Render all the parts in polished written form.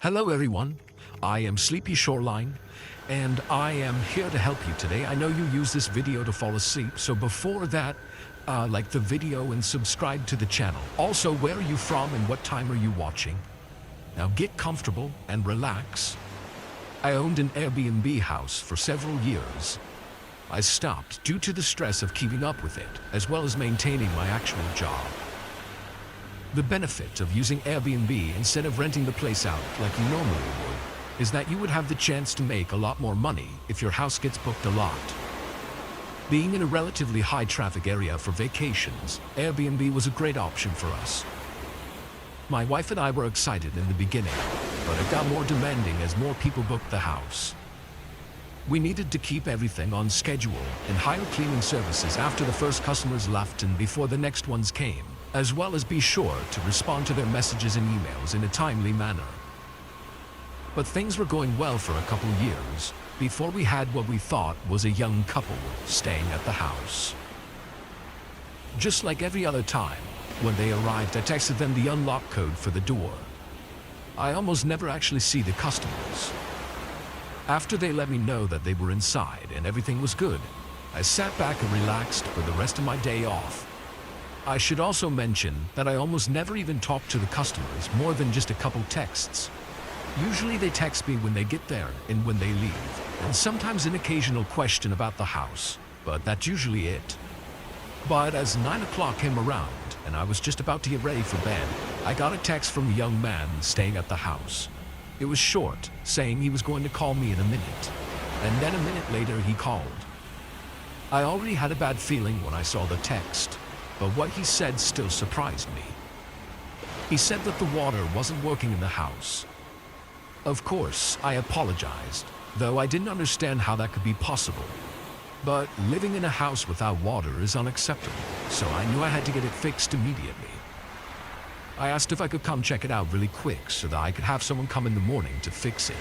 Hello everyone, I am Sleepy Shoreline, and I am here to help you today. I know you use this video to fall asleep, so before that, like the video and subscribe to the channel. Also, where are you from and what time are you watching? Now get comfortable and relax. I owned an Airbnb house for several years. I stopped due to the stress of keeping up with it, as well as maintaining my actual job. The benefit of using Airbnb instead of renting the place out like you normally would is that you would have the chance to make a lot more money if your house gets booked a lot. Being in a relatively high traffic area for vacations, Airbnb was a great option for us. My wife and I were excited in the beginning, but it got more demanding as more people booked the house. We needed to keep everything on schedule and hire cleaning services after the first customers left and before the next ones came, as well as be sure to respond to their messages and emails in a timely manner. But things were going well for a couple years before we had what we thought was a young couple staying at the house. Just like every other time, when they arrived, I texted them the unlock code for the door. I almost never actually see the customers. After they let me know that they were inside and everything was good, I sat back and relaxed for the rest of my day off. I should also mention that I almost never even talk to the customers more than just a couple texts. Usually they text me when they get there and when they leave, and sometimes an occasional question about the house, but that's usually it. But as 9 o'clock came around and I was just about to get ready for bed, I got a text from a young man staying at the house. It was short, saying he was going to call me in a minute, and then a minute later he called. I already had a bad feeling when I saw the text, but what he said still surprised me. He said that the water wasn't working in the house. Of course, I apologized, though I didn't understand how that could be possible. But living in a house without water is unacceptable, so I knew I had to get it fixed immediately. I asked if I could come check it out really quick so that I could have someone come in the morning to fix it.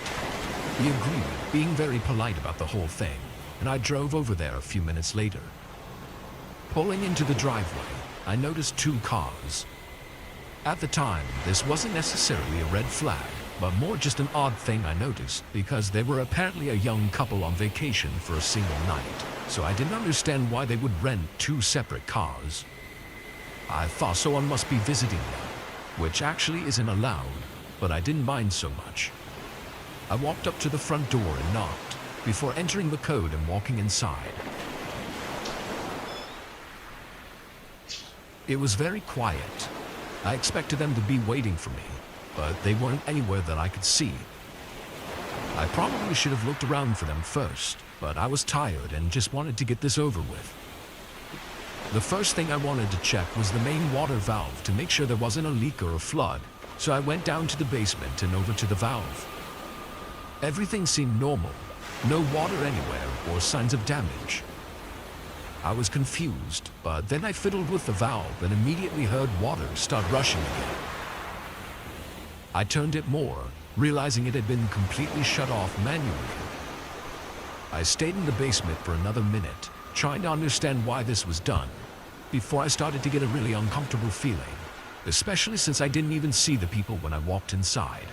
He agreed, being very polite about the whole thing, and I drove over there a few minutes later. Pulling into the driveway, I noticed two cars. At the time, this wasn't necessarily a red flag, but more just an odd thing I noticed because they were apparently a young couple on vacation for a single night, so I didn't understand why they would rent two separate cars. I thought someone must be visiting them, which actually isn't allowed, but I didn't mind so much. I walked up to the front door and knocked, before entering the code and walking inside. It was very quiet. I expected them to be waiting for me, but they weren't anywhere that I could see. I probably should have looked around for them first, but I was tired and just wanted to get this over with. The first thing I wanted to check was the main water valve to make sure there wasn't a leak or a flood, so I went down to the basement and over to the valve. Everything seemed normal, no water anywhere or signs of damage. I was confused, but then I fiddled with the valve and immediately heard water start rushing again. I turned it more, realizing it had been completely shut off manually. I stayed in the basement for another minute, trying to understand why this was done, before I started to get a really uncomfortable feeling, especially since I didn't even see the people when I walked inside.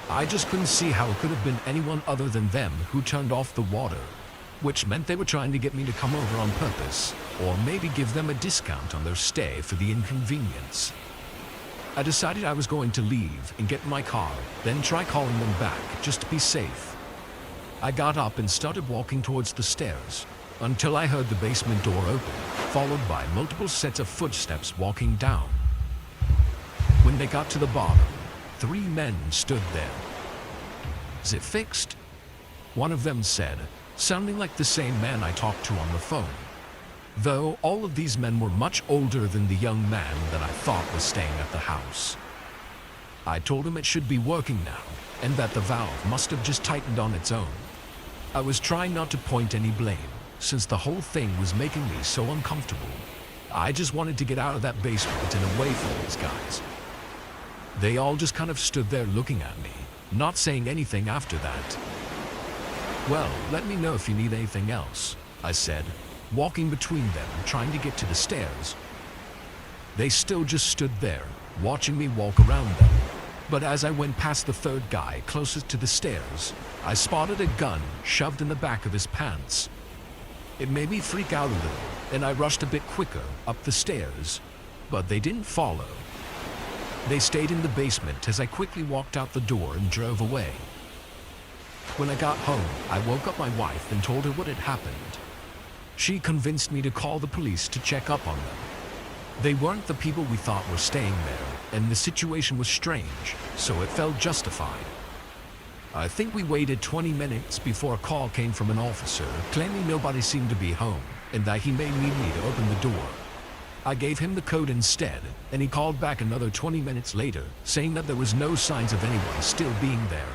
I just couldn't see how it could have been anyone other than them who turned off the water, which meant they were trying to get me to come over on purpose, or maybe give them a discount on their stay for the inconvenience. I decided I was going to leave and get in my car, then try calling them back, just to be safe. I got up and started walking towards the stairs, until I heard the basement door open, followed by multiple sets of footsteps walking down. When they got to the bottom, 3 men stood there. "Is it fixed?" one of them said, sounding like the same man I talked to on the phone, though all of these men were much older than the young man that I thought was staying at the house. I told him it should be working now, and that the valve must have just tightened on its own. I was trying not to point any blame, since the whole thing was making me so uncomfortable. I just wanted to get out of that basement and away from these guys. They all just kind of stood there looking at me, not saying anything after that. "Well, let me know if you need anything else," I said, walking between them and trying to get to the stairs. They still just stood there, watching me walk around them. But as I went past the third guy closest to the stairs, I spotted a gun shoved in the back of his pants. It made me freak out a little, and I rushed a bit quicker up the stairs, but they didn't follow. They stayed in the basement as I quickly walked out the door and drove away. When I got home, I woke up my wife and told her what had happened. She convinced me to call the police to check up on them. They weren't the people we thought were staying there, and the situation was strange, so it felt justified. I think we waited 20 minutes before a call came from an officer claiming nobody seemed to be home and that he may need me to open the door. I gave him the code instead, and he called back another 20 minutes later, saying that there was no signs of anyone still being there.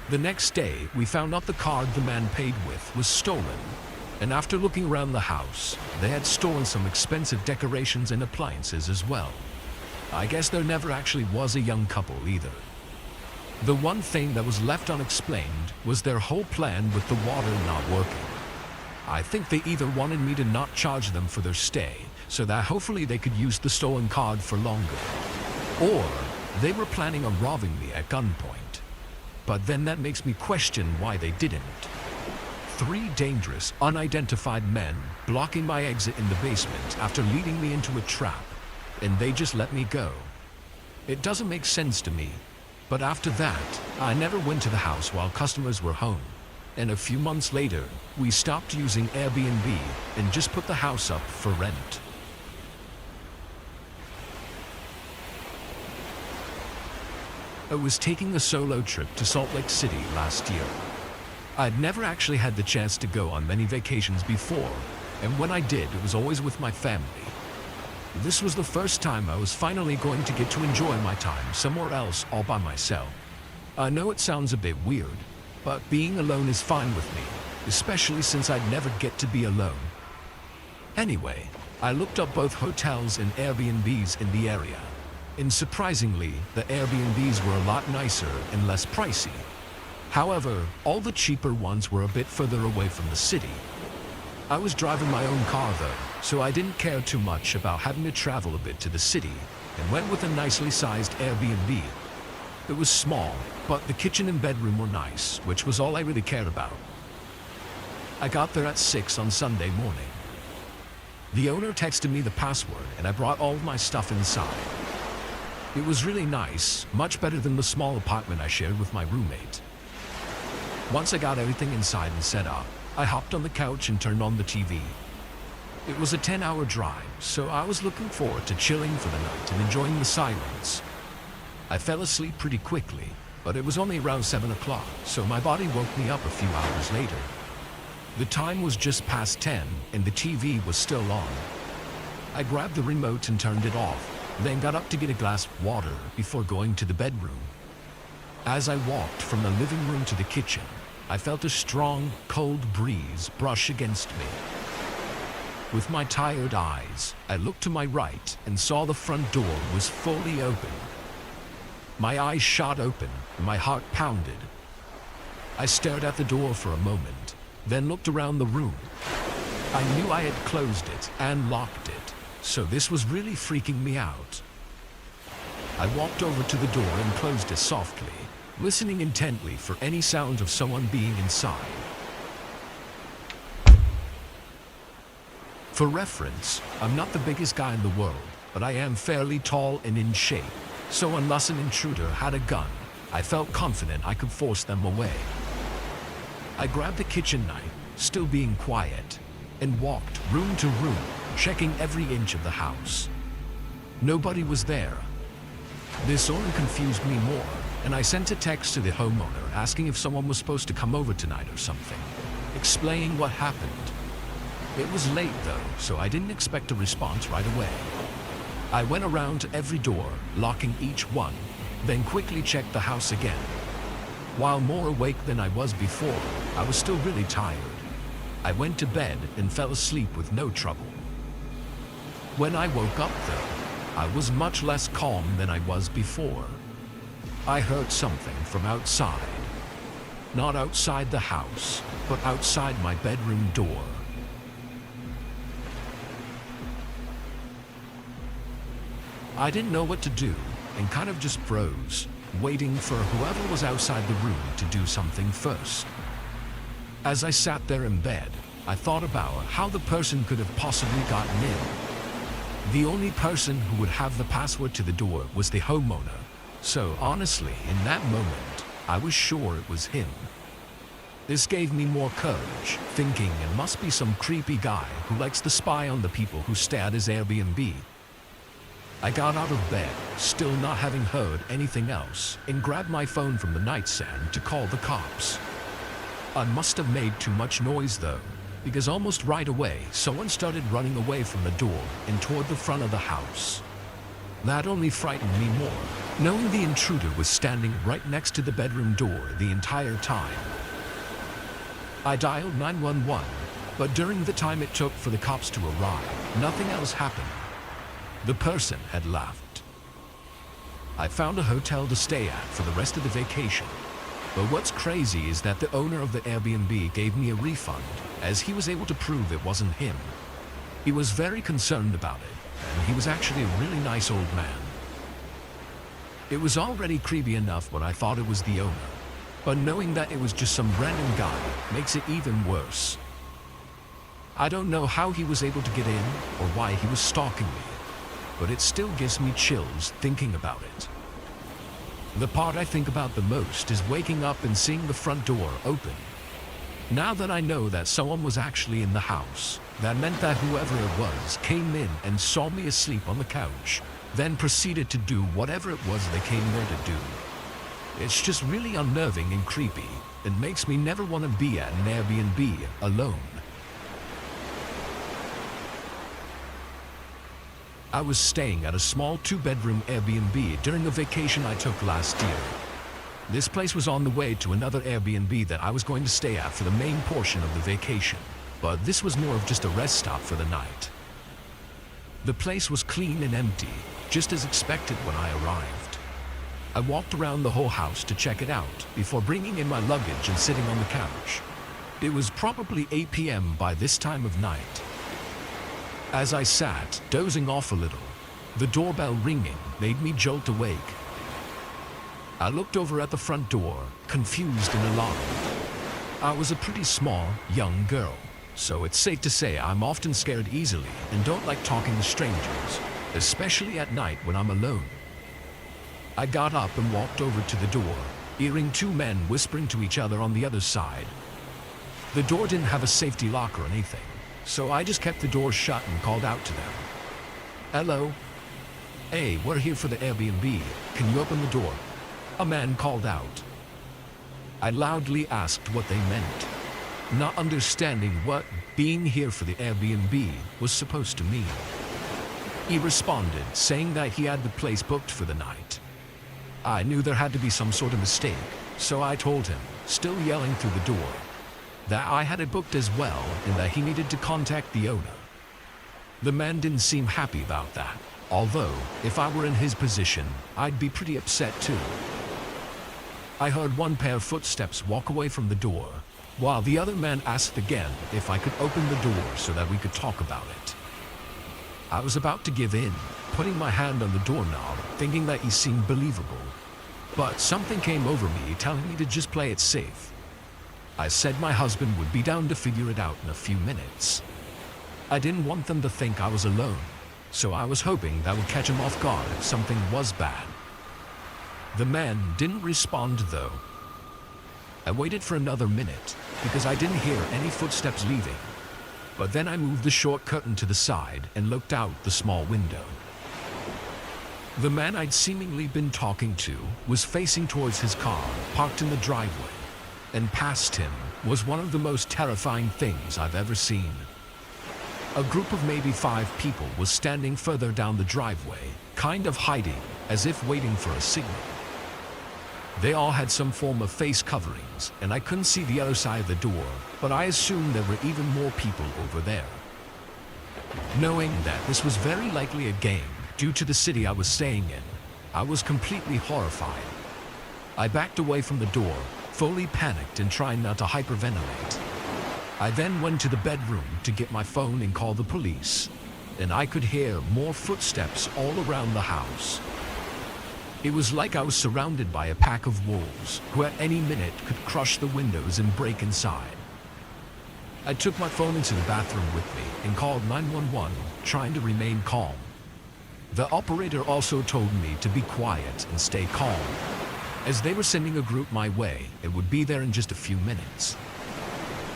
The next day, we found out the card the man paid with was stolen, and after looking around the house, they had stolen some expensive decorations and appliances as well. I guess there never actually was a young couple either. The one thing that was left unexplained was their whole plan with the water not working. I think they either wanted me to not charge them for their stay, so that hopefully they could use the stolen card for longer. Or they were planning on robbing me at gunpoint. But then that makes me question why they didn't. 3 dangerous, unidentified men blocking my exit in the basement after leading me into a trap, and they just let me go. It doesn't make sense to me. But after that, I never went to the house while customers were home. And a few months later, we stopped using Airbnb and just put the house up for rent. I was taking a solo trip to Salt Lake City last year. I'd never actually had the chance to go on many vacations before, and when I did, it was always with my family. This was the first time I was finally going to get to enjoy my time somewhere else all by myself. I know it sounds a bit weird, but being alone is fine with me, especially since I'd never get to be alone. Anyway, I looked up both hotels and Airbnbs in the area, and surprisingly, the Airbnbs were a lot nicer and less pricey. However, all the cheaper ones were a bit further away from the city. I was driving my own car though, so I didn't care too much about having to travel a bit to the city, and went with a nicely sized Airbnb. It was small, but the kitchen and bedroom were nice, which was all I really cared about. I got there at 6 on Sunday morning. The owner texted me the password, and I brought all of my stuff inside. It was really nice, much better than the small apartment I shared with my roommate. Once I got everything inside and set up, I hopped on the couch and turned on the TV. It was a 10-hour drive, so I was looking forward to chilling for the night and enjoying the silence. I fell asleep pretty quickly, but it was only around 7 o'clock, so my body woke me up a few hours later. The time was just past 10, and the TV was still on. I grabbed the remote and turned it off, then got up to get a glass of water before going to the bedroom. As I walked from the living room to the kitchen, I felt a strong, cold breeze brush against me. With my tired eyes, I looked to my right and saw the front door was fully open. My eyes shot open and my heart pounded. I stared at the door for a moment, then looked around the room. I knew I had closed it and locked it, so this was really freaking me out. I walked over to the door and closed it softly, listening intently for any sound of someone being inside. For reference, I'm not the biggest guy in the world, but I am fairly tall and in shape, so unless an intruder had a gun, I felt confident I could force them away. I grabbed the kitchen knife, still being quiet, and walked room to room, checking every inch of the house. Nobody was there. This only confused me more, and I sent a text to the homeowner asking if someone was supposed to come over tonight or something, explaining what happened. It was late though, so I didn't expect a response right away. I went around to every door, locking each one, then quickly checked the house again. While more awake than I was before, I was still really tired. I went to bed and fell asleep with no trouble. When I woke up though, I was much less calm than I was before. I heard something from outside. Not outside the house, but outside my bedroom door. I didn't know what to do, and kind of just froze, waiting for whoever was outside the room to do something first. As I sat there in bed, I thought about how the person could have possibly gotten in. The only person who would have the password to the door was the homeowner. So honestly, in that moment, I was sure it was him. This gave me more courage, thinking it must be some creepy guy who likes to spy on the people who stay at his Airbnb. I got out of bed, still not having heard anything else, and grabbed my phone from the nightstand to call the cops. I must have made too much noise though, because almost right away, someone started running away from the door and toward the front of the house. That only frightened me more, knowing the intruder was standing right next to the bedroom door the entire time. I dialed 911, but during the time it took for the cops to arrive, nothing else happened. The person had left. I found a hotel to stay at for the rest of the vacation. But what's crazy is that the owner of the Airbnb gave me a refund, as he was able to prove it wasn't him. He was very concerned about it, and he was actually a really nice old man. It was already creepy enough when I thought it was the owner, but knowing that it was just some random guy makes it even worse. I don't know how he was able to get in or why he was stalking me, but it still gives me chills thinking about it. The part I think about the most is waking up and seeing the front door open. Now that I know that someone was actually in the house, that meant that whoever it was came in and saw me asleep on the couch, then proceeded to do whatever it was they came there to do. It's just really unnerving and creepy, and makes me never want to be at an Airbnb alone. I was staying at a small 2-bedroom Airbnb during a vacation I took last year. This place was on the way to another Airbnb that I was going to stay at for the main portion of the vacation, but this was more of just a rest stop for the night. The place was clean and empty, just as expected when I arrived. I walked around the whole house to check it out before bringing in my luggage and sitting on the couch. It was probably 8 p.m. by this time of night. As I sat, dozing off a little, the doorbell ringing made me jolt awake. I looked over at the front door, confused and alarmed. I was a pretty small, young girl, so it's safe to say I'm often scared easily and don't like talking to strangers, especially at night when I'm alone. I got up and walked over to the door, hearing 2 men whispering to each other on the other side. The door didn't have a safety lock or anything, so I just kept the door shut and called out to them. "Hello? Hey, we're here for the Airbnb. Can you open the door?" A man called out. I loudly asked what they meant, not understanding what being here for the Airbnb was supposed to mean. He responded, saying that he had the place booked for the night. I knew there had to be some sort of mistake, so I told him, still yelling through the door, that I had it booked as well and that he needed to contact the owner. The man didn't seem happy about that, although if I were in his position, I'd be pretty upset too. I heard one pair of footsteps walk away from the door, while the other man asked again if I could open the door so that we could talk about it. I was about to give in, putting my hand on the doorknob, thinking that he seemed believable, but something came over me telling me to just play it safe. I said my husband would be down to figure it out in a few minutes. I didn't want them to think I was alone, so I was hoping that would catch him off guard if something was bad. The man didn't respond though. I waited for another minute because I didn't hear any footsteps leaving, but then I moved the short curtain to the side and looked out the small window. The man I'd seemingly been talking to was facing towards his car parked in the driveway, and past him was one of the most terrifying things I've ever seen. A group of maybe 5 people was standing further down the driveway, kind of hiding, as if waiting for a signal. They all had some form of face coverings, and I couldn't see the other side of the door, but I assumed there were even more people over there. Knowing that this was very likely a game due to the city I was staying in, I was completely horrified. I backed away from the door, fully panicked and trying not to hyperventilate. I then went to the bedroom to get my phone and call the police, and I could hear more footsteps all around the house. It was like I was surrounded by a pack of wolves who at any minute could crush the windows and break inside. I took my phone into the bathroom with me and called 911, trying to remain calm. The operator also told me to be quiet and stay calm, as they were sending a group my way and would be there in just a few minutes.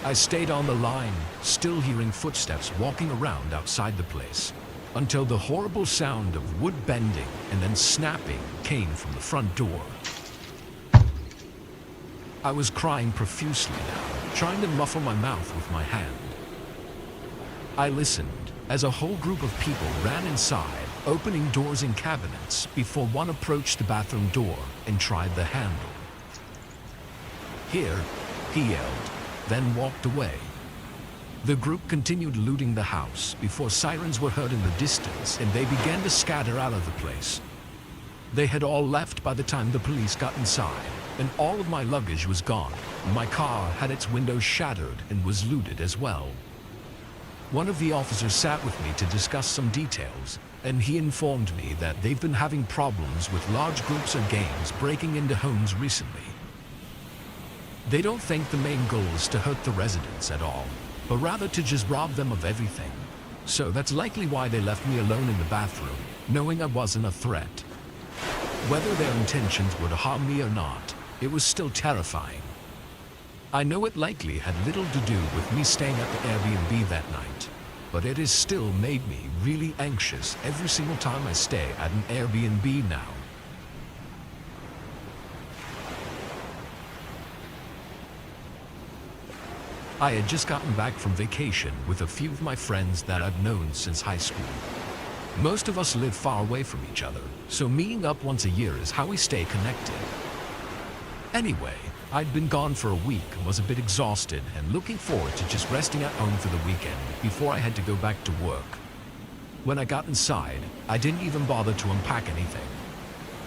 I stayed on the line, still hearing footsteps walking around outside the place, until the horrible sound of wood bending and then snapping came from the front door. I was crying profusely now, trying to muffle my mouth with my hand. I listened as a whole group of people ran inside, opening doors and cabinets before one approached the bathroom door and tried the handle. "Here," he yelled, then walked away. The group continued looting the house before sirens were heard in the distance and they began to scatter out of the place. They had all left by the time the police got inside, and all of my luggage was gone. My car had its windows shattered and was looted as well. One of the officers sat with me to discuss some details, and he informed me that they've been having problems with large groups of gangs breaking into homes recently. They don't think the main goal is to hurt the residents at all, but rather to just rob them of everything. So that's likely why they left me alone in the bathroom, knowing I wasn't a threat. Whether their intentions were to harm me or not, it was still terrifying. I know it likely had little to do with me staying at the Airbnb that night, but it has still made me really anxious every single time I stay at an Airbnb now. I had just gotten back from vacation with a few of my friends that I've known since high school. Most of us live far away from each other, so meeting up once a year is how we stay connected. Anyway, I'd been gone for a week and was a bit exhausted and looking forward to just resting at home for the weekend before I had to go back to work. When I got inside, I didn't even bother to unpack anything.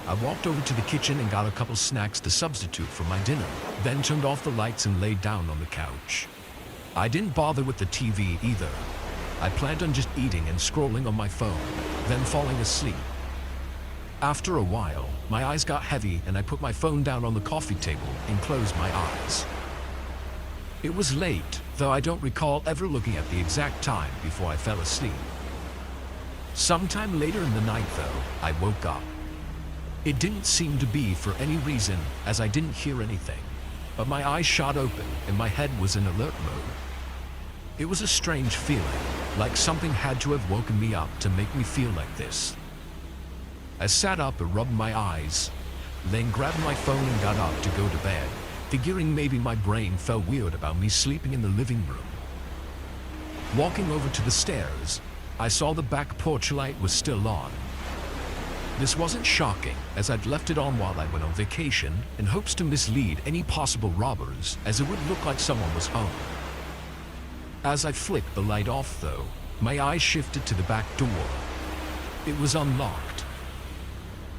I walked over to the kitchen and got a couple snacks to substitute for my dinner, then turned off the lights and laid down on the couch. I didn't bother with the TV either. I planned on just eating and scrolling on my phone, then falling asleep. After a while, my eyes got heavy and I put my phone down on the coffee table and closed my eyes. It was late, though I don't recall ever looking at the exact time before I fell asleep. Sometime later in the night, though, I woke up. It didn't seem to be for any reason, as I didn't hear anything, but my eyes shot open and my head was in alert mode. It was a strange feeling, like something had to have woken me up to make me feel like this. I sat up and rubbed my eyes, then grabbed my phone and got up to go to bed, figuring maybe my brain felt weird about me sleeping in the living room. Walking over to the stairs, I saw the back porch light was still on. This wasn't shocking, as I'd left it on while I went on vacation in hopes to mislead any possible robbers, as it would look like someone was home. As I flicked the light off, though, my eyes shifted to the back door. It was unlocked.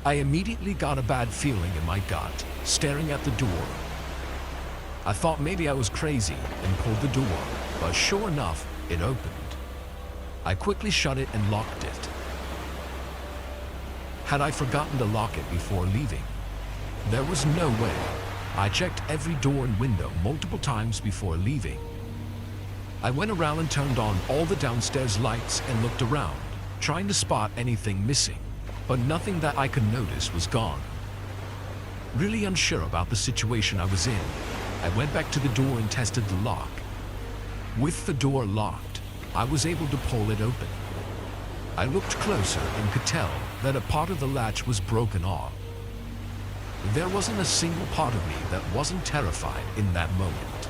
I immediately got a bad feeling in my gut, staring at the door. I thought maybe I was crazy and pulled the door, but sure enough, it opened. I quickly shut it and locked it. Had I forgotten to lock it before leaving? There was no way. I checked every door and window multiple times before leaving. I went around and turned on all the downstairs lights and looked around, trying to spot anything missing, but nothing that I could notice was gone. Really unsure about the situation I was in, I went back to the door and tested the lock. With the door locked, I was able to pull it open. I looked closer and could tell that a part of the latch was broken off. There wasn't a single part of me that wasn't terrified in that moment.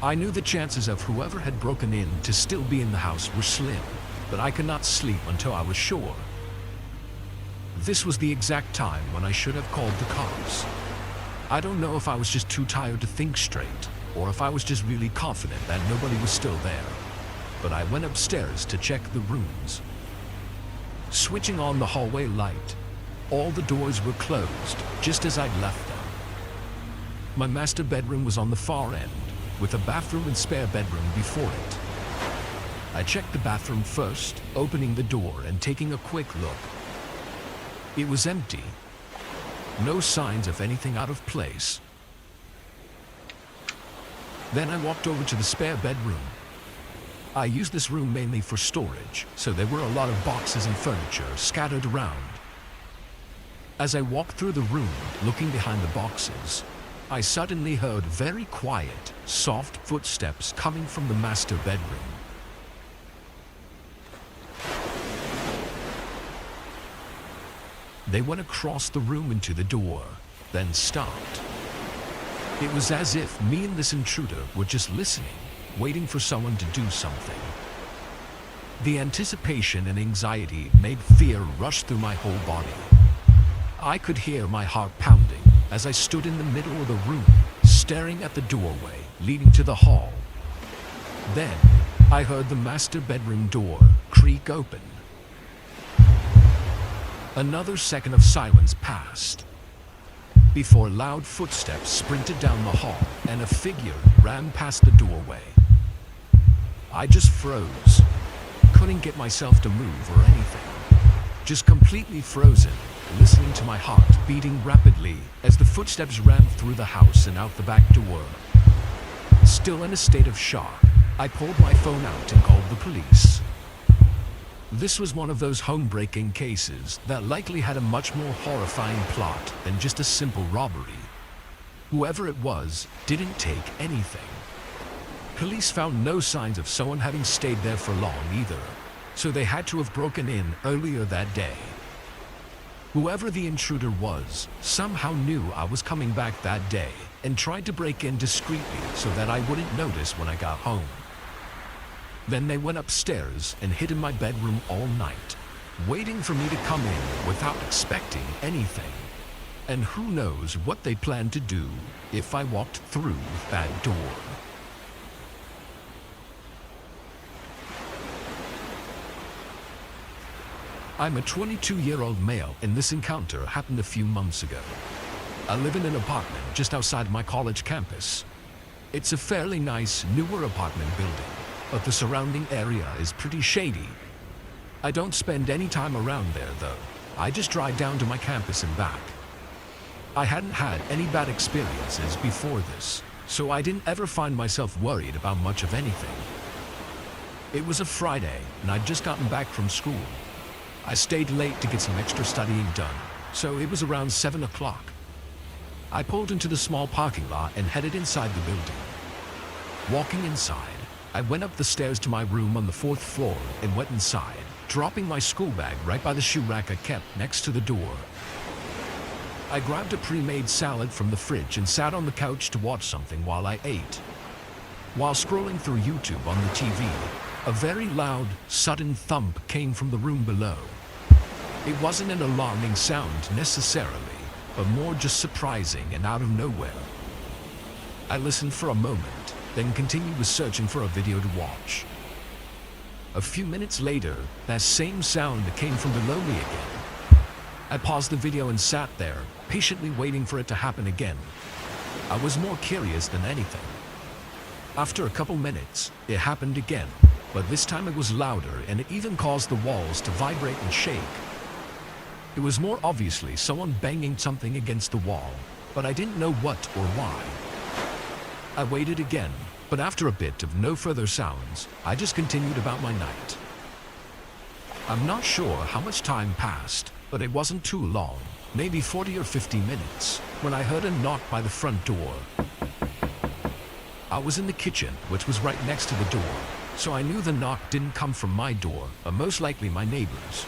I knew the chances of whoever had broken in to still be in the house were slim, but I could not sleep until I was sure. This was the exact time when I should have called the cops. I don't know if I was just too tired to think straight, or if I was just really confident that nobody was still there, but I went upstairs to check the rooms. Switching on the hallway light, all the doors were closed, just as I'd left them. My master bedroom was on the far end, with a bathroom and spare bedroom before it. I checked the bathroom first, opening the door and taking a quick look. It was empty. No signs of anything out of place. Then I walked over to the spare bedroom. I used this room mainly for storage, so there were a lot of boxes and furniture scattered around. As I walked through the room, looking behind the boxes, I suddenly heard very quiet, soft footsteps coming from the master bedroom. They went across the room into the door, then stopped. It was as if me and this intruder were just listening, waiting for someone to do something. The anticipation and anxiety made fear rush through my whole body. I could hear my heart pounding as I stood in the middle of the room, staring at the doorway leading to the hall. Then, I heard the master bedroom door creak open. Another second of silence passed, before loud footsteps sprinted down the hall and a figure ran past the doorway. I just froze. Couldn't get myself to move or anything. Just completely frozen, listening to my heart beating rapidly as the footsteps ran through the house and out the back door. Still in a state of shock, I pulled my phone out and called the police. This was one of those home-breaking cases that likely had a much more horrifying plot than just a simple robbery. Whoever it was didn't take anything. Police found no signs of someone having stayed there for long either, so they had to have broken in earlier that day. Whoever the intruder was somehow knew I was coming back that day and tried to break in discreetly so that I wouldn't notice when I got home. Then they went upstairs and hid in my bedroom all night, waiting for me to come in without expecting anything. And who knows what they planned to do if I walked through that door. I'm a 22-year-old male, and this encounter happened a few months ago. I live in an apartment just outside my college campus. It's a fairly nice, newer apartment building, but the surrounding area is pretty shady. I don't spend any time around there though. I just drive down to my campus and back. I hadn't had any bad experiences before this, so I didn't ever find myself worried about much of anything. It was a Friday, and I'd just gotten back from school. I stayed late to get some extra studying done, so it was around 7 o'clock. I pulled into the small parking lot and headed inside the building. Walking inside, I went up the stairs to my room on the 4th floor and went inside, dropping my school bag right by the shoe rack I kept next to the door. I grabbed a pre-made salad from the fridge and sat on the couch to watch something while I ate. While scrolling through YouTube on the TV, a very loud, sudden thump came from the room below. It wasn't an alarming sound necessarily, but more just surprising and out of nowhere. I listened for a moment, then continued with searching for a video to watch. A few minutes later, that same sound came from below me again. I paused the video and sat there, patiently waiting for it to happen again. I was more curious than anything. After a couple minutes, it happened again, but this time it was louder and it even caused the walls to vibrate and shake. It was more obviously someone banging something against the wall, but I didn't know what or why. I waited again, but after a bit of no further sounds, I just continued about my night. I'm not sure how much time passed, but it wasn't too long, maybe 40 or 50 minutes, when I heard a knock by the front door. I was in the kitchen, which was right next to the door, so I knew the knock didn't come from my door, but most likely my neighbor's.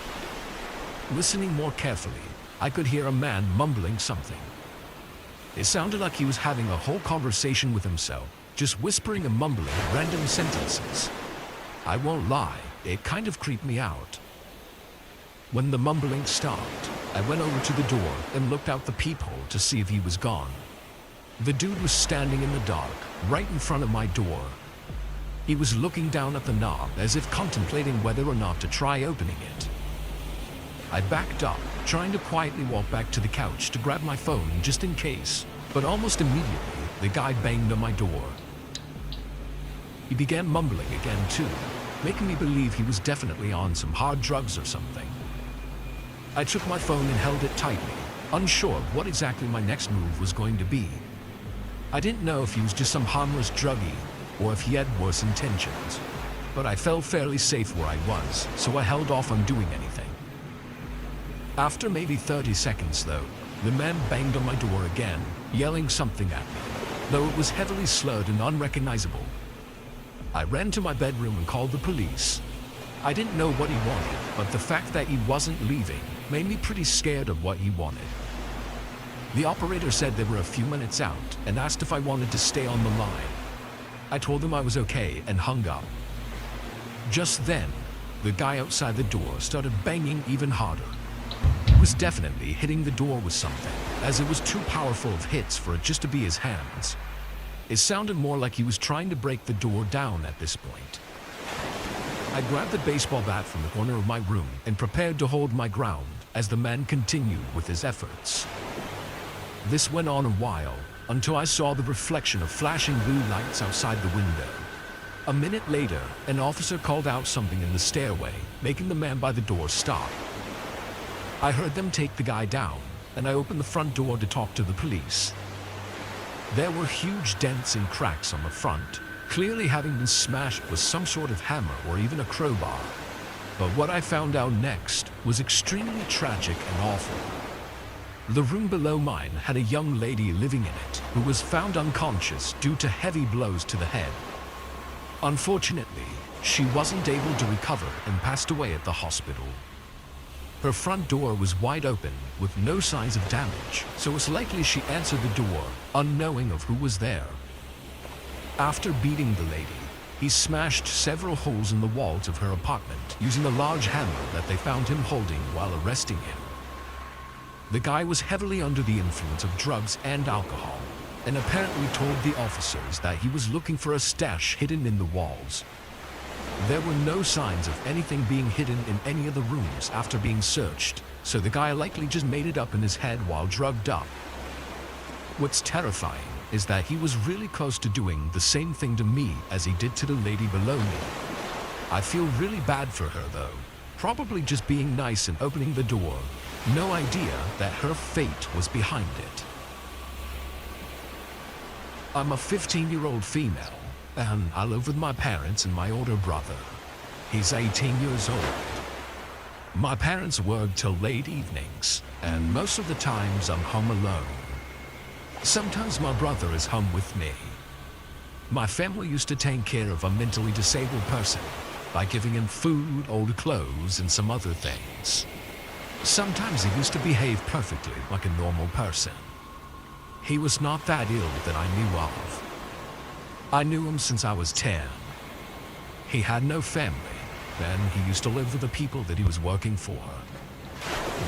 Listening more carefully, I could hear a man mumbling something. It sounded like he was having a whole conversation with himself, just whispering and mumbling random sentences. I won't lie, it kind of creeped me out. When the mumbling stopped, I went over to the door and looked out the peephole to see if he was gone. The dude was standing in the dark, right in front of my door. He was looking down at the knob as if contemplating whether or not to try opening it. I backed up, trying to quietly walk back to the couch to grab my phone just in case, but almost immediately, the guy banged on my door. He began mumbling again too, making me believe he was definitely on some hard drugs or something. I took my phone and held it tightly, unsure of what exactly my next move was going to be. I didn't know if he was just some harmless druggie or if he had worse intentions, but I felt fairly safe where I was, so I held off on doing anything. After maybe 30 seconds though, the man banged on my door again, yelling something at me, though it was heavily slurred and unrecognizable. I ran to my bedroom and called the police. I didn't know what he wanted, but the fact that he wasn't leaving made me pretty scared of what he wanted. The operator said they were a few minutes out and asked if I wanted to stay on the line. I told them I was okay and hung up. Just then, the guy outside the door started banging even harder. He was definitely hitting the door with something, as it was too powerful of hits for it just to be his hands. It sounded more like he was trying to break the door down at this point. I grabbed the baseball bat from the corner of my room and prepared to hold my ground as the man continued with his efforts. This went on a while, until I saw the reflection of flashing blue lights outside the window. A minute later, an officer called out something in the stairway, making the man by the door stop. I heard them take the guy down, and I opened the front door to talk to the police. There were huge dents and cracks on the front, clearly having been smashed with some sort of hammer or even a crowbar. But what I found out next was extremely tragic and awful. The room below mine had a young lady living in it who was found unconscious due to heavy blows to the head. Unfortunately, she wasn't able to recover and passed away at the hospital. Her front door was wide open with no signs of damage, so it's likely she answered the door unknowing of who was there. After beating the lady, he smashed several holes in the walls of her apartment using a large hammer that they found him holding while arresting him. The guy was heavily under the influence of drugs and alcohol, and apparently told the officers that he was looking for a stash hidden in the walls. There were no signs of anything being hidden in any of the rooms after being searched, so the guy likely just made it up in his head while drugged up. What's terrifying is that he was really close to doing the same thing to me as he did to the lady below me. I feel really bad for her though, probably just being nice and opening the door. No idea that her fate was behind it. I'm a 15-year-old female, and I live with my parents and my older brother. He's 18 years old. My parents work till late evenings, and most of the times I'm home alone. Sometimes my brother is home with me. My family used to take care of a mentally disabled person by giving him food, old clothes, and some other things. Sometimes he used to behave perfectly like a normal person. He was not that ill that I knew of. I knew him since I was 10. He had no family, and he used to live with the people that he was working for,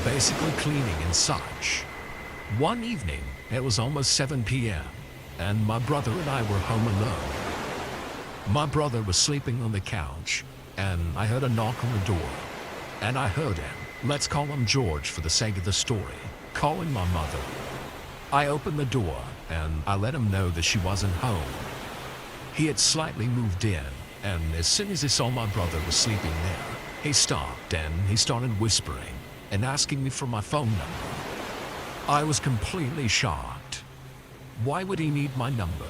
basically cleaning and such. One evening, it was almost 7 p.m., and my brother and I were home alone. My brother was sleeping on the couch, and I heard a knock on the door, and I heard him, let's call him George for the sake of the story, calling my mother. I opened the door, and I let him know that she wasn't home. He had slightly moved in, and as soon as he saw my brother was sleeping there, he stopped and he started whispering and asking me for my phone number. I was completely shocked. Why would he need my number?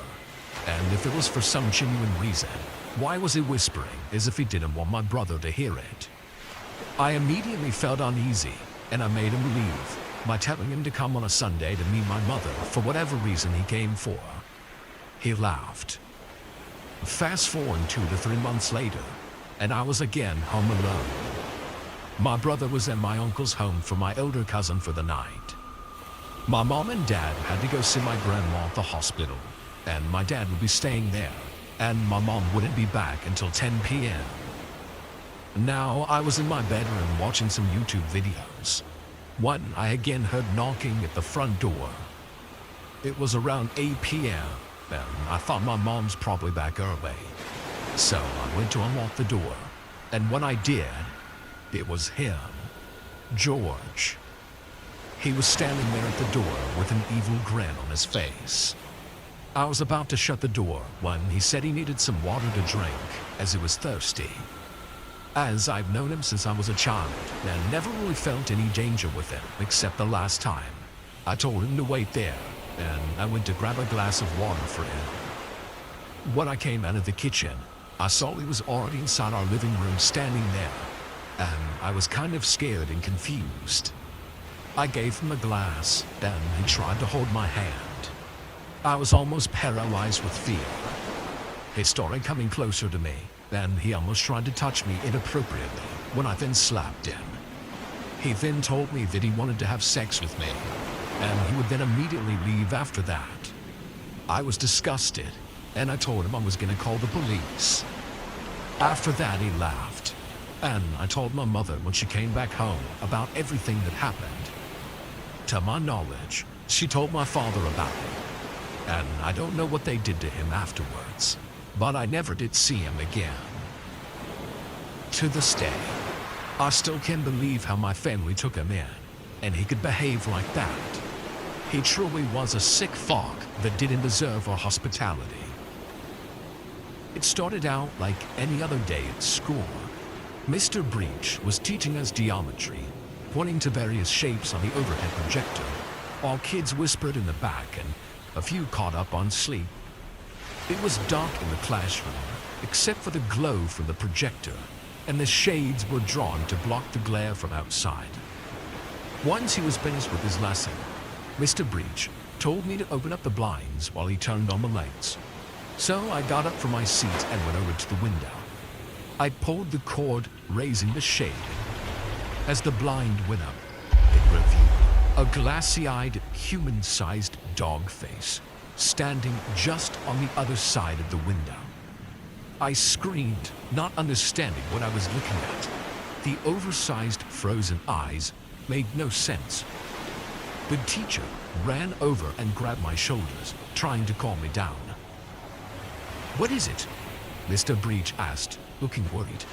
And if it was for some genuine reason, why was he whispering as if he didn't want my brother to hear it? I immediately felt uneasy, and I made him leave by telling him to come on a Sunday to meet my mother for whatever reason he came for. He laughed. Fast forward 2 to 3 months later, and I was again home alone. My brother was at my uncle's home for my older cousin for the night. My mom and dad had to go see my grandma at the hospital, and my dad would be staying there, and my mom wouldn't be back until 10 p.m. Now I was in my bedroom watching some YouTube videos when I again heard knocking at the front door. It was around 8 p.m. and I thought my mom's probably back early. So I went to unlock the door, and when I did, it was him, George. He was standing there at the door with an evil grin on his face. I was about to shut the door when he said he needed some water to drink as he was thirsty. As I've known him since I was a child and never really felt any danger with him except the last time, I told him to wait there, and I went to grab a glass of water for him. When I came out of the kitchen, I saw he was already inside our living room standing there, and I was kind of scared and confused. I gave him a glass, then he tried to hold my hand. I was almost paralyzed with fear. He started coming closer to me, and he almost tried to touch me inappropriately when I then slapped him. He then told me that he wanted to have sex with me, and he would then immediately leave after that. I was disgusted, and I told him I was going to call the police. After that, he laughed, and I told my mother when she came back home about everything that happened. To my knowledge, she told my father about it, and I don't know what they did to him afterwards, but I never did see him again. To this day, I still can't believe how my family took him in, and he could behave like that. He truly was a sick fuck that didn't deserve our hospitality. It started out like any other day at school. Mr. Breach was teaching us geometry, pointing to various shapes on the overhead projector, while kids whispered in the back and a few caught up on sleep. It was dark in the classroom, except for the glow from the projector, and the shades were drawn to block the glare from outside. Once he was finished with his lesson, Mr. Breach told me to open up the blinds while he turned on the lights. So I got up from my seat and went over to the window. I pulled the cord, raising the shade. As the blind went up, it revealed a glassy-eyed, human-sized dog face standing just on the other side of the window. I screamed, not understanding what I was looking at. The oversized, frozen eyes made no sense. The teacher ran over and grabbed my shoulders, trying to calm me down. "What is it?" Mr. Breach asked, looking worried.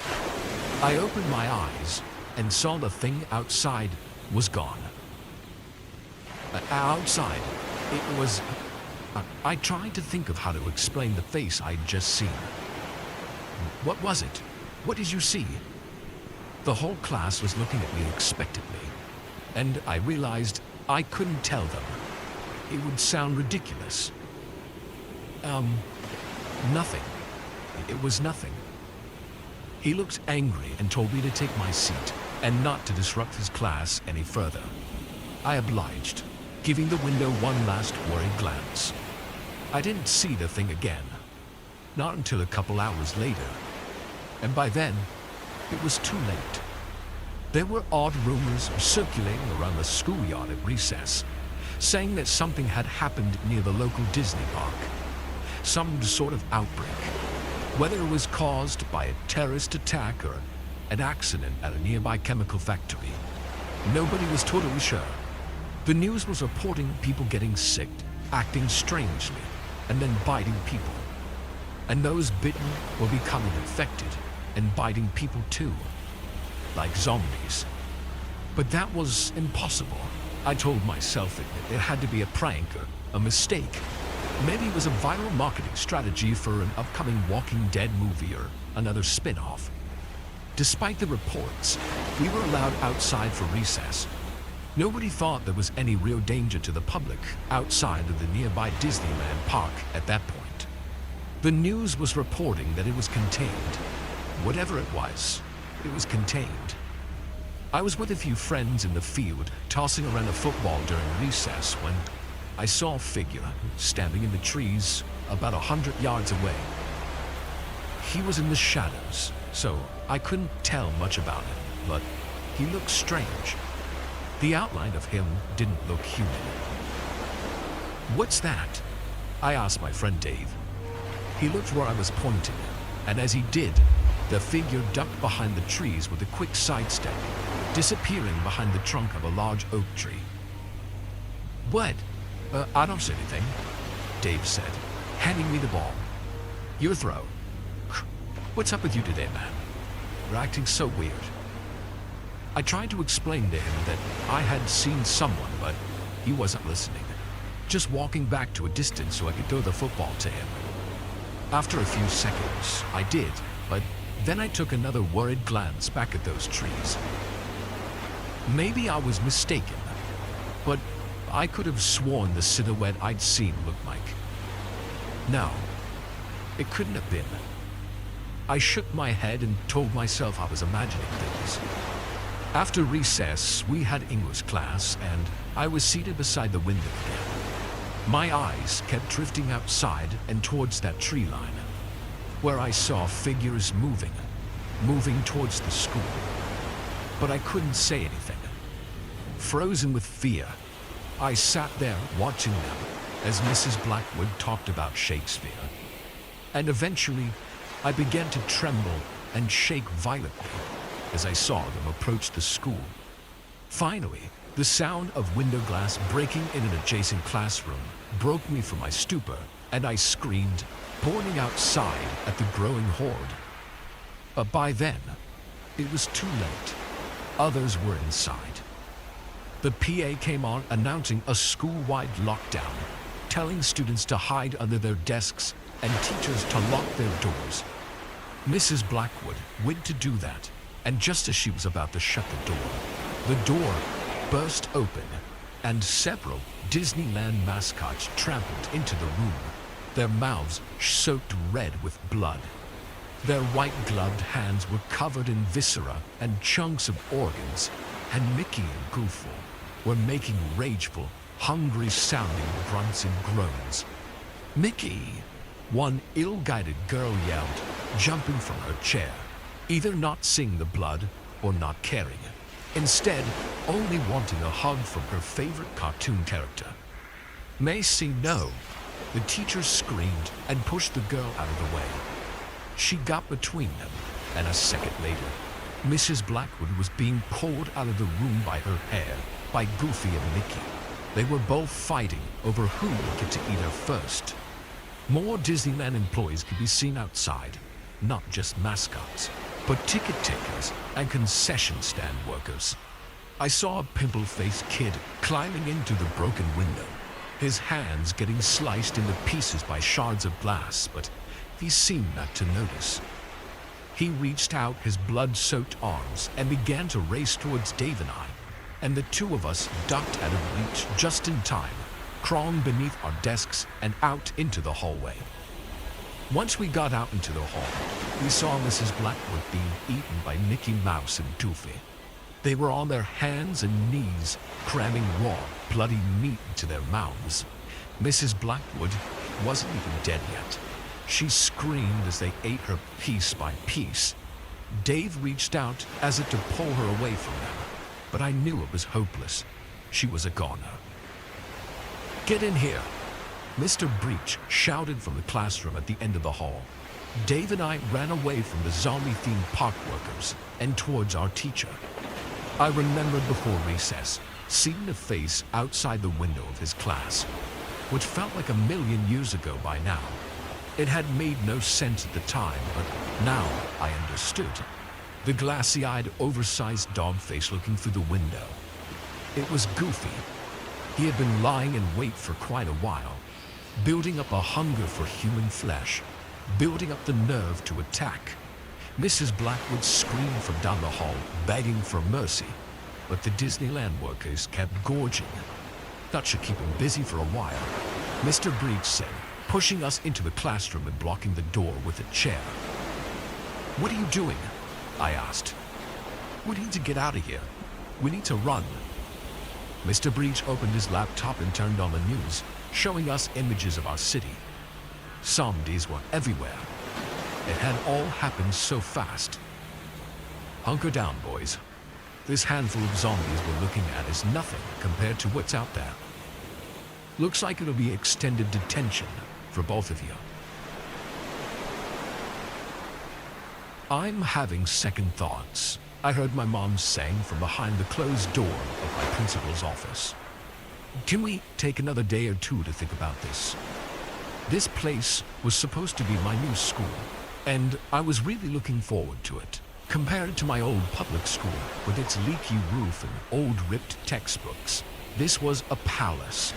I opened my eyes and saw the thing outside was gone. Outside, it was... I tried to think of how to explain the face I'd just seen. "What was it? What did you see?" The whole class was looking at me expectantly, and I realized I couldn't tell them. It would sound ridiculous. Nothing. It was nothing. He looked angry and told me to take my seat and not to disrupt his class any further. I obliged, giving the window one last worried glance. I didn't see the thing again, not until a couple hours later, and by then, it was too late. There were odd rumors circulating around the schoolyard at recess, saying that something had happened near the local Disney park. Some sort of outbreak, whether it was caused by a terrorist attack or an accident at a nearby chemical factory. Nobody was totally sure. The news was reporting people getting sick, acting strangely, and then biting people. And those bitten were becoming infected and biting people too, like zombies. But that was impossible. I told myself that it had to be a prank or a mistake. Maybe it was a viral marketing strategy for an upcoming Walking Dead movie or another spin-off. Despite the reports, we were allowed outside for recess. Nobody thought there was any real danger to the public outside of the nearby Disneyland park at that point. The news was reporting that it was contained. Whatever it was contained. I was with a few friends in the field, tossing around a football during recess when I saw a figure standing in the trees about 100 yards away. He was in the shadows, so I couldn't tell much about him, but he looked strange. The outline of him didn't look human. "What's that?" I asked my friend Dave. He looked where I was pointing, and as he did, the figure ducked behind the trees with a quick sidestep, disappearing behind the trunk of a large oak tree. "What?" "I don't see anything," Dave said, handing me the ball. "Your throw." "What's up with you today, man? You're acting so weird." I tried to explain to him that I had seen someone, but he wasn't listening, just walking back to a distance so I could throw the football to him. After a few seconds, I did, but then I took another worried glance back at those trees. Maybe I was mistaken, but I could have sworn the silhouette I'd seen looked like. No, it couldn't have been. I shook my head and told myself I was imagining things. After recess, we had English class, and I was seated beside the window again. My eyes kept drifting outside and towards that tree line, where I saw figures moving towards the school. But I couldn't say anything. Frozen with fear, I sat there watching them as Mrs. Blackwood talked about Shakespeare. And eventually, I began to tremble and shake violently as I saw them approach the school. Finally, the sound of window glass breaking in an adjacent classroom broke me from my stupor, and I screamed, pointing outside at the growing horde. But by then, it was too late. Others were inside. The PA came on announcing a school-wide lockdown, telling students to hide under their desks and teachers to lock their doors. Mrs. Blackwood went to do that, and just as she was about to shut the door burst open, and several Disneyland mascots trampled into the room, their mouths soaked red with blood. Their white-gloved hands were covered in viscera and chunks of organs, and Mickey and Goofy were making rageful, hungry-sounding grunts and groans. "Mickey!" one ill-guided girl yelled, jumping from her chair, either not seeing the blood or not caring. Instead, only wanting a hug from her favorite cartoon character. Macy, no. The teacher screamed and pushed the girl out of the way. She got between them, and a second later, Mrs. Blackwood was being pulled out of the room by her hair by Goofy and Mickey. They were both fighting over who would get to eat her first. More Disneyland employees could be seen outside, not just mascots, but ticket takers and concession stand workers. I saw a pimple-faced kid climbing into the broken window, his hands getting sliced into pieces by shards of glass, but he seemed not to notice. He reached out his blood-soaked arms and began to race towards Dave and I, and the two of us ducked out of reach just in time, crawling beneath our desks and out into the hallway. Once we got out into the hall, we saw Mrs. Blackwood being eaten by Mickey Mouse and Goofy. They were on their hands and knees, cramming raw, bloody meat into their mouths. Mrs. Blackwood wasn't even dead yet. She screamed as they ate her piece by piece. Dave reached out as if to pull her away from them, but I knew it was hopeless. She was a goner. "Get in here!" Mr. Breach shouted from the classroom at the end of the hall. Dave and I ran away from the zombie-themed park workers and towards our teacher. I remembered before recess seeing a face outside the window of his class, which felt like 1,000,000 years ago by now. It had made no sense at the time, but now I understood. The glassy-eyed, oversized dog face looking through the window. It was Goofy. He had been lying in wait for quite a while, building up a hunger for human flesh, building up the nerve to attack. Mrs. Blackwood screamed from down the hall, begging for mercy, but the Disneyland workers kept gorging. That should keep him busy for a while, Mr. Breach said, pushing us into the classroom and blocking the door with a chair. "What are you doing?" I asked. "We need to get out of here. We need to run." Mr. Breach opened his laptop and turned on the news, showing us images of our city. Zombies were everywhere. It had all happened so fast. "Hunker down, boys. This handful of zombies we're looking at is nothing compared to what's out there. Looks like it'll be extended detention for both of you." "I'm having second thoughts," I heard my mom saying from behind the closed door of my principal's office. "Can we take another day or two to think about this?" This place was supposed to be my new school, and I was really looking forward to it. Compared to my old public school, with its leaky roof and old ripped textbooks, this was a palace.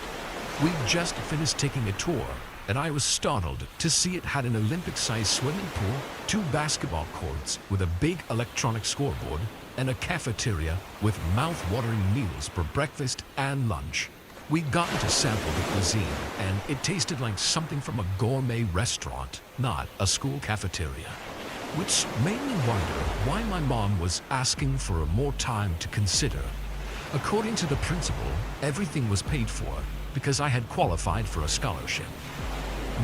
We'd just finished taking a tour, and I was startled to see it had an Olympic-sized swimming pool, 2 basketball courts with a big electronic scoreboard, and a cafeteria with mouth-watering meals for breakfast and lunch. We'd gotten to sample the cuisine, and it tasted like something from a gourmet restaurant, not a school cafeteria. Which made me wonder why my mom was asking for more time to consider. According to the principal, everything was paid for because I had qualified for a scholarship.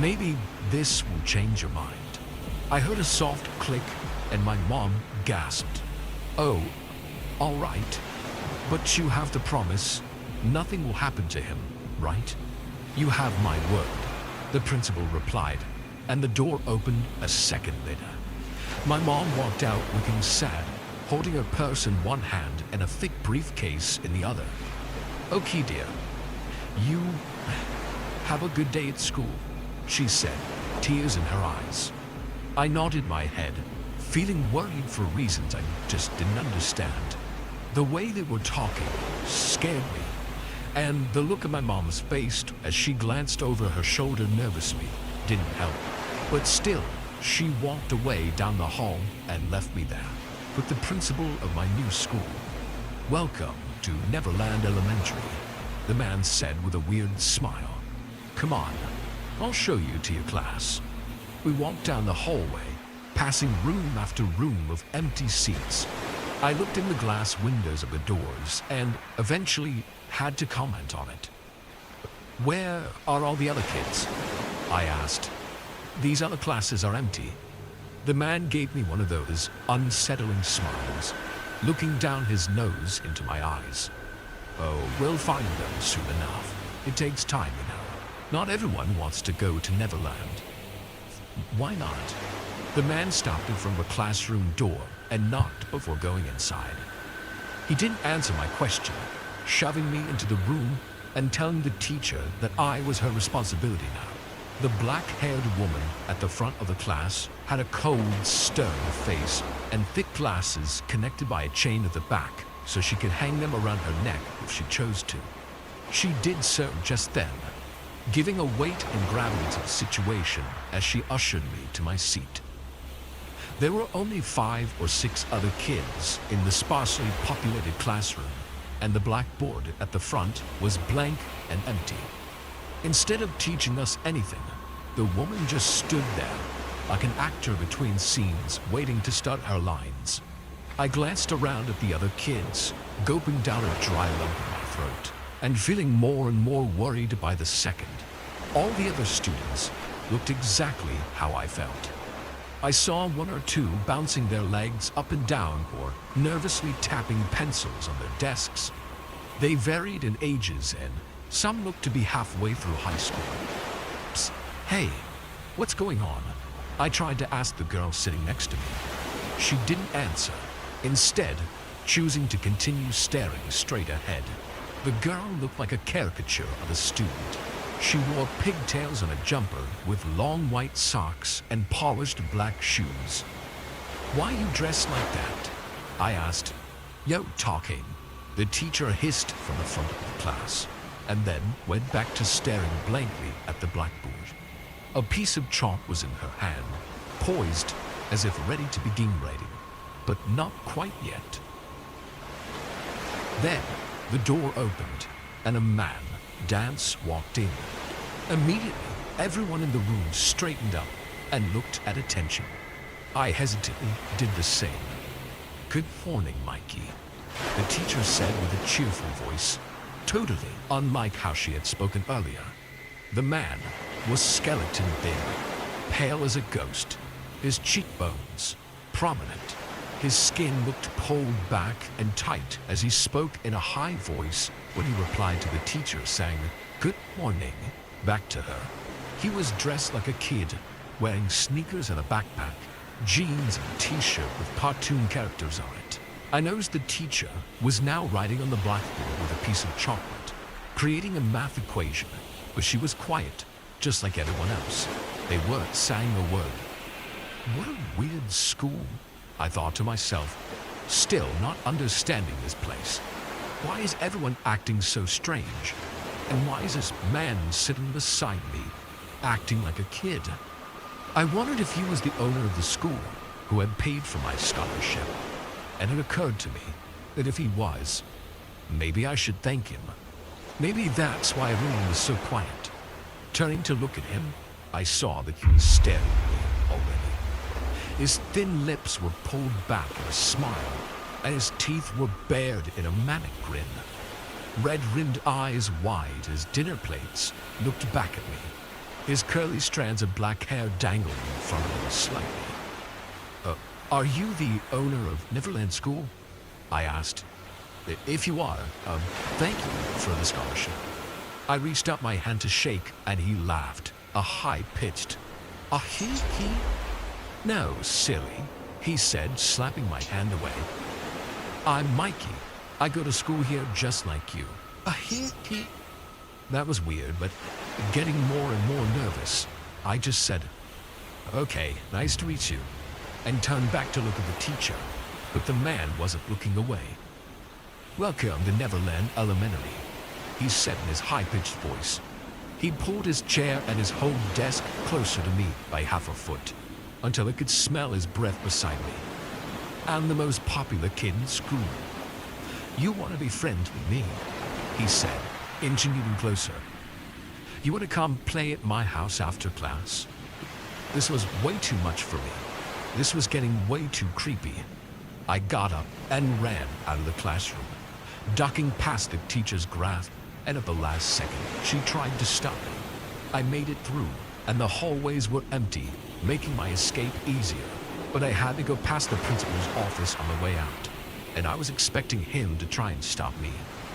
Maybe this will change your mind. I heard a soft click and my mom gasped. Oh, all right. But you have to promise nothing will happen to him, right? You have my word, the principal replied, and the door opened a second later. My mom walked out looking sad, holding her purse in one hand and a thick briefcase in the other. Okay, dear. You have a good day at school, she said, tears in her eyes. I nodded my head, feeling worried for reasons I just didn't understand. The way they were talking scared me, and the look on my mom's face as she glanced over her shoulder nervously didn't help. But still, she walked away down the hall and left me there with the principal of my new school. Welcome to Neverland Elementary, the man said with a weird smile. Come on, I'll show you to your class. We walked down the hallway, passing room after room of empty seats. I looked in the glass windows of the doors and eventually had to comment on it. Where are all the other kids? I asked. These other classes are empty. The man gave me one of those unsettling smiles, looking down his nose into my eyes. Oh, we'll find them soon enough. It takes time, you know. Not everyone wants to go to Neverland. Why not? The man stopped in front of a classroom door and knocked before going inside. He didn't answer my question, shoving me into the room and telling the teacher that I was her responsibility now. The black-haired woman at the front of the class had a cold, stern face and thick glasses connected by a chain at the back so she could hang them around her neck if she chose to. She did so just then, giving a weight and gravity to the situation as she ushered me to my seat. There were only 5 or 6 other kids in the sparsely populated classroom, and the blackboard at the front was blank and empty. Instead of teaching us anything, the woman just stood there, like an actor between scenes, waiting to start her lines. I glanced around at the other kids, gulping down a dry lump in my throat, and feeling more and more worried by the second. All the other students looked exactly how I felt. I saw 1 or 2 bouncing their legs up and down or nervously tapping pencils on their desks. They varied in ages and some looked to be halfway through high school. Psst, hey, what's going on? I tried to ask the girl sitting next to me. She didn't answer, instead choosing to continue staring straight ahead. The girl looked like a caricature of a student. She wore pigtails and a jumper with long white socks and polished black shoes. Why you dressed like that? I asked. Yo, talking. The teacher hissed from the front of the class, and then went back to staring blankly at the blackboard. A piece of chalk was in her hand, poised as if ready to begin writing, but not quite yet. Then the door opened, and a man, Dance, walked in. Immediately, everyone in the room straightened up and looked at attention. I hesitantly did the same. Good morning, Mikey, the teacher said with a cheerful voice, totally unlike how she had spoken earlier. The man was skeleton thin, pale as a ghost, his cheekbones prominent. His skin looked pulled back and tight as he spoke in a high voice when he replied to the teacher saying, "Good morning," back to her. He was dressed like a kid, wearing sneakers and a backpack, jeans and a t-shirt with cartoon characters on it. I noticed the teacher was now writing on the blackboard with a piece of chocolate, creating a math equation, but she was quiet, just like everyone else. They weren't saying a word. What a weird school, I thought to myself, still not understanding this place. Why is everyone acting so strange? And why is this man sitting beside me, acting like a kid? I wondered if he was the owner of the school, who had paid for my scholarship. And it occurred to me that if he was, maybe I should thank him. Maybe that's why everyone was so quiet. Turning to look at him, I saw that he was staring at me already. His thin lips were pulled back in a smile, and his teeth were bared in a manic grin. Red-rimmed eyes wide as dinner plates looked back at me. His curly strands of black hair dangled in front of him slightly. Are you the owner of Neverland School? I asked. If you are, thank you for the scholarship. I reached out my hand to shake, and he laughed, a high-pitched, hee. No, silly, he said, slapping my hand away. I'm Mikey. I go to school here just like you. Hee. That was weird, but getting more and more nervous, I just said, okay, nice to meet you, and turned back to look at the teacher, but the man wasn't looking away. Welcome to Neverland Elementary, he said in his high-pitched voice. He pulled his chair and his whole desk closer to me by half a foot, until I could smell his breath beside me. I'm the most popular kid in school. You want to be friends with me, he said, inching even closer. You want to come play at my house after class? This was way too much for me. This was getting way too creepy. I got up and ran out of the classroom, ducking past the teacher's grasp, and at the last second, she tried to stop me. I made it through, and the hallways were empty, making my escape easier. But I had to go past the principal's office on the way out, and I was expecting him to try and stop me.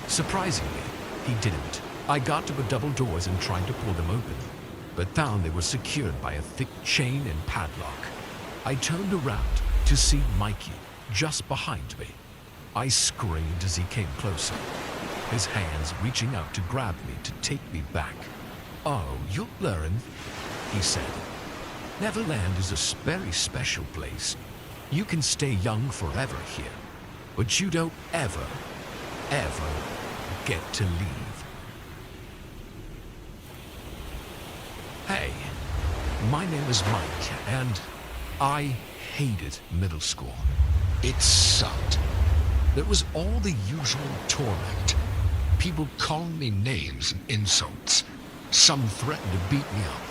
Surprisingly, he didn't. I got to the double doors and tried to pull them open, but found they were secured by a thick chain and padlock. I turned around to see Mikey just behind me. I screamed as he came closer, his hands reaching out to grab me to take me back. Oh, you'll learn, he said. Neverland is a very special place. You can stay young forever here, but you don't ever get to leave. Hey, my name is Mike, and I hated middle school. It sucked. There was all the usual torment. People calling me names and insults. Some threatened to beat me up.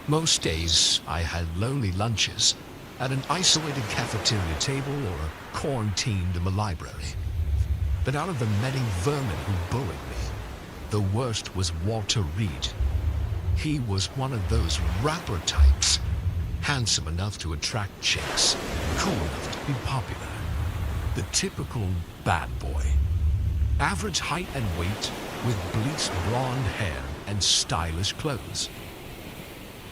Most days, I had lonely lunches at an isolated cafeteria table or quarantined in the library. But out of the many vermin who bullied me, the worst was Walter Reed. He was one of those rapper types, handsome enough to attract chicks, cool enough to be popular. The typical bad boy. Average height and weight, with bleached blonde hair and stylish clothes.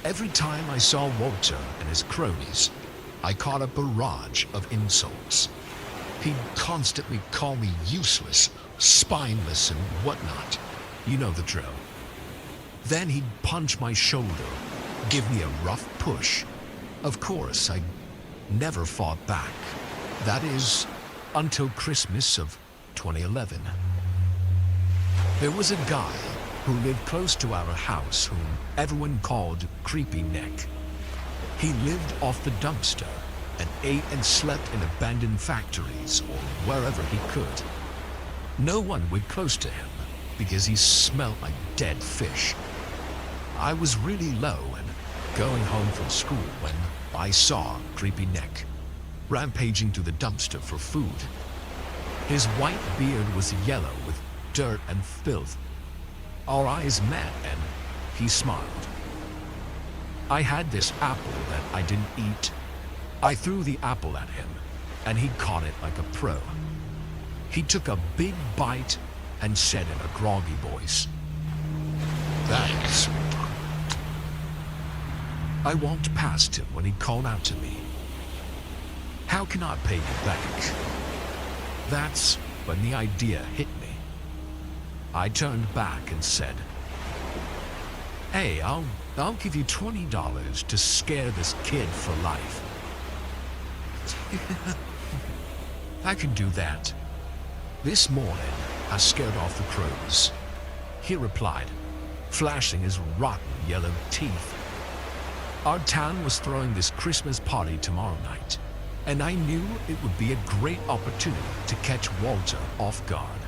Every time I saw Walter and his cronies, I caught a barrage of insults. He'd constantly call me useless, spineless, and whatnot. You know the drill. Then he'd punch my shoulder, give me a rough push. Of course, I never fought back. That is, until Christmas of 2011. There was a guy who lived close to our house whom everyone called Creepy Neck. He lived off the dumpster and ate and slept in abandoned factories or wherever he could. No one went close to him because he smelled like dead fish. I was really low and going home from school when I saw Creepy Neck rampaging to the dumpster for food. His white beard was yellow with dirt and filth. Our eyes met and he smiled. I had this apple that I didn't eat. I threw the apple at him and he caught it like a pro. He took a big bite and said in a groggy voice, "Thanks." I walked past him when he called out to me, "How can I pay you back?" That's when the idea hit me. I turned back and said, "Hey, I'll give you $20 to scare this kid for life." I can do that. This morning, I scared off the crows. He replied, flashing his rotten yellow teeth. Our town was throwing this Christmas party tomorrow night, and I knew it would be a great opportunity to catch Walter off guard.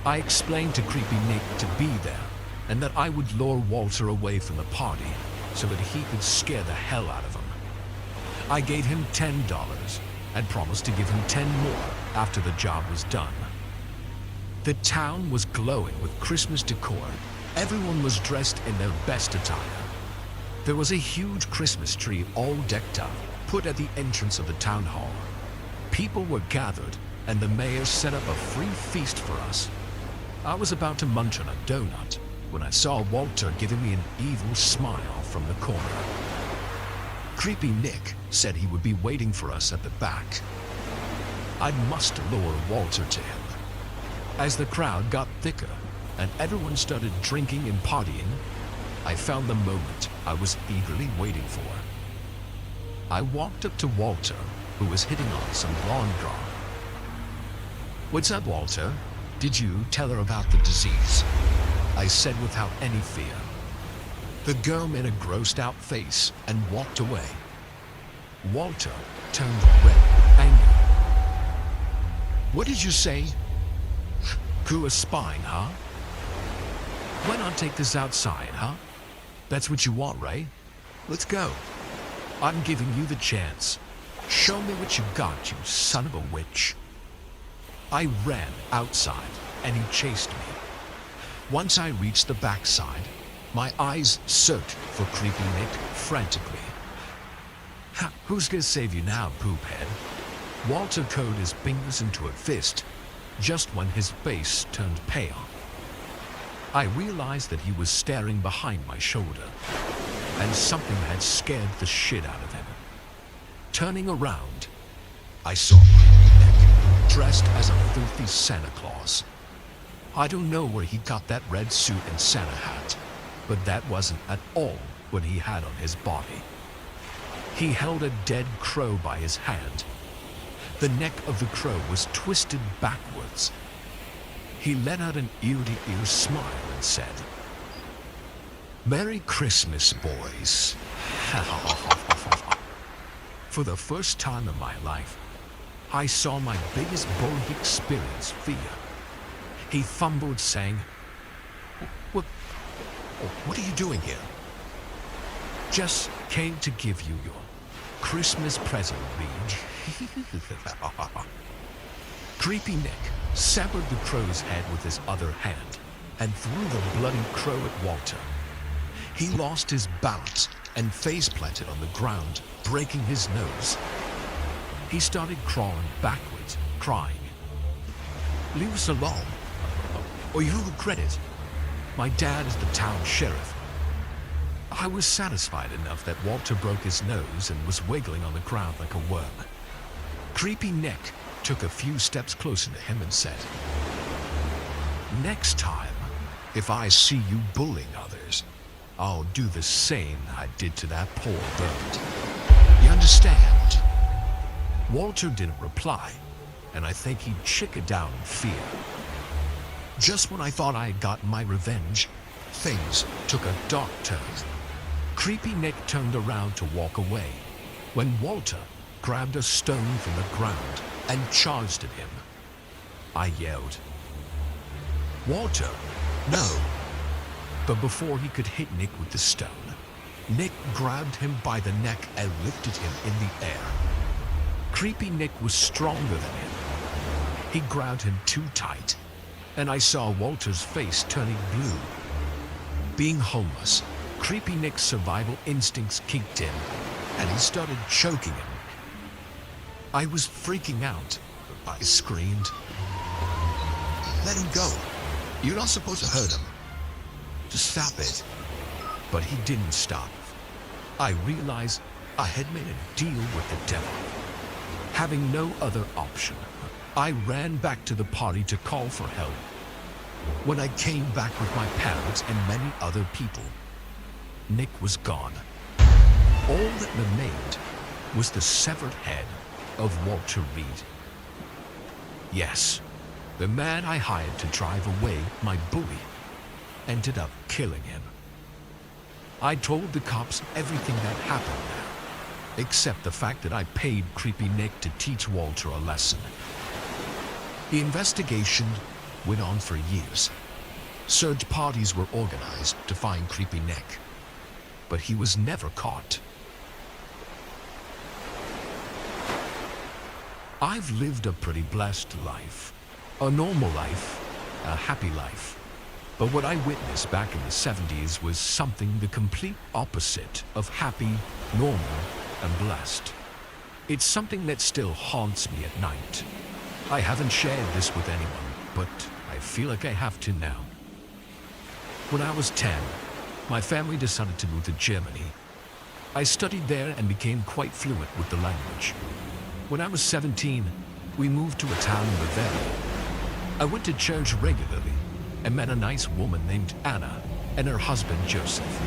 I explained to Creepy Nick to be there and that I would lure Walter away from the party so that he could scare the hell out of him. I gave him $10 and promised to give him 10 more after the job was done. The town was glowing with Christmas decor. Everyone was dressed in their best attire. There was a huge Christmas tree all decked up, put at the entrance of the town hall. People were gathered, and the mayor set up a free feast for us. I was about to munch on a donut when I saw Walter giving me an evil smile from the corner. Creepy Nick said he would be waiting for us at the back. I must lure Walter to him. As the crowd got thicker and everyone started drinking and partying, I found the moment I was eagerly waiting for. I walked up to Walter, who was hitting on some lawn draw. "What's up, Walter? Did you tell her about the disease?" I said without any fear. The girl made a grossed out face and walked away. Walter turned red with anger. "What did you say? Grew a spine, huh? Why not take this outside, huh? That's what you want, right? Let's go. I'm giving you the chance. Show me what you got, you son of a witch." I ran outside and he chased me. Once I reached the backside, my eyes searched for Creepy Nick frantically. Who's gonna save you now, poophead? Walter curled his fingers into a fist just when his face turned pale. I realized that he was staring behind my shoulder, and something had scared the shit out of him. Turning around, I saw Creepy Nick dressed as a filthy Santa Claus. I don't know where he got that red suit and Santa hat, but that wasn't at all what he had on his body. He held a dead crow by his hand. The neck of the crow was twisted backwards. He let out an ear-to-ear smile and said, "Merry Christmas, boys." For the first time in my life, I saw my biggest bully experience fear. He fumbled, saying, What are you doing here?" "Just came to give you your Christmas present, Reed." Creepy Nick severed the crow's head with his other hand and threw the bloody crow at Walter. He lost his balance and face-planted on the ground, breaking his nose. He started crawling backwards, crying, "Leave us alone, or you'll regret it. My dad is the town sheriff." I was satisfied enough that Walter broke his nose and was wiggling on the ground like a worm. Creepy Nick took a few steps closer to him and said, "Next time, if I see you bullying others, I'll do the same I did to that poor bird. You understand?" Walter didn't reply, and I think he chickened down in fear. Just when I thought I had gotten my revenge, things took a dark turn. Creepy Nick turned around to walk away when Walter grabbed a stone from the ground and charged at him. I yelled, "Walter, no!" But before he could hit Nick with the stone, Nick grabbed him by the neck and lifted him in the air. Creepy Nick was stronger than him. He grabbed him too tight, and I saw Walter's face turning blue. Being homeless, Creepy Nick's survival instincts kicked in, and he started choking him. I was freaking out. I screamed, "Let him go. You're not supposed to hurt him. Just stop it." But he didn't stop. I realized I had made a deal with the devil. Having no other option, I ran back to the party to call for help. When I came back with my parents and many other people, Nick was gone. All that remained was the severed head of Walter Reed. Yes, the man I hired to drive away my bully ended up killing him. I told the cops everything that happened now, except the fact that I paid Creepy Nick to teach Walter a lesson. The investigation went on for years. Search parties were organized to find Creepy Neck, but he was never caught. I've lived a pretty blessed life, a normal life, a happy life. But what I witnessed back in the 70s was something the complete opposite of happy, normal, and blessed. It's something that still haunts me at night. I haven't shared this with anyone, but I feel like I have to now. When I was 10, my family decided to move to Germany. I studied there and became quite fluent with the language. When I was 17, we moved to a town in Bavaria. I went to church regularly and met a nice woman named Anna and her husband Joseph.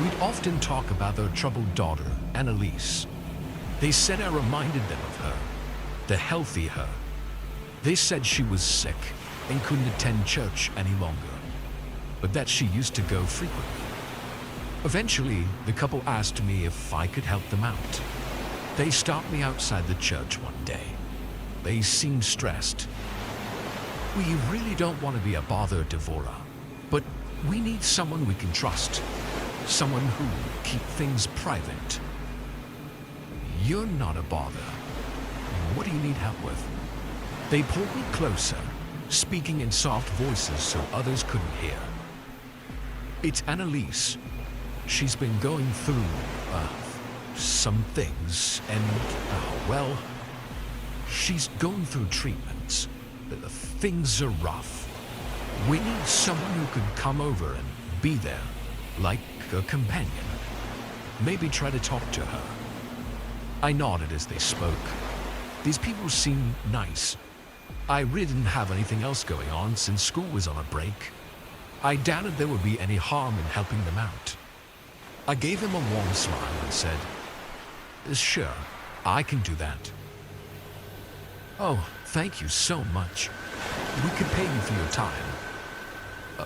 We'd often talk about their troubled daughter, Annalise. They said I reminded them of her, the healthy her. They said she was sick and couldn't attend church any longer, but that she used to go frequently. Eventually, the couple asked me if I could help them out. They stopped me outside the church one day. They seemed stressed. We really don't want to be a bother, Devora, but we need someone we can trust. Someone who will keep things private. You're not a bother. What do you need help with? They pulled me closer, speaking in soft voices so others couldn't hear. It's Annalise. She's been going through, some things, and, well, she's going through treatments. Things are rough. We need someone who could come over and be there, like a companion. Maybe try to talk to her. I nodded as they spoke. These people seemed nice. I really didn't have anything else going on since school was on a break. I doubted there would be any harm in helping them out. I gave him a warm smile and said, "Sure, I can do that." "Oh, thank you so much. We could pay you for your time."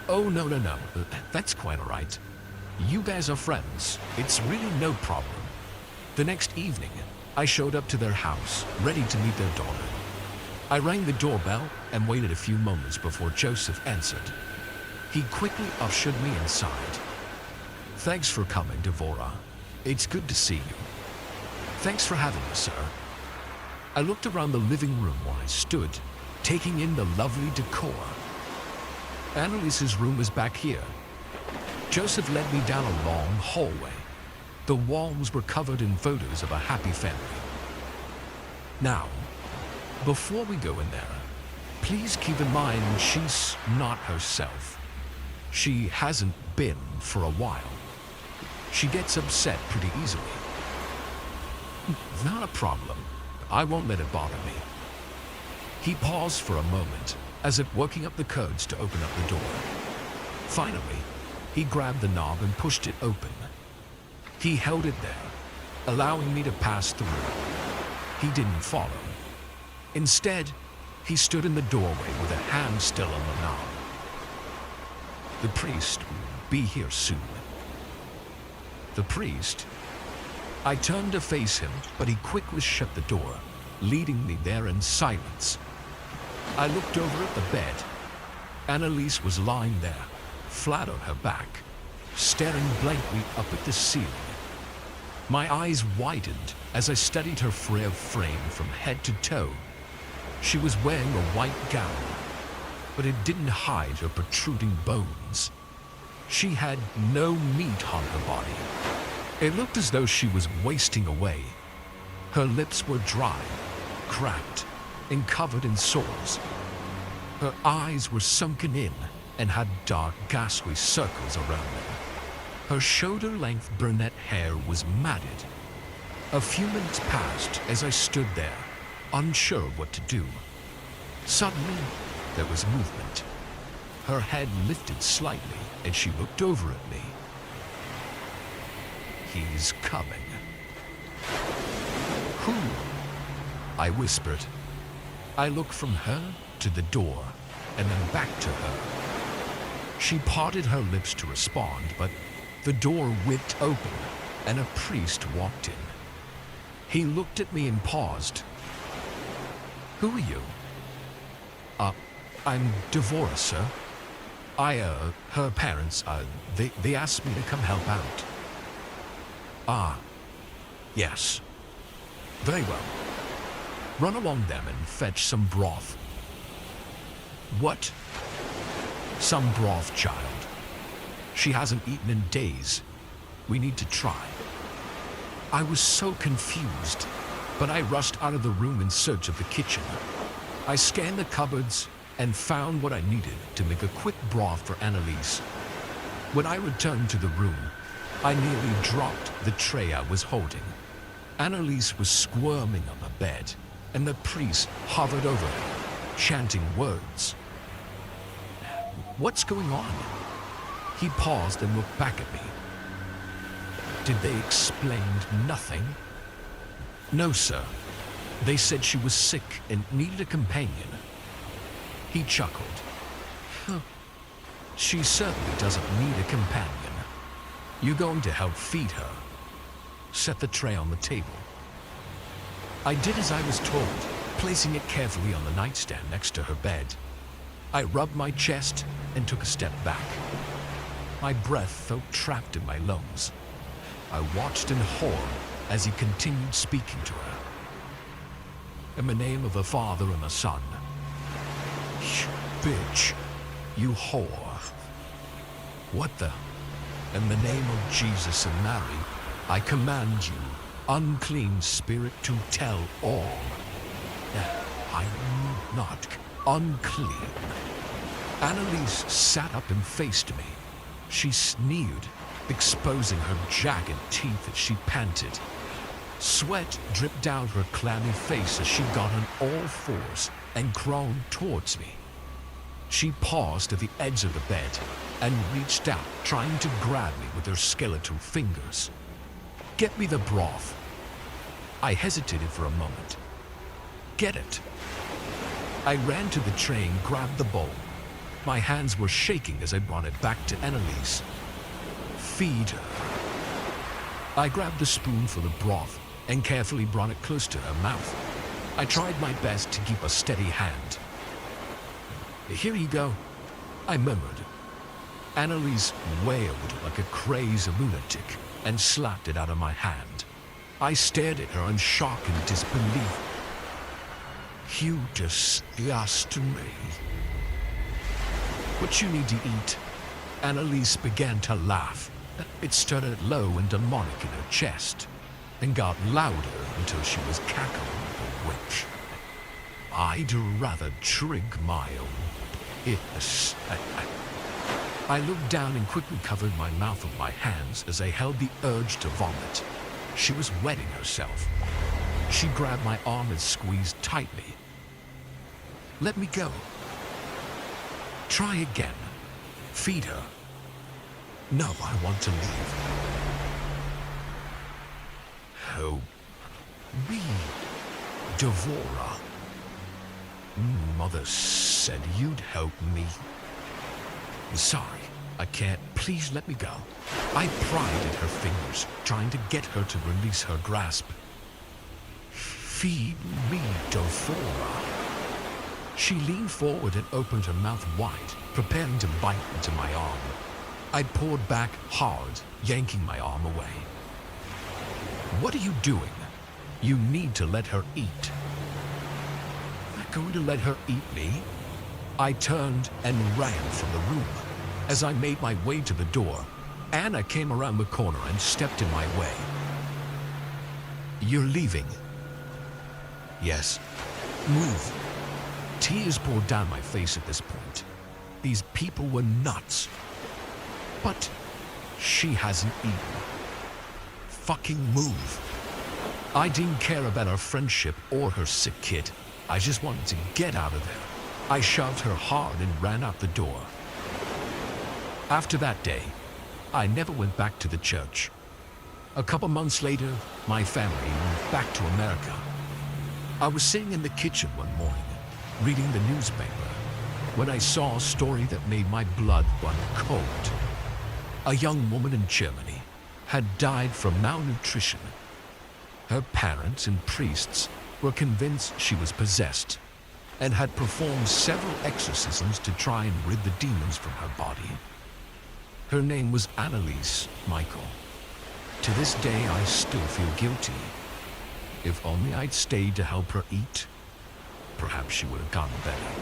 "Oh, no. That's quite all right. You guys are friends. It's really no problem." The next evening, I showed up to their house, ready to meet their daughter. I rang the doorbell and waited a few moments before Joseph answered. He quickly ushered me inside. "Thanks for coming, Devora. It's good to see you." "Thanks for having me, sir." I looked around the living room where I stood, taking in the lovely decor. Annalise's room was back here. Joseph led me down a long hallway. The walls were covered in photos of a happy family. "Now, before we go in there, please keep in mind she's not herself. She hasn't been for a while. She gets upset pretty easily." "Not a problem. I won't let it bother me." He paused for a moment, as if working up the codes to open up the door. Finally, he grabbed the knob and pushed it open. He held it there, allowing me to pass through. He didn't follow. Instead, he stood in the doorway with a hand still on the knob. "The priest will be here soon." "The priest?" I turned to face him, but he quickly shut the door, leading me there in silence. I looked over at the bed. Annalise was lying there, flat on her back, staring blankly up at the ceiling. My eyes widened as I studied her frail frame from head to toe. She was wearing a white gown, but it didn't hide her protruding bones. She had no meat on her body. It looked as though she was wasting away. Her lips were dry, cracked, and covered in sores. Her eyes were sunken in and had dark, ghastly circles around them. Her shoulder-length brunette hair was matted. A few minutes passed as I stood there, unsure what to do. Suddenly, there was movement. Her head lifted slightly, and she looked over at me. "He's coming." "Who?" I whispered. I looked from her to the door, and then back to her. She parted her lips to respond, but the door whipped open, and a priest walked in. He looked at me and paused. "Who are you?" I'm Devora, sir. Her parents, they asked me to come help out. Ah, yes. Very well. Run along them and fetch some broth. What? Some broth, child. She hasn't eaten in days. We need to try. I was so confused, but I rushed out of the room in search of the kitchen. I scanned the cupboards and found what I needed to make a quick broth for Annalise. When I returned to the room, I nearly dropped the tray I was holding. Annalise was squirming on the bed, and the priest hovered over her, chanting words. What's going on? He paused and looked back at me. Did they explain nothing? No, sir. They said she was sick and needed a companion. He chuckled. She certainly doesn't need a companion. You going to help feed her? Set the tray on the table. I did as I was told, placing it carefully on the nightstand next to her bed. I rubbed my chest and took a step back. My breath felt trapped in my lungs. I watched in horror as he continued speaking to her. In the name of the Father and the Son. Bitch, you whore. What the? In the name of Jesus and Mary, I command you, unclean spirit, to tell all. I'm not unclean. Annalise sat up and faced me. She sneered, exposing her jagged teeth as she panted. Sweat dripped down her clammy face as she got on all fours and crawled towards me. She paused at the edge of the bed and reached out, trying to grab me with her skeletal fingers. Get me the broth. I hesitated for a moment. Get it. I ran to the tray and grabbed the bowl. My hands were shaking as I brought it back to Annalise. Feed her. I grabbed the spoon for the broth and carefully brought it close to her mouth. I tried my best to keep a steady hand. Here you go, I murmured. Annalise wailed like a crazed lunatic and slapped it out of my hand. I stared at her in shock and disbelief. You disgust me. What you need to eat? Annalise began to laugh. It started low and demonic in her chest, and got louder until she was cackling like a witch. I'd rather drink my own piss. I looked down and quickly covered my mouth with my hands as I held the urge to vomit. She was wetting herself. She grabbed my arm and squeezed tightly. Let me go. Try again. Feed her. No, I want to leave. Help me, Devora. Mother said you'd help me. Sorry, I can't. Please let me go. I pried at her fingers, trying to get her to release her grasp. Feed me, Devora. She leaned forward and opened her mouth wide, preparing to bite into my arm. I pulled back hard, yanking my arm away. What are you doing? You need to let her eat. I'm not going to let her eat me. I turned and ran from the room. As I made my way to the door, Anna came around the corner and stepped in my way. You're leaving? Yes. Move. Tears poured down my face at this point. These people were nuts. But she hasn't eaten. Fucking move. I didn't care about our friendship or her sick kid. I just wanted to get out of there. I shoved her hard and ran out the door. After that day, I never went back to the church. A couple months later, my family moved back to America. I was sitting in the kitchen one morning, reading the newspaper, when I saw a story that made my blood run cold. A young woman in Germany had died from malnutrition. Her parents and priests were convinced she was possessed. and had performed several exorcisms to try and rid the demons from her body. Her name was Annalise Michael. To this day, I still feel guilty. If only I'd stayed to help her eat, perhaps she would have gotten better.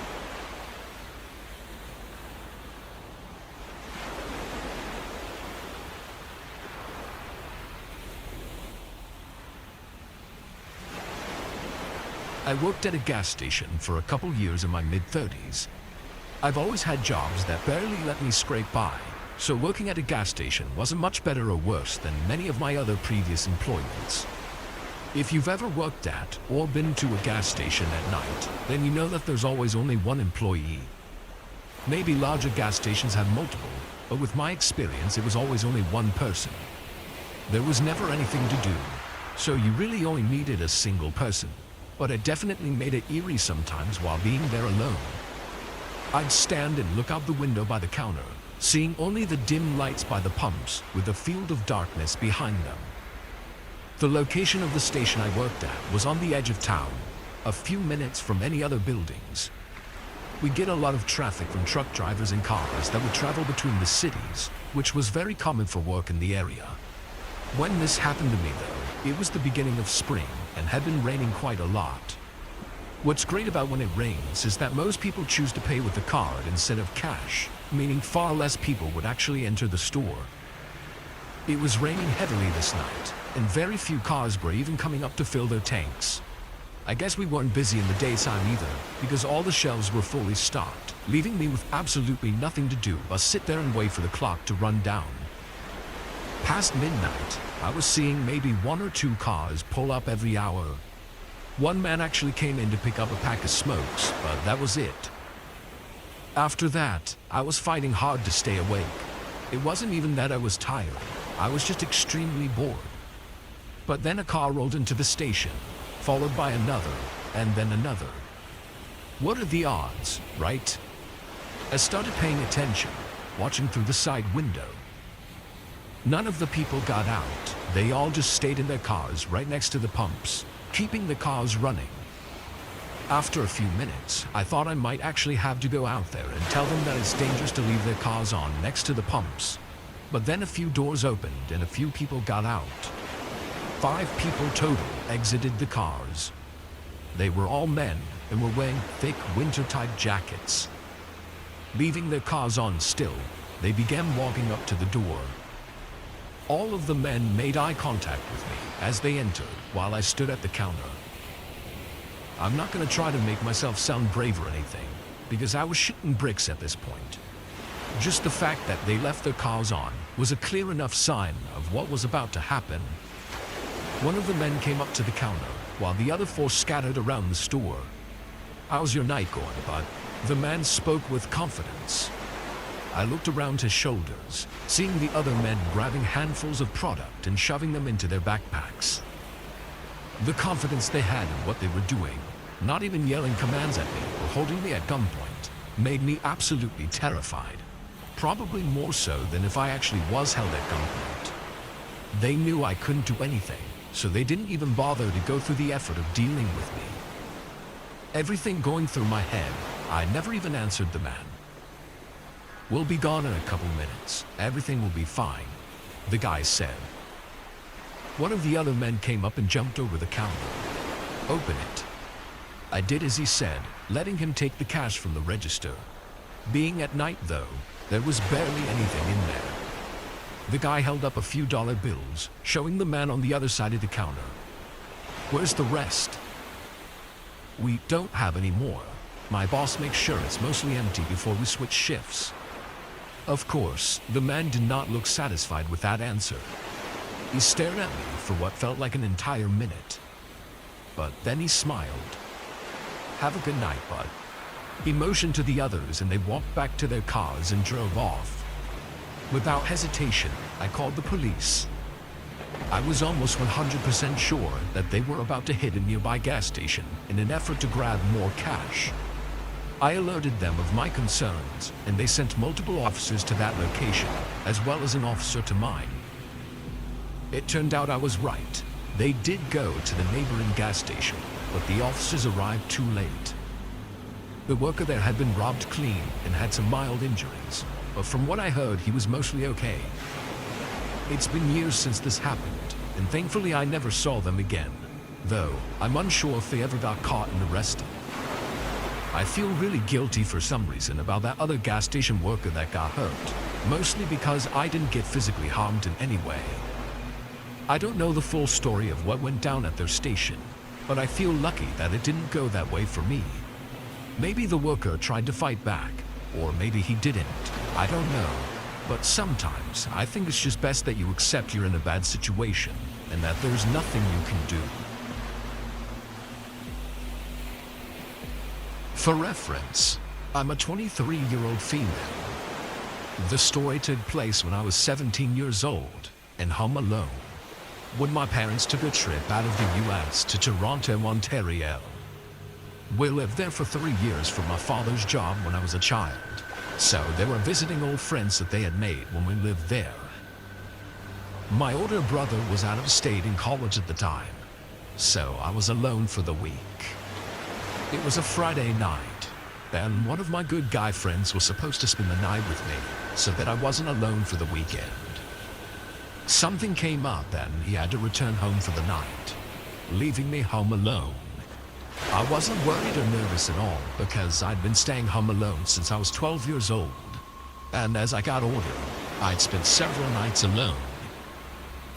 I worked at a gas station for a couple years in my mid-30s. I've always had jobs that barely let me scrape by, so working at a gas station wasn't much better or worse than many of my other previous employments. If you've ever worked at or been to a gas station at night, then you know that there's always only one employee. Maybe larger gas stations have multiple, but with my experience it was always only one person. There was never anything to do, so you really only needed a single person. But it definitely made it eerie sometimes while being there alone. I'd stand and look out the window by the counter, seeing only the dim lights by the pumps with a field of darkness behind them. The location of the station I worked at was on the edge of town, a few minutes from any other buildings. We get a lot of traffic from truck drivers and cars that would travel between the cities, which was very common for work in the area. When this happened to me though, it was the beginning of spring and had been raining quite a lot. What's great about when it rains is that most people choose to pay with a card instead of cash, meaning far less people would actually enter the store. It was raining heavily this night, and very few cars were even coming up to fill their tanks. I guess we weren't busy in the daytime either, because all the shelves were fully stocked, leaving me with absolutely nothing to do but sit there and wait for the clock to run down. Past midnight, I was seeing maybe 1 or 2 cars pull up every hour. One man actually came in to pick up a pack of smokes, but that was it. After that, I was fighting hard to stay awake. It wasn't even that I was tired, I was just extremely bored. But then a car rolled into the station, followed by another, and then another. What are the odds, right? I started paying attention, watching through the side window. None of the people got out. They all just stayed in their cars right next to the pumps, keeping the cars running. After a few minutes, I thought I might actually have to go out there and tell them that it's dangerous to leave their cars on next to the pumps. But then a few doors opened and a few people got out. 5 people total exited the cars. They were all men and were wearing thick winter-type jackets. Leaving their cars on still, they began walking up to the door. All of the men made eye contact with me as they entered while I stood at the counter. I'm not going to try to make myself sound brave or anything, because I was shitting bricks at this point. Just the fact that they left their cars on was a clear enough sign of what was about to happen. One of the men came up to the counter, while the other 4 scattered around the store. "How's your night going, bud?" The man spoke with confidence. I looked around his shoulders, seeing the other men grabbing handfuls of product and shoving them into their backpacks. The confidence they had in what they were doing, not even yelling commands at me or holding me at gunpoint, made me absolutely terrified. Probably more so than if I actually was held at gunpoint. They knew I couldn't do anything, so they didn't even bother to go through the effort of dealing with me. Everything going through my head, I never even answered the man. "We'll be gone in a couple minutes. Everything will be fine," the guy said. One of the other men came up and jumped over the counter. "Open it." I did as he said, letting him take the cash from the register. Being at night though, there was barely anything in there. The guy held up a few dollar bills, showing the man on the other side of the counter. "Where's the rest?" "We don't have any more. My boss makes sure it's mostly empty before we switch shifts." Of course, the man did not look satisfied with that answer. He stared at me for what felt like an entire minute. But then he smiled. "Have a good night, bud." He motioned to the others and they walked back to their cars and drove off. Without hesitation, I called the police. I was almost 100% sure that they were about to hit a nearby gas station in an effort to grab more cash. I alerted them of my concerns, and they sent multiple officers to that location, as well as an officer to mine. It turned out I was right. They did go to the neighboring gas station, but the officers arrived too late. The worker there had been robbed clean and had some mild injuries, but from what I heard, he was mostly okay. It's been years since this happened, and thankfully I never saw them again, though I'm unsure if they ever got caught and arrested. I feel really guilty for some reason about that other gas station worker that got hurt, mostly because I didn't get physically harmed in any way. I don't know the full story of what went down at their station, but I feel lucky that it didn't go that way for me. Maybe the worker tried to fight back, or maybe he didn't. I don't know. But sometimes I think it's just best that you accept you're in a bad situation and that there's nothing you can do. For reference, I'm a 23-year-old female. The story took place when I was 17 years old and home alone, when my parents took a trip out of the US to Toronto, Ontario. We lived there for 3 years for my father's job when I was a child, so they were visiting old friends that they had made when we lived there. My older brother was out of state in college at the time, so I was alone for the week. It was a Friday night, and one of my good guy friends was supposed to spend the night with me so that I wasn't alone for the weekend. Something came up and he had to return home for the night, leaving me home alone. I wasn't worried or nervous at all because I'd been staying home alone since I was 12 years old, and as I got older, I'd spent several nights alone.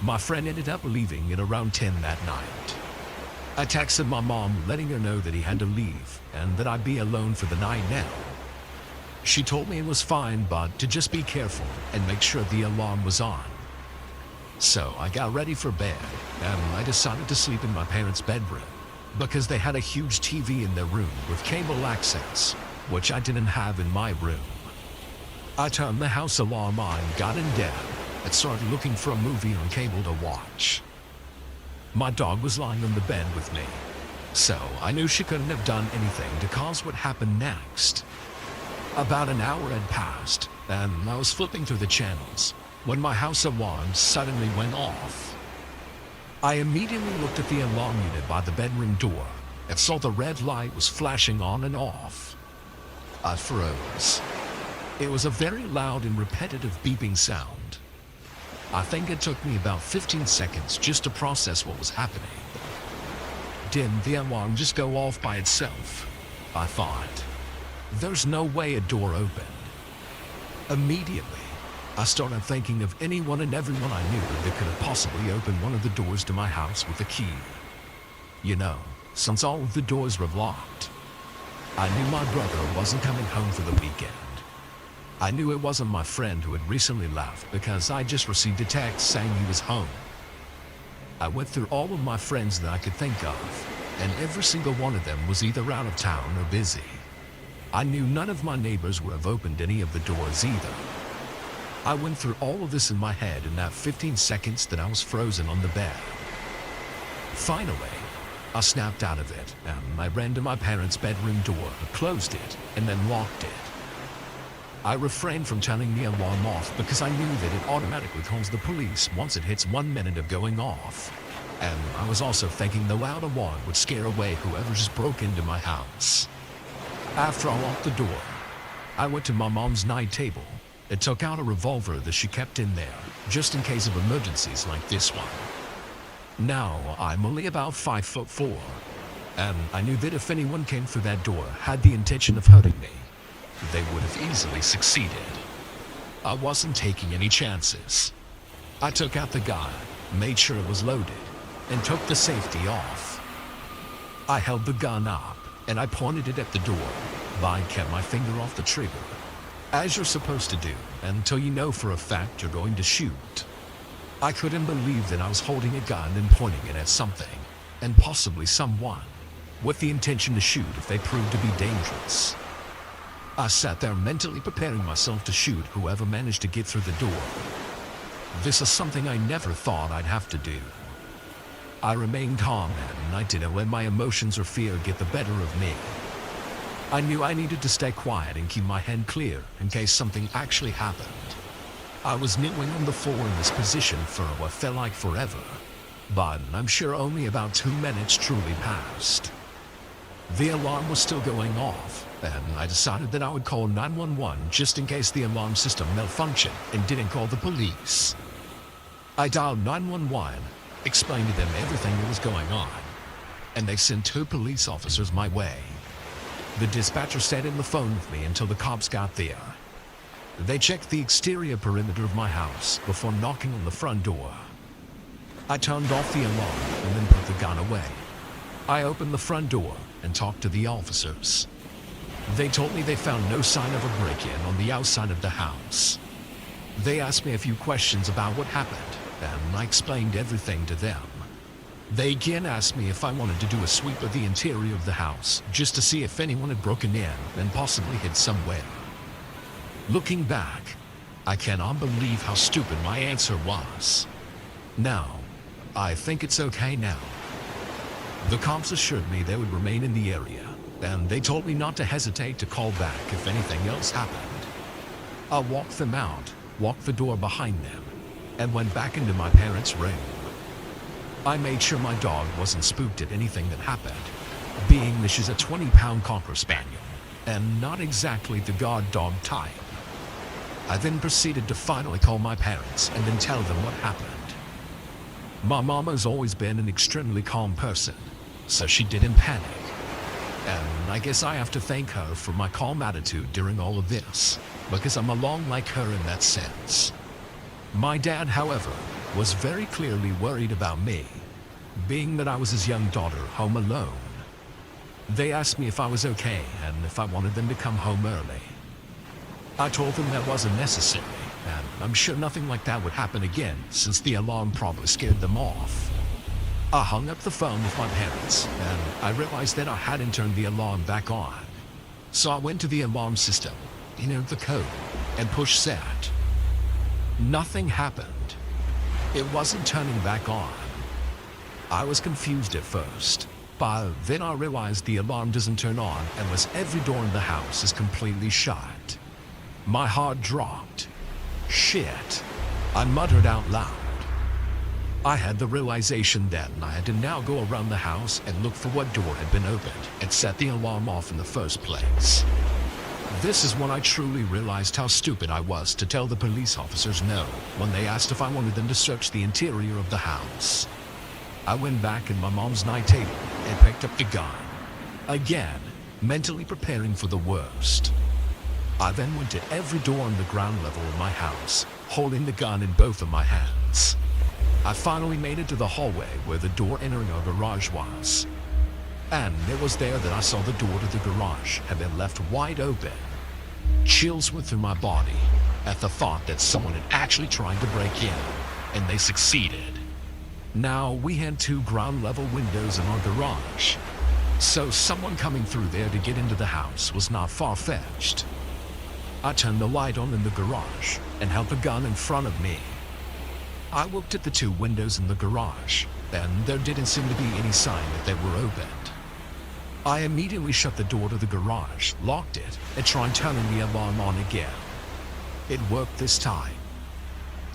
My friend ended up leaving at around 10 that night. I texted my mom letting her know that he had to leave and that I'd be alone for the night now. She told me it was fine, but to just be careful and make sure the alarm was on. So I got ready for bed, and I decided to sleep in my parents' bedroom because they had a huge TV in their room with cable access, which I didn't have in my room. I turned the house alarm on, got in bed, and started looking for a movie on cable to watch. My dog was lying on the bed with me, so I knew she couldn't have done anything to cause what happened next. About an hour had passed, and I was flipping through the channels when my house alarm suddenly went off. I immediately looked at the alarm unit by the bedroom door and saw the red light was flashing on and off. I froze. It was a very loud and repetitive beeping sound. I think it took me about 15 seconds just to process what was happening. Didn't the alarm just go off by itself? I thought. There's no way a door opened. Immediately, I started thinking of anyone and everyone I knew that could have possibly opened one of the doors to my house with a key. You know, since all of the doors were locked, I knew my brother wasn't coming home for the weekend. I knew it wasn't my friend who had recently left because I just received a text saying he was home. I went through all of my friends that I could think of, and every single one of them was either out of town or busy. I knew none of my neighbors would have opened any of the doors either. I went through all of this in my head in that 15 seconds that I was frozen on the bed. Finally, I snapped out of it, and I ran to my parents' bedroom door, closed it, and then locked it. I refrained from turning the alarm off because I knew that it automatically calls the police once it hits 1 minute of going off. And I was also thinking the loud alarm would scare away whoever just broke into my house. After I locked the door, I went to my mom's night table and took out a revolver that she kept in there, just in case of emergencies like this one. Now, I'm only about 5'4", and I knew that if anyone came through that door had the intention of hurting me, they would have easily succeeded. I wasn't taking any chances. I took out the gun, made sure it was loaded, and took the safety off. I held the gun up, and I pointed it at the door, but I kept my finger off the trigger, as you're supposed to do, until you know for a fact you're going to shoot. I couldn't believe that I was holding a gun and pointing it at something, and possibly someone, with the intention to shoot if they proved to be dangerous. I sat there mentally preparing myself to shoot whoever managed to get through the door. This is something I never thought I'd have to do. I remained calm and I didn't let my emotions or fear get the better of me. I knew I needed to stay quiet and keep my head clear in case something actually happened. I was kneeling on the floor in this position for what felt like forever, but I'm sure only about 2 minutes truly passed. The alarm was still going off, and I decided that I would call 911 just in case the alarm system malfunctioned and didn't call the police. I dialed 911, explained to them everything that was going on, and they sent 2 police officers my way. The dispatcher stayed on the phone with me until the cops got there. They checked the exterior perimeter of my house before knocking on the front door. I turned off the alarm and then put the gun away. I opened the front door and talked to the officers. They told me they found no sign of a break-in on the outside of the house. They asked me a few questions about what happened, and I explained everything to them. They again asked me if I wanted to do a sweep of the interior of the house, just to see if anyone had broken in and possibly hid somewhere. Looking back, I cannot believe how stupid my answer was. Now, I think it's okay now. The cops assured me they would remain in the area, and they told me not to hesitate to call back if anything else happened. I walked them out, locked the door behind them, and went back into my parents' room. I made sure my dog wasn't spooked at anything that happened, being that she's a 20-pound Cocker Spaniel, and not exactly the guard dog type. I then proceeded to finally call my parents and then tell them what happened. My mama's always been an extremely calm person, so she didn't panic. And I guess I have to thank her for my calm attitude during all of this, because I'm a lot like her in that sense. My dad, however, was very clearly worried about me, being that I was his young daughter home alone. They asked me if I was okay and if I wanted them to come home early. I told them that wasn't necessary, and I'm sure nothing like that would happen again since the alarm probably scared them off. I hung up the phone with my parents, and I realized that I hadn't turned the alarm back on. So I went to the alarm system, the code, and pushed set. Nothing happened. It wasn't turning back on. I was confused at first, but then I realized the alarm doesn't turn on unless every door in the house is completely shut. My heart dropped. Shit, I muttered out loud. I had the realization that I had to now go around the house and look for what door had been opened and set the alarm off in the first place. This is when I truly realized how stupid I was to tell the police officers no when they asked if I wanted them to search the interior of the house. I went back in my mom's night table and picked up the gun, again, mentally preparing for the worst. I then went to every door on the ground level of my house, holding the gun in both of my hands. I finally made it to the hallway where the door entering our garage was. And it was there that I saw the door to the garage had been left wide open. Chills went through my body at the thought that someone had actually tried to break in, and they succeeded. Now, we had 2 ground-level windows in our garage, so someone coming through there to get into the house was not far-fetched. I turned the light on in the garage and held the gun in front of me. I looked at the 2 windows in the garage, and there didn't seem to be any sign that they were opened. I immediately shut the door to the garage, locked it, and tried turning the alarm on again. It worked this time.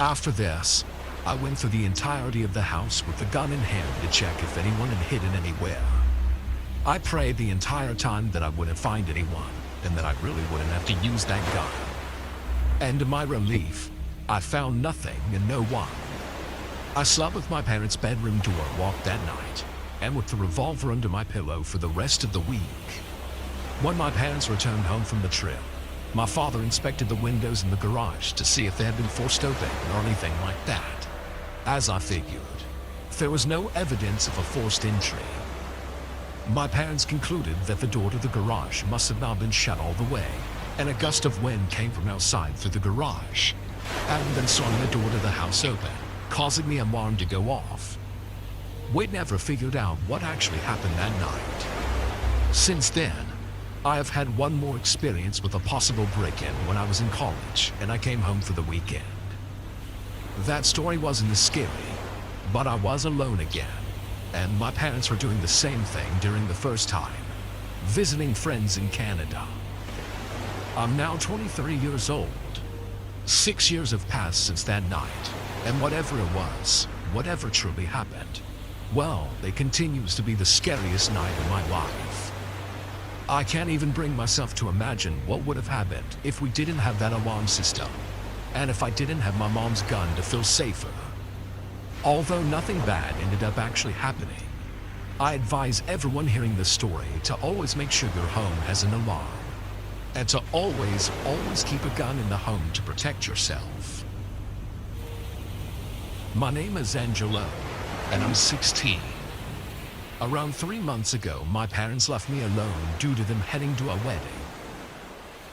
After this, I went through the entirety of the house with the gun in hand to check if anyone had hidden anywhere. I prayed the entire time that I wouldn't find anyone, and that I really wouldn't have to use that gun. And to my relief, I found nothing and no one. I slept with my parents' bedroom door locked that night, and with the revolver under my pillow for the rest of the week. When my parents returned home from the trip, my father inspected the windows in the garage to see if they had been forced open or anything like that. As I figured, there was no evidence of a forced entry. My parents concluded that the door to the garage must have not been shut all the way, and a gust of wind came from outside through the garage, and then swung the door to the house open, causing the alarm to go off. We never figured out what actually happened that night. Since then, I have had one more experience with a possible break-in when I was in college and I came home for the weekend. That story wasn't as scary, but I was alone again, and my parents were doing the same thing during the first time, visiting friends in Canada. I'm now 23 years old. 6 years have passed since that night, and whatever it was, whatever truly happened, well, it continues to be the scariest night of my life. I can't even bring myself to imagine what would have happened if we didn't have that alarm system, and if I didn't have my mom's gun to feel safer. Although nothing bad ended up actually happening, I advise everyone hearing this story to always make sure your home has an alarm, and to always keep a gun in the home to protect yourself. My name is Angelo, and I'm 16. Around 3 months ago, my parents left me alone due to them heading to a wedding.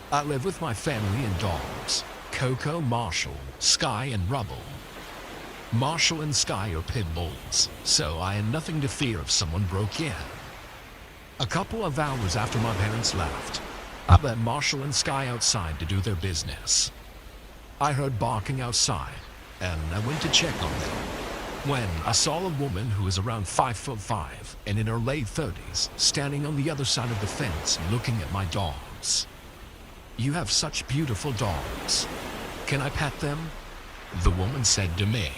I live with my family and dogs, Coco, Marshall, Sky, and Rubble. Marshall and Sky are pit bulls, so I had nothing to fear if someone broke in. A couple of hours after my parents left, I let Marshall and Sky outside to do their business. I heard barking outside, and I went to check on them, when I saw a woman who was around 5'5" and in her late 30s standing on the other side of the fence looking at my dogs. "You have such beautiful dogs. Can I pet them?" the woman said to me.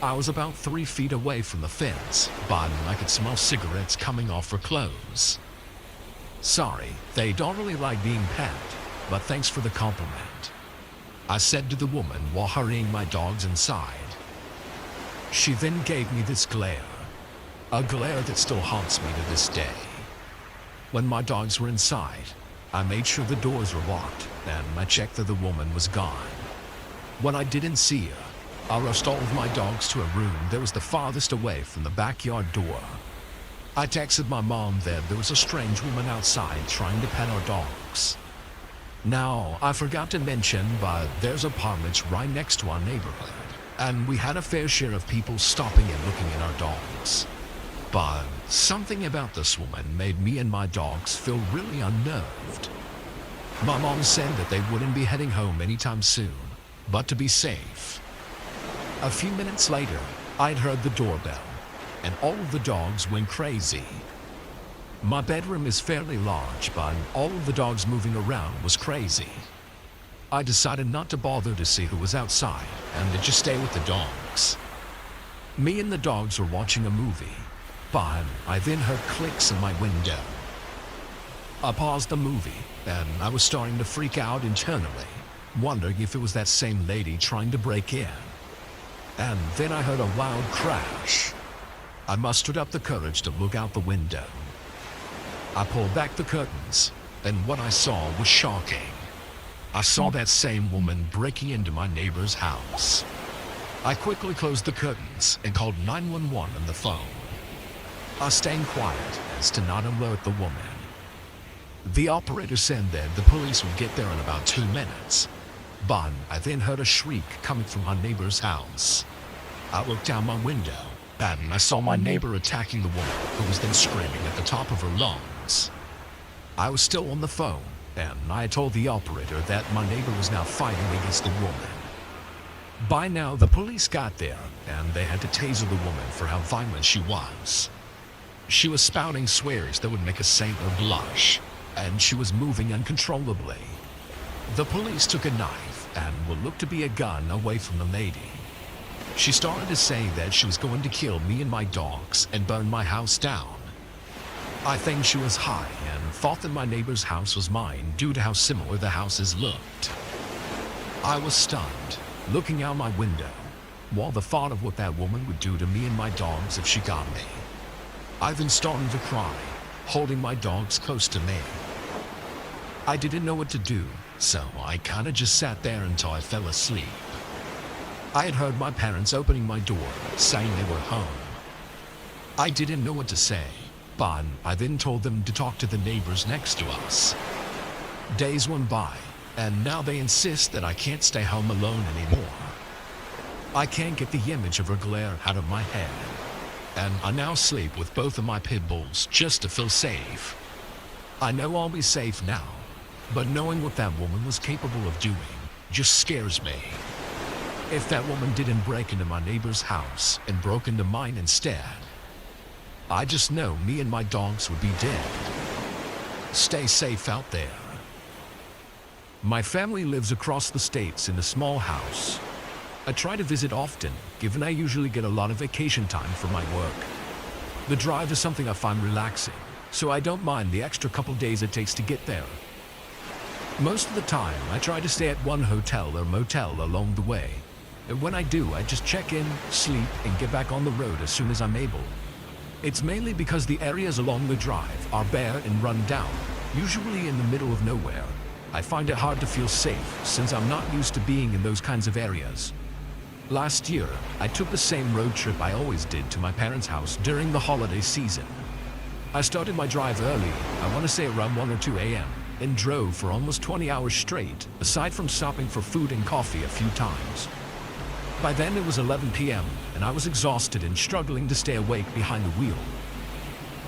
I was about 3 feet away from the fence, but I could smell cigarettes coming off her clothes. "Sorry, they don't really like being pet, but thanks for the compliment," I said to the woman while hurrying my dogs inside. She then gave me this glare, a glare that still haunts me to this day. When my dogs were inside, I made sure the doors were locked, and I checked that the woman was gone. When I didn't see her, I rushed all of my dogs to a room that was the farthest away from the backyard door. I texted my mom that there was a strange woman outside trying to pet our dogs. Now, I forgot to mention, but there's apartments right next to our neighborhood, and we had a fair share of people stopping and looking at our dogs. But something about this woman made me and my dogs feel really unnerved. My mom said that they wouldn't be heading home anytime soon, but to be safe. A few minutes later, I'd heard the doorbell, and all of the dogs went crazy. My bedroom is fairly large, but all of the dogs moving around was crazy. I decided not to bother to see who was outside and to just stay with the dogs. Me and the dogs were watching a movie, but I then heard clicks in my window. I paused the movie, and I was starting to freak out internally, wondering if it was that same lady trying to break in. And then I heard a loud crash. I mustered up the courage to look out the window. I pulled back the curtains, and what I saw was shocking. I saw that same woman breaking into my neighbor's house. I quickly closed the curtains and called 911 on the phone. I stayed quiet as to not alert the woman. The operator said that the police would get there in about 2 minutes. But I then heard a shriek coming from our neighbor's house. I looked down my window, and I saw my neighbor attacking the woman, who was then screaming at the top of her lungs. I was still on the phone, and I had told the operator that my neighbor was now fighting against the woman. By now, the police got there, and they had to taser the woman for how violent she was. She was spouting swears that would make a sailor blush, and she was moving uncontrollably. The police took a knife and what looked to be a gun away from the lady. She started to say that she was going to kill me and my dogs and burn my house down. I think she was high and thought that my neighbor's house was mine due to how similar the houses looked. I was stunned, looking out my window, while the thought of what that woman would do to me and my dogs if she got me. I then started to cry, holding my dogs close to me. I didn't know what to do, so I kinda just sat there until I fell asleep. I had heard my parents opening my door, saying they were home. I didn't know what to say, but I then told them to talk to the neighbors next to us. Days went by, and now they insist that I can't stay home alone anymore. I can't get the image of her glare out of my head, and I now sleep with both of my pit bulls just to feel safe. I know I'll be safe now, but knowing what that woman was capable of doing just scares me. If that woman didn't break into my neighbor's house and broke into mine instead, I just know me and my dogs would be dead. Stay safe out there. My family lives across the states in a small house. I try to visit often, given I usually get a lot of vacation time from my work. The drive is something I find relaxing, so I don't mind the extra couple days it takes to get there. Most of the time, I try to stay at one hotel or motel along the way. And when I do, I just check in, sleep, and get back on the road as soon as I'm able. It's mainly because the areas along the drive are bare and run down, usually in the middle of nowhere. I find it hard to feel safe since I'm not used to being in those kinds of areas. Last year, I took the same road trip I always did to my parents' house during the holiday season. I started my drive early, I want to say around 1 or 2 a.m., and drove for almost 20 hours straight, aside from stopping for food and coffee a few times. By then it was 11 p.m., and I was exhausted and struggling to stay awake behind the wheel.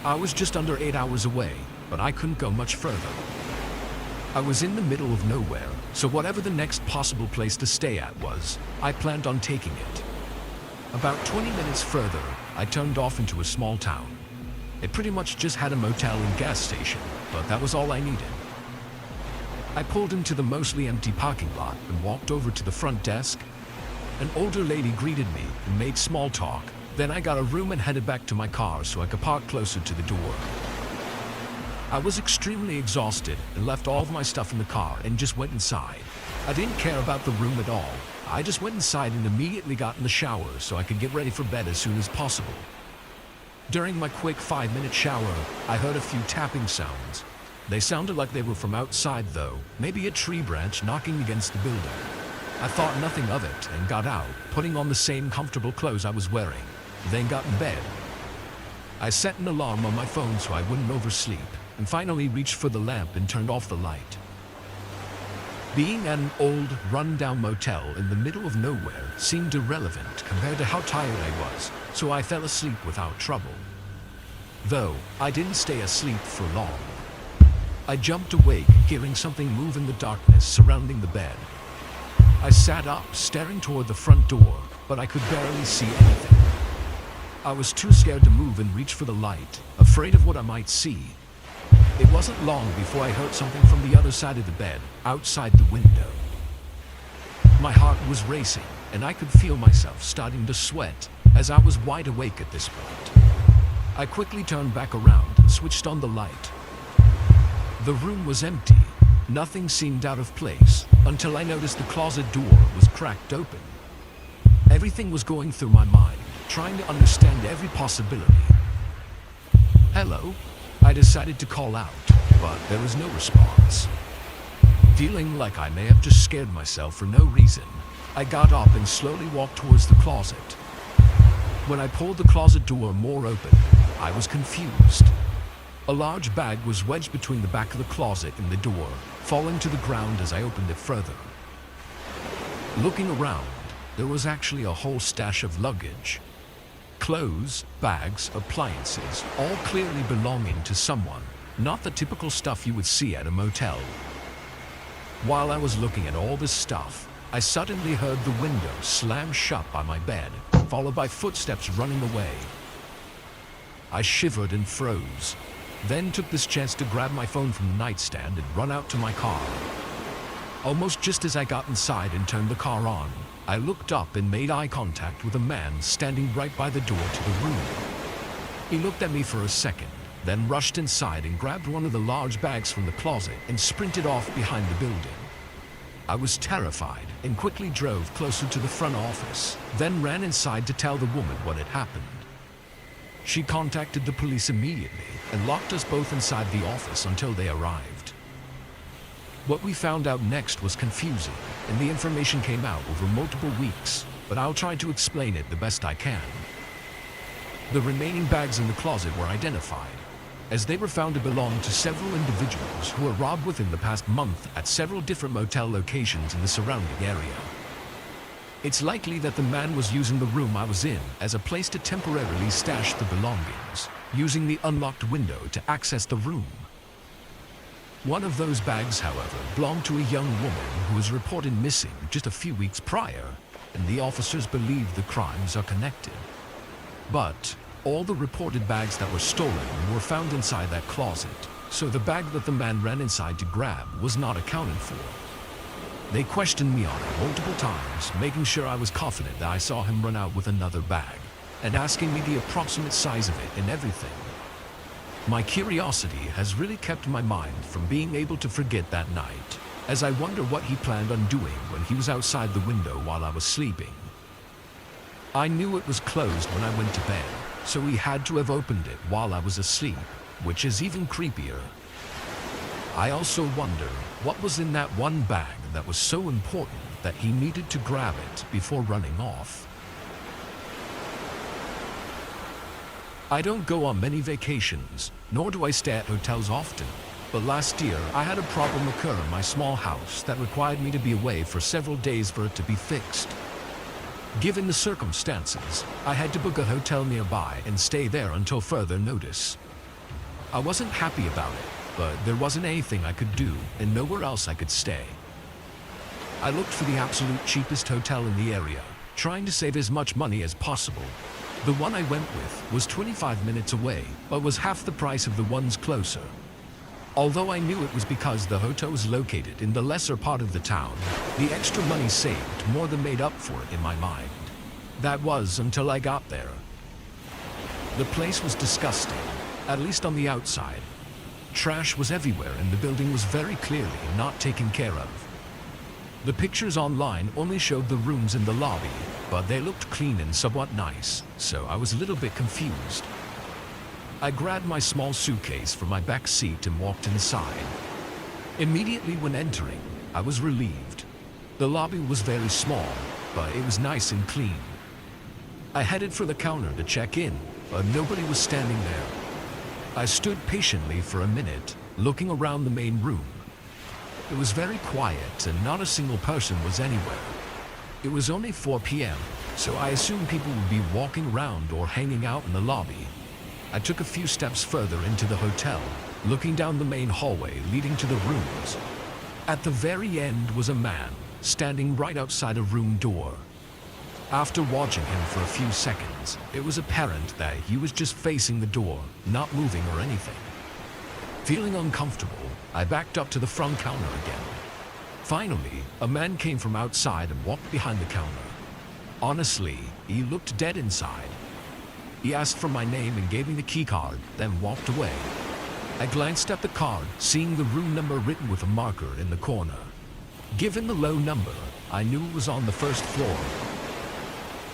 I was just under 8 hours away, but I couldn't go much further. I was in the middle of nowhere, so whatever the next possible place to stay at was, I planned on taking it. About 20 minutes further, I turned off into a small town. It pretty much just had a motel and gas station, but that was all I needed. I pulled into the mostly empty parking lot and walked over to the front desk. An older lady greeted me and made small talk. Then I got a room and headed back to my car so I could park closer to the door. I was extremely exhausted and left all of my stuff in the car and just went inside. I didn't care about the room at all. I just went inside and immediately got in the shower so I could get ready for bed as soon as possible. During my quick 5-minute shower, I heard a few tapping sounds. They sounded like they were from outside though, maybe a tree branch knocking against the building. I thought nothing of it and got out, putting on the same comfortable clothes I was wearing, then got in bed. I set an alarm on my phone so I wouldn't oversleep, and finally reached for the lamp and turned off the light. Being at an old, run-down motel in the middle of nowhere seemed irrelevant compared to how tired I was, so I fell asleep without trouble. Though, I didn't stay asleep for long. I jumped awake, hearing something move in the darkness surrounding the bed. I sat up, staring toward the front door, but I could barely see anything. I was too scared to move and reach for the light, afraid of what I might see. It wasn't long before I heard something from the other side of the bed, outside the window. My heart was racing, and I could feel myself starting to sweat as I was wide awake at this point. I quickly turned back around and switched on the light. The room was empty. Nothing seemed out of place until I noticed the closet door was cracked open. Everything was going through my mind, trying to understand every possibility. Hello? I decided to call out, but there was no response. Feeling like I may have just scared myself for no reason, I got up and slowly walked towards the closet. When I pulled the closet door more open, I was confused. A large bag was wedged between the back of the closet and the door, falling to the ground as I opened it further. Looking around, there was actually a whole stash of luggage. Clothes, bags, appliances, all clearly belonging to someone, not the typical stuff you would see at a motel. While I was looking at all this stuff, I suddenly heard the window slam shut by my bed, followed by footsteps running away. I shivered and froze, then took this chance to grab my phone from the nightstand and run out to my car. Almost just as I got inside and turned the car on, I looked up and made eye contact with a man standing right by the door to the room. He looked at me for a second, then rushed inside and grabbed one of the large bags from the closet and sprinted off behind the building. I was terrified and quickly drove closer to the front office, then ran inside to tell the woman what had happened. She contacted the police immediately and locked us both inside the office until they arrived. What we found out next was confusing, and the information came out over multiple weeks, but I'll try to explain it the best I can. The remaining bags in the closet were identified, as they were found to belong to several individuals who were robbed within the past month at several different motel locations in the surrounding area. It's likely that the man was using the room I was in as a place to temporarily stash the belongings, using the unlocked window to access the room. One of those bags, however, belonged to a young woman who was reported missing just a few weeks prior, and the officers believe the crimes are connected. But all the reported bags that were stolen were found inside that closet, so the bag that the man ran inside to grab was not accounted for. They questioned me on it multiple times, making sure I was confident that I saw him run out with another bag, and asking me the approximate size of it and everything. My curiosity has really kept my mind from being able to forget that night, as I wonder what he planned on doing when he was outside the window while I was sleeping. I knew it was closed when I went to bed, so he had to have opened it while I was asleep, which is even creepier. I also wonder what was in that one bag that was so important that he needed to grab it before running off. I don't go on many vacations, nor do I stay at hotels often, but last year I had a problem occur in my small house that required me to be away for several days for it to be fixed. Given the circumstances, I had to book a hotel nearby and stay there until further notice. I wasn't happy about it, but there wasn't anything I could do and nowhere else I could stay. I looked for the absolute cheapest hotel in the area, trying to save as much money as possible. The one I went with was 25 minutes away, but was half the price of the ones closer. Although I knew it was because the hotel was located in the lesser part of the town, the extra money saved more than made up for it in my mind. That was until I got there. The place was disgusting, at least on the outside. Trash was everywhere and the building was very clearly not taken care of. The pictures online only showed the rooms in the lobby, but they looked clean and somewhat nice, so I was a little bit confused. I grabbed my small suitcase from my back seat and walked inside. Immediately when entering, I was relieved. The lobby was very small, but it was nice and clean. I headed for the counter to check in, but nobody was standing there. I stood patiently for a minute, looking around the main room. It was very quiet and not a single person was anywhere. It was only 4 p.m., so I assumed people would be walking around or hanging out in the lobby. I took a few steps further into the hotel, looking down the main hallway leading to the rooms. At the very end was a man, standing right outside a room door. After watching him for a few seconds, it was apparent that he was just facing the door, not moving or anything. Feeling uncomfortable, I backed up to the front counter again. Finally, a man came from outside and walked behind the counter. Honestly, he looked dead inside. He asked for my name and gave me the key card, then walked away. I glanced at the card, seeing the room number written with a marker in the corner. Given the low number, I knew it was on the first floor.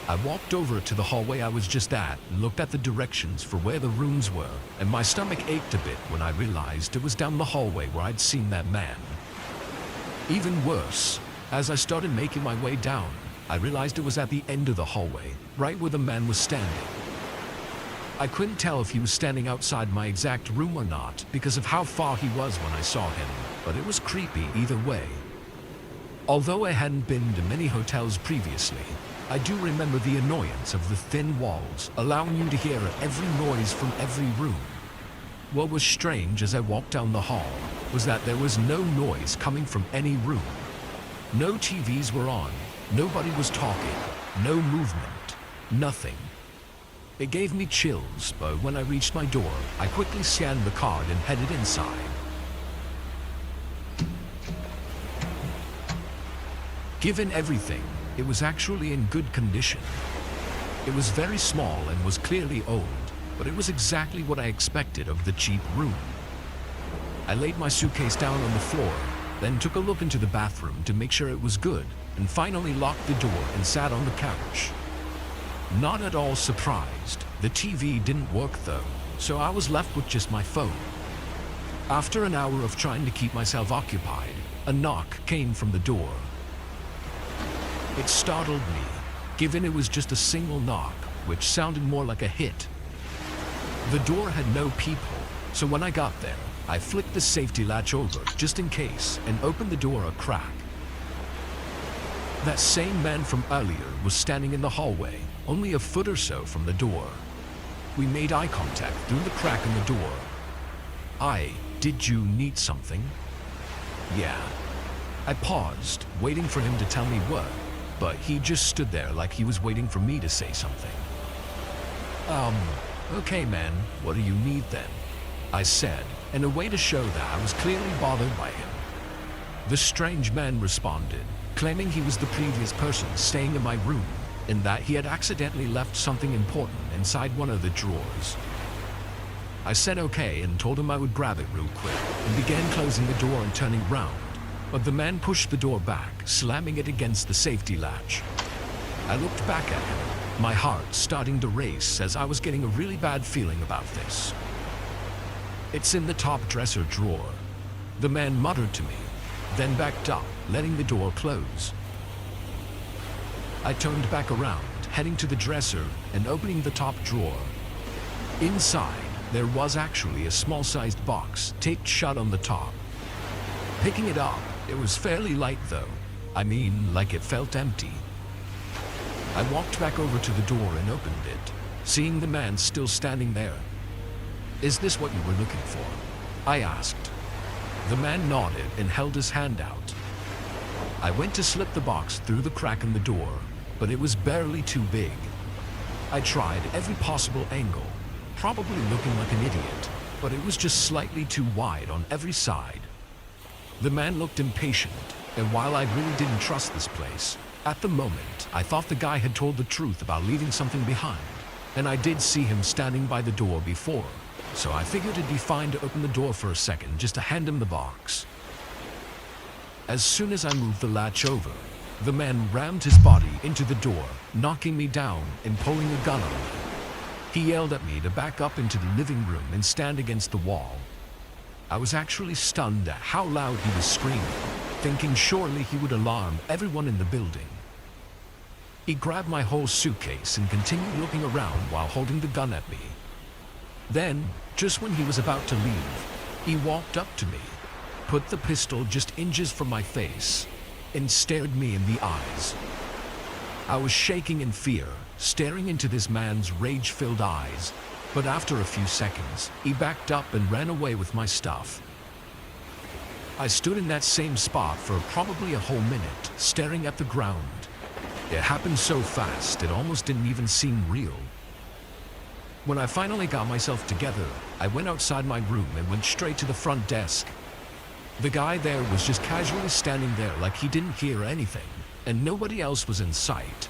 I walked over to the hallway I was just at and looked at the directions for where the rooms were, and my stomach ached a bit when I realized it was down the hallway where I'd seen that man. Even worse, as I started making my way down, I realized it was at the end of the hallway, right where the man was standing. I couldn't tell if he was standing outside my exact room or not because of how far he was when I saw him, but it was creepy either way. Although I hadn't been to many hotels previously, I do remember the annoyance of the thin walls, allowing you to hear every noise from every room. What was strange as I walked down the hall was that there was no noise coming from any room. No TVs were on, nobody was talking, no movement, nothing. It gave me chills, but when I reached my door, I quickly scanned the card and headed inside. Given everything, it was actually in good condition. It was very small and was clearly old, but it was exactly what I expected of the cheap room. I laid my suitcase down on the floor, then took a look into the bathroom to make sure it was good, and finally locked the door and sat on the couch. Not at all surprised, the TV didn't work though, so I was left with just my phone. After an hour of trying to keep myself occupied, a knock came from the door. It startled me, given it was just a single knock, which sounded more like a hit. The door had no peephole, so when I got there, I flicked the safety latch over just in case and opened the door a crack. That same man from earlier was standing in the hallway, only a foot or so from the door. We made eye contact through the crack in the door. Did you need something? Yeah. I paused, waiting for him to tell me what, but he just stood there like he was waiting for me to say something. Okay man, what do you need then? I said, in a way to show that I was clearly bothered by him. The strange man responded, claiming he was the previous person staying in my room, and that he had accidentally left something important inside one of the drawers. I said okay and told him I would grab it real quick and began closing the door and turning round. But the man pushed the door back, slamming it against the safety latch. I looked back at him, my heart starting to race as I was getting a really bad feeling about this. "It's in the top dresser drawer," the man muttered to me, then backed up, letting the door close. I turned back around, heading to the dresser and opening the top drawer. Inside, there was actually a small-sized box taped shut on the top. Picking it up, it was fairly light though. I mean, like it felt empty. I walked back over to the door and opened it, seeing the man still standing there. "Is this what you were looking for?" I asked. The man nodded and held his hand out. I went to slip the box through the crack in the door, but it was barely too big. I tried every possible angle, probably looking like an idiot, but it was just slightly too wide on every side. The man looked impatient, and while I really didn't trust this place, at the moment, I thought the guy had told the truth about leaving something behind, and I did see him standing by the door before, so I figured it'd be fine to open the door for a second just to hand him the box. As soon as I moved the latch over, the man rammed his body into the door, knocking me down and pulling a gun on me. He yelled at me to back up into the living room and stand against the wall. I was actually stunned at how loud he was screaming, thinking surely he would alarm everyone in the building. He grabbed my whole suitcase and continued looking around while holding the gun at me. Then, just when he was about to leave, he walked up to me, put the pistol just inches from my face, and stared me in the eyes. I was shaking in fear, staring into this man's rage-filled eyes, but after a few seconds, he backed up and ran away with my stuff. I stood in that same spot for probably a whole minute, staring at the ground. It happened so fast, it almost didn't even seem real. When I finally got myself together, I went outside my room and went straight to the front desk. The guy there was just casually standing there like he didn't hear anything, and nobody else was in sight.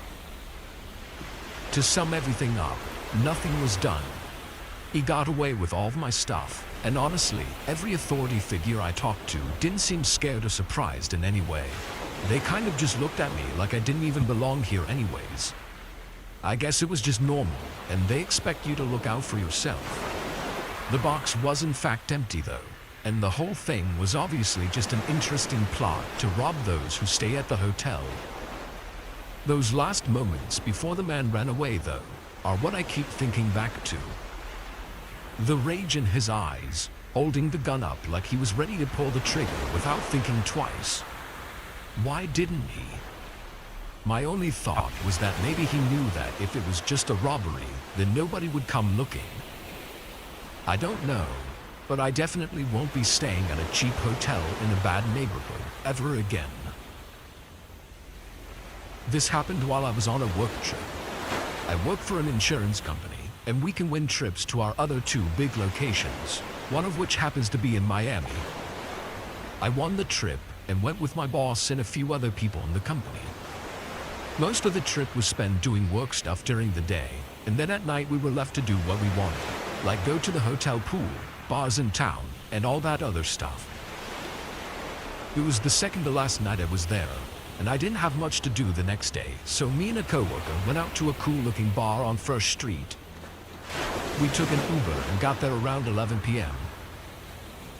To sum everything up, nothing was done. He got away with all of my stuff, and honestly, every authority figure I talked to didn't seem scared or surprised in any way. They kind of just looked at me like I didn't even belong here anyways. I guess it was just normal, and they expect you to look out for yourself. The box was in fact empty though, and the whole thing was obviously just an interesting plot to rob those who stay at the hotel. Those last moments before the man ran away though, are what I keep thinking back to. The rage in his eyes, holding the gun up like he was ready to pull the trigger without thinking twice. Why didn't he? My only thought was that maybe he knew that if it was just a robbery, then nobody would come looking. I don't know, but I definitely won't be staying at a cheap hotel in a bad neighborhood ever again. This happened while I was on a work trip. I work for an insurance company, and we can win trips to our other two big locations, one of which happens to be in Miami. I won the trip and went with my boss and a few other people in the company. Most of the trip was spent doing work stuff during the day, and then at night we were left to do what we wanted, like go to the hotel pool, bars in town, and all that other stuff. It was the second to last night I was there, and I didn't have much to do the next day, so me and a coworker went out to a cool-looking bar on First Street. We took an Uber and got there around 11 p.m.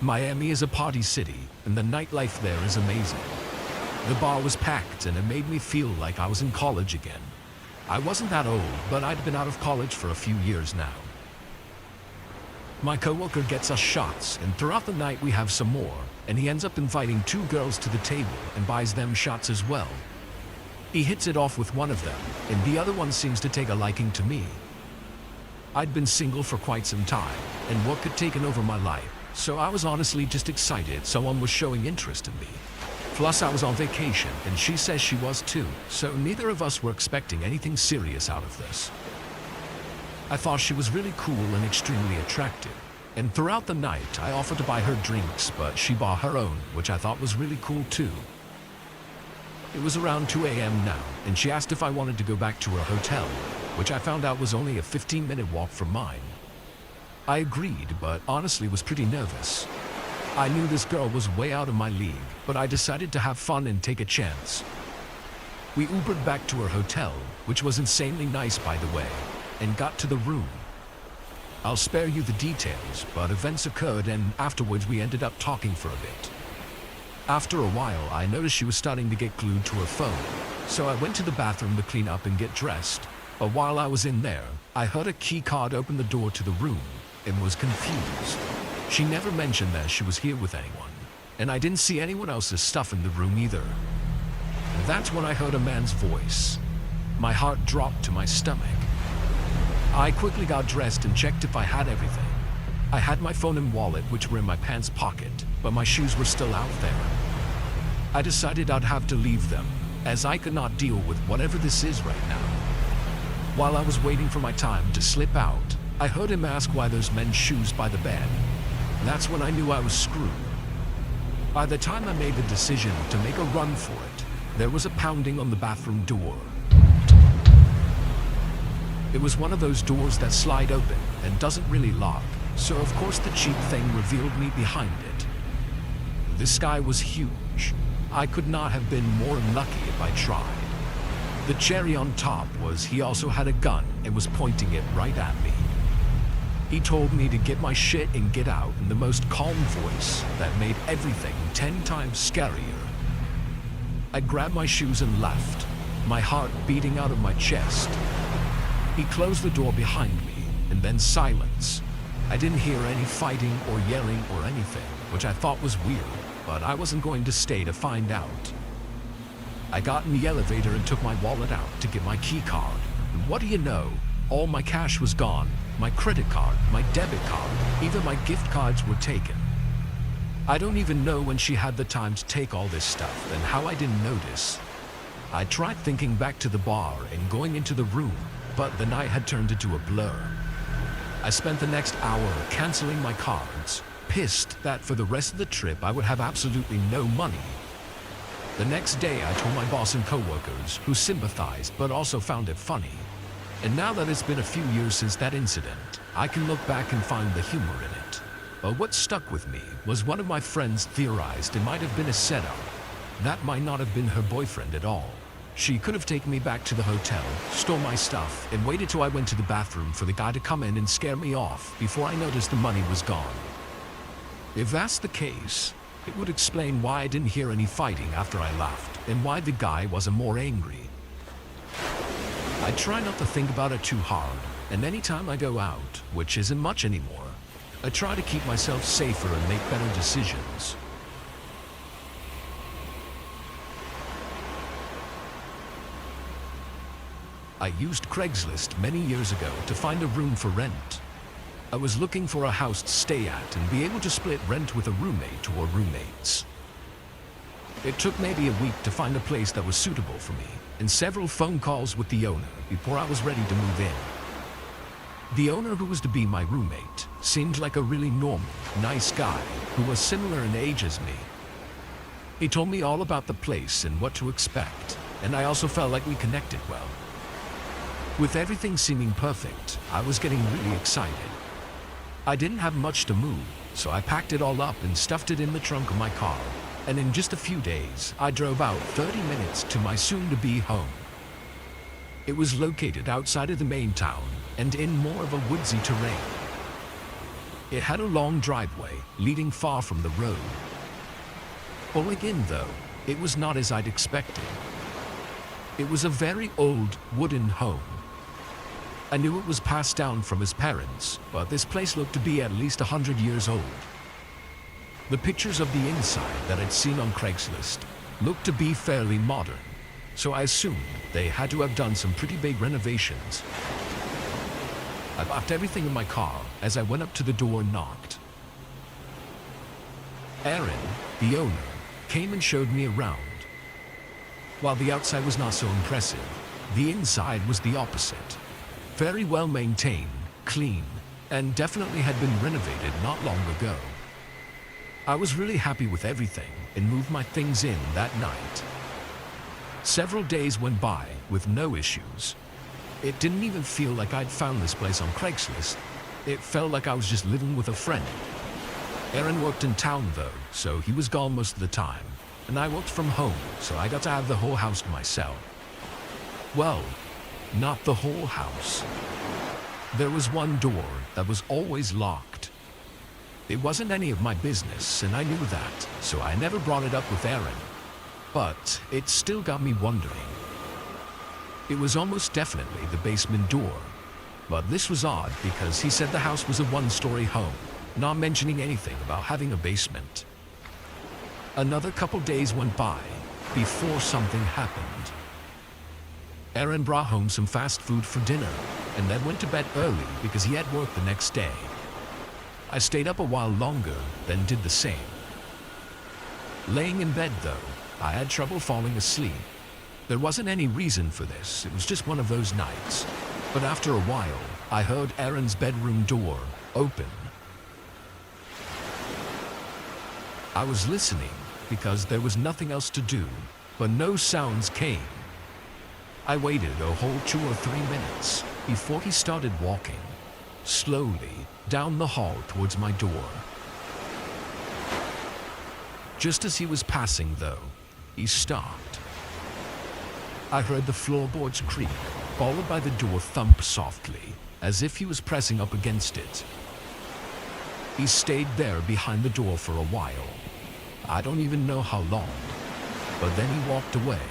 Miami is a party city, and the nightlife there is amazing. The bar was packed, and it made me feel like I was in college again. I wasn't that old, but I'd been out of college for a few years now. My coworker gets us shots, and throughout the night we have some more, and he ends up inviting two girls to the table and buys them shots as well. He hits it off with one of them, and the other one seems to take a liking to me. I'd been single for quite some time, and work had taken over my life, so I was honestly just excited someone was showing interest in me. Plus I was on vacation, and she says she was too, so neither of us were expecting anything serious out of this. I thought she was really cool and extremely attractive, and throughout the night I offered to buy her drinks, but she bought her own, which I thought was really cool too. It was around 2 a.m. now, and she asked if I wanted to go back to her hotel, which I found out was only a 15-minute walk from mine. I agreed, but honestly was pretty nervous. I knew this girl was way out of my league, but I decided to have fun and take a chance. We Ubered back to her hotel, which was insanely nice by the way, and got to the room. I'll spare you the details, but events occurred and afterwards we ended up talking for a bit. After a while, I noticed she was starting to get glued to her phone, so I went to the bathroom to clean up and get dressed. But while I was in there, I heard a key card open the door to the room and was confused. She never mentioned that she was here with anyone, and I didn't see anyone else's stuff in the room either. That's when I heard a man's voice. My heart dropped to my stomach. I quickly got dressed and checked if I had everything. I had my phone and wallet, which were in my pants pocket, but my shoes were still out there. I decided I'd have to leave them, as I could not deal with whatever this is right now. While I was waiting for my time to slip out, I heard him ask why there's men's shoes by the bed. That's when I knew I was screwed. By the time I made the decision to make a run for it, there was a pounding on the bathroom door. It was one of those doors that slide open and doesn't really lock, so of course the cheap thing revealed me behind it. This guy was huge. I could not have been more unlucky if I tried. The cherry on top was he also had a gun and was pointing it right at me. He told me to get my shit and get out in the most calm voice that made everything 10 times scarier. I grabbed my shoes and left, my heart beating out of my chest. He closed the door behind me, and then silence. I didn't hear any fighting or yelling or anything, which I thought was weird, but I wasn't going to stay to find out. I got in the elevator and took my wallet out to get my key card. And what do you know? All my cash was gone. My credit card, my debit card, even my gift cards were taken. I don't even know when she had the time to take all this stuff and how I didn't notice. I tried thinking back to the bar and going into the room, but the night had turned into a blur. I spent the next hour canceling my cards, pissed that for the rest of the trip I would have absolutely no money. The next day I told my boss and coworkers, who sympathized but also found it funny. And now that it's been a few years since that incident, I can look back and find the humor in it. But what stuck with me was one of my friends theorized it might have been a setup. That might not have been her boyfriend at all. She could have taken me back to the hotel, stole my stuff, and waited till I went to the bathroom for the guy to come in and scare me off before I noticed the money was gone. If that's the case, it would explain why I didn't hear any fighting after I left, and why the guy wasn't more angry. I try not to think about it too hard, and anytime I go out, which isn't much anymore, I try to keep myself safer and make better decisions. I used Craigslist many years ago to find a room for rent. I was looking for a house to stay at and be able to split rent with a roommate or roommates. It took maybe a week to find a place that was suitable for me, and several phone calls with the owner before I was ready to move in. The owner, who was to be my roommate, seemed like a really normal, nice guy who was similar in age as me. He told me all about the place and what to expect, and I also felt like we connected well. With everything seeming perfect, I was getting really excited. I didn't have much to move, so I packed it all up and stuffed it in the trunk of my car, and in just a few days, I drove out 30 minutes to my soon-to-be home. It was located outside of the main town and in more of a woodsy terrain. It had a long driveway leading far from the road. Pulling in, though, it was not as I'd expected. It was a very old wooden home. I knew it was passed down from his parents, but this place looked to be at least 100 years old. The pictures of the inside that I'd seen on Craigslist looked to be fairly modern, so I assumed they had to have done some pretty big renovations. I locked everything in my car as I went up to the door and knocked. Aaron, the owner, came and showed me around. While the outside was not so impressive, the inside was the opposite. Very well maintained, clean, and definitely had been renovated not long ago. I was really happy with everything and moved my things in that night. Several days went by with no issues. It didn't even feel like I'd found this place on Craigslist. It felt like I was just living with a friend. Aaron worked in town though, so he was gone most of the time. And I worked from home, so I got to have the whole house to myself. Well, not the whole house. There was one door that was always locked. It wasn't any of my business, and I knew that, so I never brought it up with Aaron. But it still got me wondering. It was almost definitely the basement door. But this was odd because he said the house was a one-story home, not mentioning anything about having a basement. Another couple days went by before something happened. Aaron brought home some fast food for dinner and then went to bed early because he had work the next day. I stayed up a while longer, then did the same. Laying in bed though, I had trouble falling asleep. There wasn't any reason for this, it was just one of those nights. But after a while, I heard Aaron's bedroom door open. I was listening because there was nothing else to do, but no sounds came. I waited a whole 2 or 3 minutes before he started walking, slowly, down the hall towards my door. Just as he was passing, though, he stopped. I heard the floorboards creak, followed by the door thump softly, as if he was pressing up against it. He stayed there behind the door for a while. I don't even know how long, but then he walked away.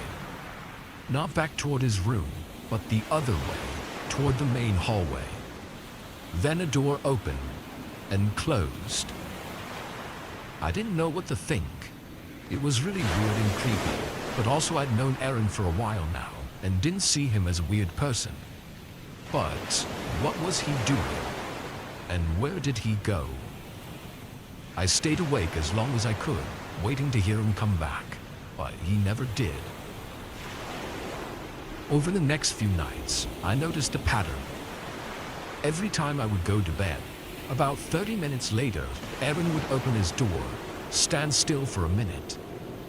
Not back toward his room, but the other way, toward the main hallway. Then a door opened and closed. I didn't know what to think. It was really weird and creepy, but also I'd known Aaron for a while now and didn't see him as a weird person. But what was he doing? And where did he go? I stayed awake as long as I could, waiting to hear him come back, but he never did. Over the next few nights, I noticed a pattern. Every time I would go to bed, about 30 minutes later, Aaron would open his door, stand still for a minute,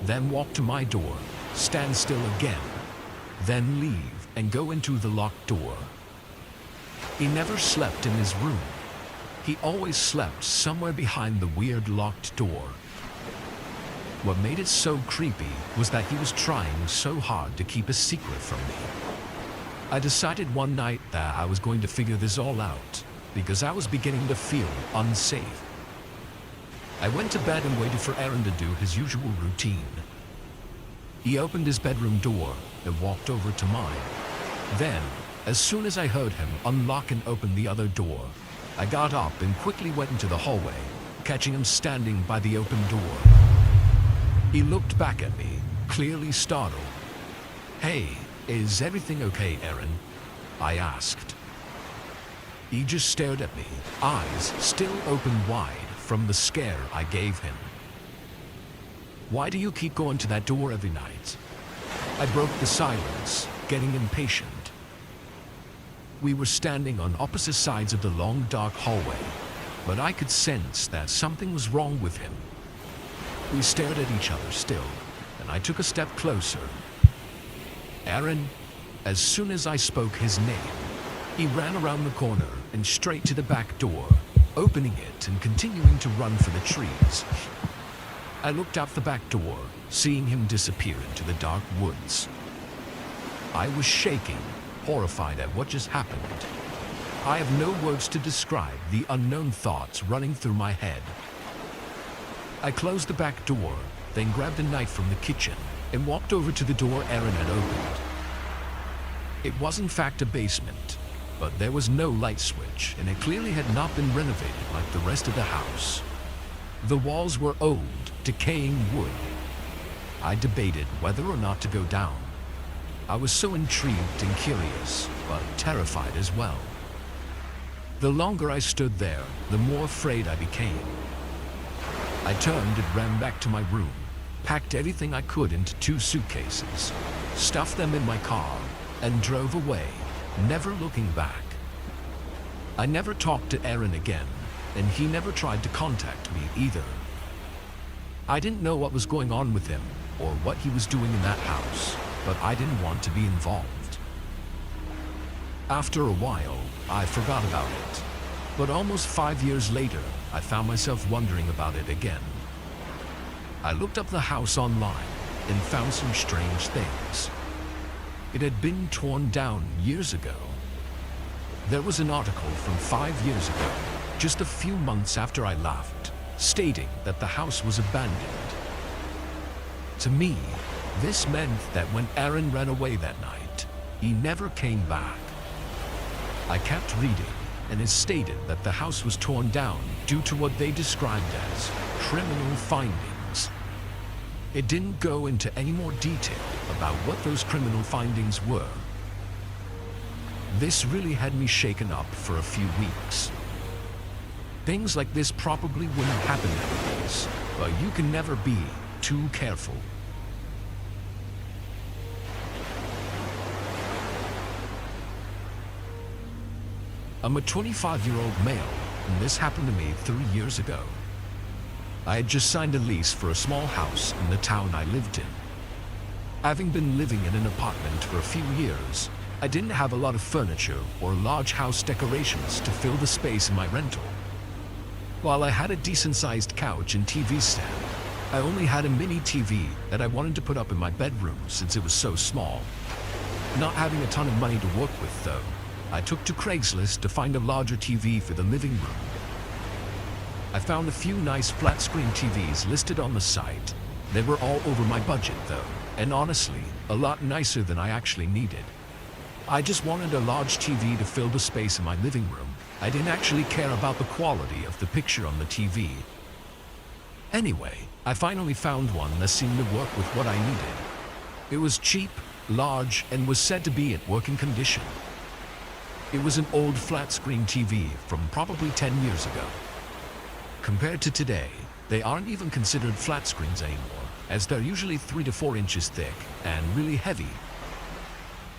then walk to my door, stand still again, then leave and go into the locked door. He never slept in his room. He always slept somewhere behind the weird locked door. What made it so creepy was that he was trying so hard to keep a secret from me. I decided one night that I was going to figure this all out because I was beginning to feel unsafe. I went to bed and waited for Aaron to do his usual routine. He opened his bedroom door and walked over to mine. Then, as soon as I heard him unlock and open the other door, I got up and quickly went into the hallway, catching him standing by the open door. He looked back at me, clearly startled. "Hey, is everything okay, Aaron?" I asked. He just stared at me, eyes still open wide from the scare I gave him. "Why do you keep going to that door every night?" I broke the silence, getting impatient. We were standing on opposite sides of the long dark hallway, but I could sense that something was wrong with him. We stared at each other still, and I took a step closer. "Aaron," as soon as I spoke his name, he ran around the corner and straight to the back door, opening it and continuing to run for the trees. I looked out the back door, seeing him disappear into the dark woods. I was shaking, horrified at what just happened. I have no words to describe the unknown thoughts running through my head. I closed the back door, then grabbed a knife from the kitchen and walked over to the door Aaron had opened. It was in fact a basement, but there was no light switch and it clearly had not been renovated like the rest of the house. The walls were old, decaying wood. I debated whether or not to go down. I was so intrigued and curious, but terrified as well. The longer I stood there, the more afraid I became. I turned and ran back to my room, packed everything I could into 2 suitcases, stuffed them in my car, and drove away, never looking back. I never talked to Aaron again, and he never tried to contact me either. I didn't know what was going on with him or what he was doing in that house, but I didn't want to be involved. After a while, I forgot about it. But almost 5 years later, I found myself wondering about it again. I looked up the house online and found some strange things. It had been torn down years ago. There was an article from 5 years ago, just a few months after I left, stating that the house was abandoned. To me, this meant that when Aaron ran away that night, he never came back. I kept reading, and it stated that the house was torn down due to what they described as criminal findings. It didn't go into any more detail about what those criminal findings were. This really had me shaken up for a few weeks. Things like this probably wouldn't happen nowadays, but you can never be too careful. I'm a 25-year-old male, and this happened to me 3 years ago. I had just signed a lease for a small house in the town I lived in. Having been living in an apartment for a few years, I didn't have a lot of furniture or large house decorations to fill the space in my rental. While I had a decent-sized couch and TV stand, I only had a mini TV that I wanted to put up in my bedroom since it was so small. Not having a ton of money to work with though, I took to Craigslist to find a larger TV for the living room. I found a few nice flat-screen TVs listed on the site. They were all over my budget though, and honestly, a lot nicer than I actually needed. I just wanted a large TV to fill the space in my living room. I didn't actually care about the quality of the picture on the TV. Anyway, I finally found one that seemed to work with what I needed. It was cheap, large, and was said to be in working condition. It was an old flat-screen TV from probably 10 years ago. Compared to today, they aren't even considered flat screens anymore, as they're usually 3 to 4 inches thick and really heavy.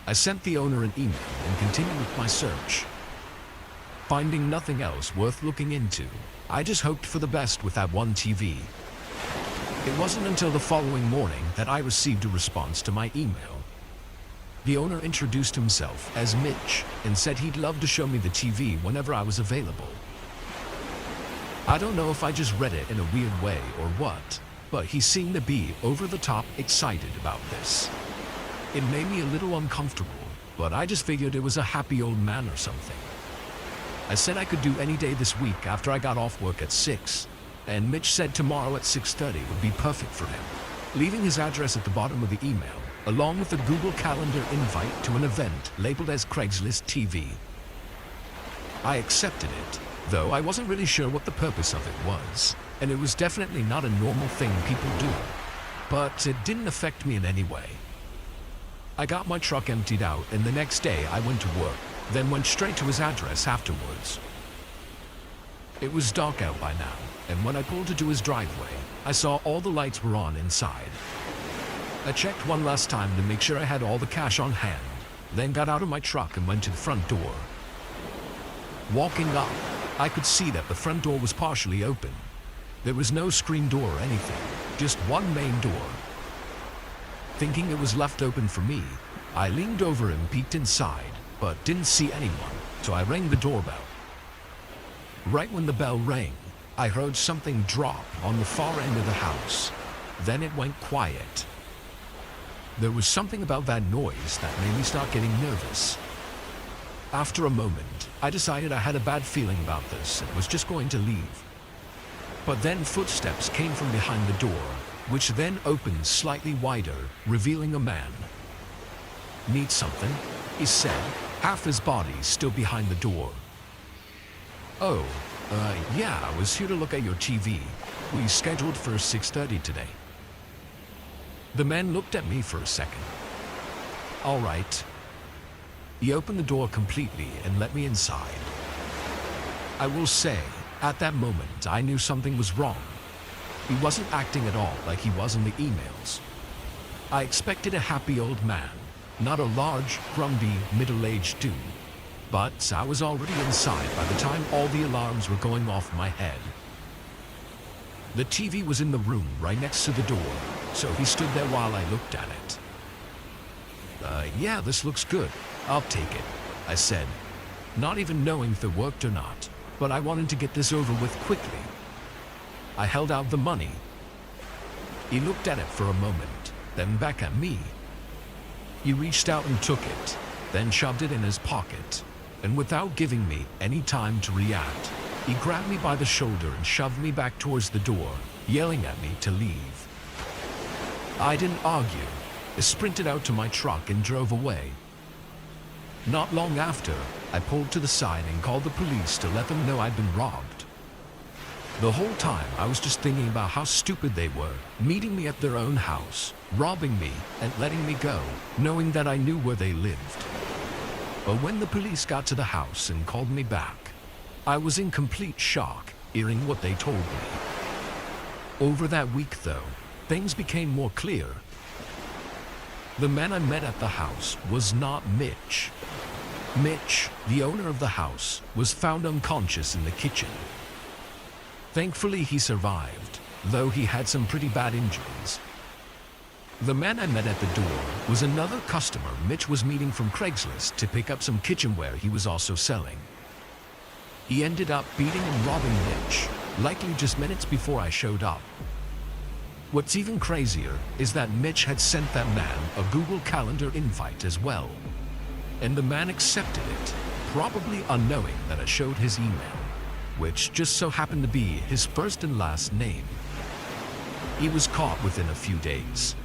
I sent the owner an email and continued with my search. Finding nothing else worth looking into, I just hoped for the best with that one TV. It wasn't until the following morning that I received a response to my email. The owner introduced himself as Mitch and said he'd love to show me the TV whenever I was available. I don't know if I just read it in a weird way or what, but he seemed to be over the top excited about this. It made me a little uncomfortable, but I just figured it was a happy old man or something. I said I could do any day this week after I got off work at 6, and Mitch said tomorrow at 6:30 would be perfect for him, leaving his address at the bottom of the email, along with a Google Calendar invite to an event labeled as Craigslist TV. I accepted it, though I wasn't really sure what the purpose of it was, and it was definitely not a normal thing people do, but it didn't affect me in any way. I got my truck emptied out, and the next day I went to work, then went straight to his address afterwards. It was dark out by now, and when I pulled into his driveway, I saw all the lights were on inside. I checked one last time to make sure I had all the cash on hand, then got out of my truck and went to the front door. Walking up, I could see that the front door was partially open. There was no screen door or anything, just one main door. Thinking it was left open for me, I leaned over and peeked inside, but didn't see anyone, so I rang the doorbell. Right when the bell rang, I heard something drop on the far end of the house. Then it went quiet. There was something about that noise that made me start getting nervous. After a moment, I decided I had a bad feeling about this and was just going to leave. But then footsteps came from behind the door, which then opened slightly wider, revealing a man. "Need something?" he said, half his body still behind the door. "Oh, yeah, I was here to look at your TV. We scheduled for 6:30 today." The man looked at me for a second. "All right." He opened the door completely and let me inside. I will say, at that moment, I knew something was wrong. He wasn't acting at all like he was in the emails. I expected a happy old man, not a large, grumpy, middle-aged dude. But I was already inside by the time all the alarms were going off in my head. The TV was in the room right next to the door, so he stood there while I looked at it. Yeah, this looks good. I'll take it," I said, not even knowing if it worked or not. but I wanted to get this over with quickly. I held out the money. He looked at it for a moment, then back at me. He reached out and took it, then shoved it in his pocket, and without giving me any time to react, he grabbed me by the shoulder and shoved me back towards the door, yelling at me to leave. I didn't argue. I sprinted out to my truck and drove away. Not long after, I pulled to the side and called the police to let them know I'd been robbed. The whole time, I was just thinking about how stupid they were, meeting me at their own house, robbing me, and letting me go, knowing that I knew where they lived. But when the police got to the house and called me back, I was in complete shock, hearing what they told me. Over that week, though, things became more clear. The man I met at the house was not Mitch. Mitch, the owner of the house, was found unconscious in the kitchen. Thankfully, he survived, though he had some pretty bad injuries. The man I met at the door was another customer Mitch was meeting from Craigslist to pick up some kitchenware he was also selling. He ended up beating and robbing Mitch, likely just minutes before I showed up. What's even crazier is that Mitch had sent that man a Google Calendar invite as well. And the man accepted it, probably unknowing that I showed his email, which just so happened to be his first and last name. He was caught within a few days.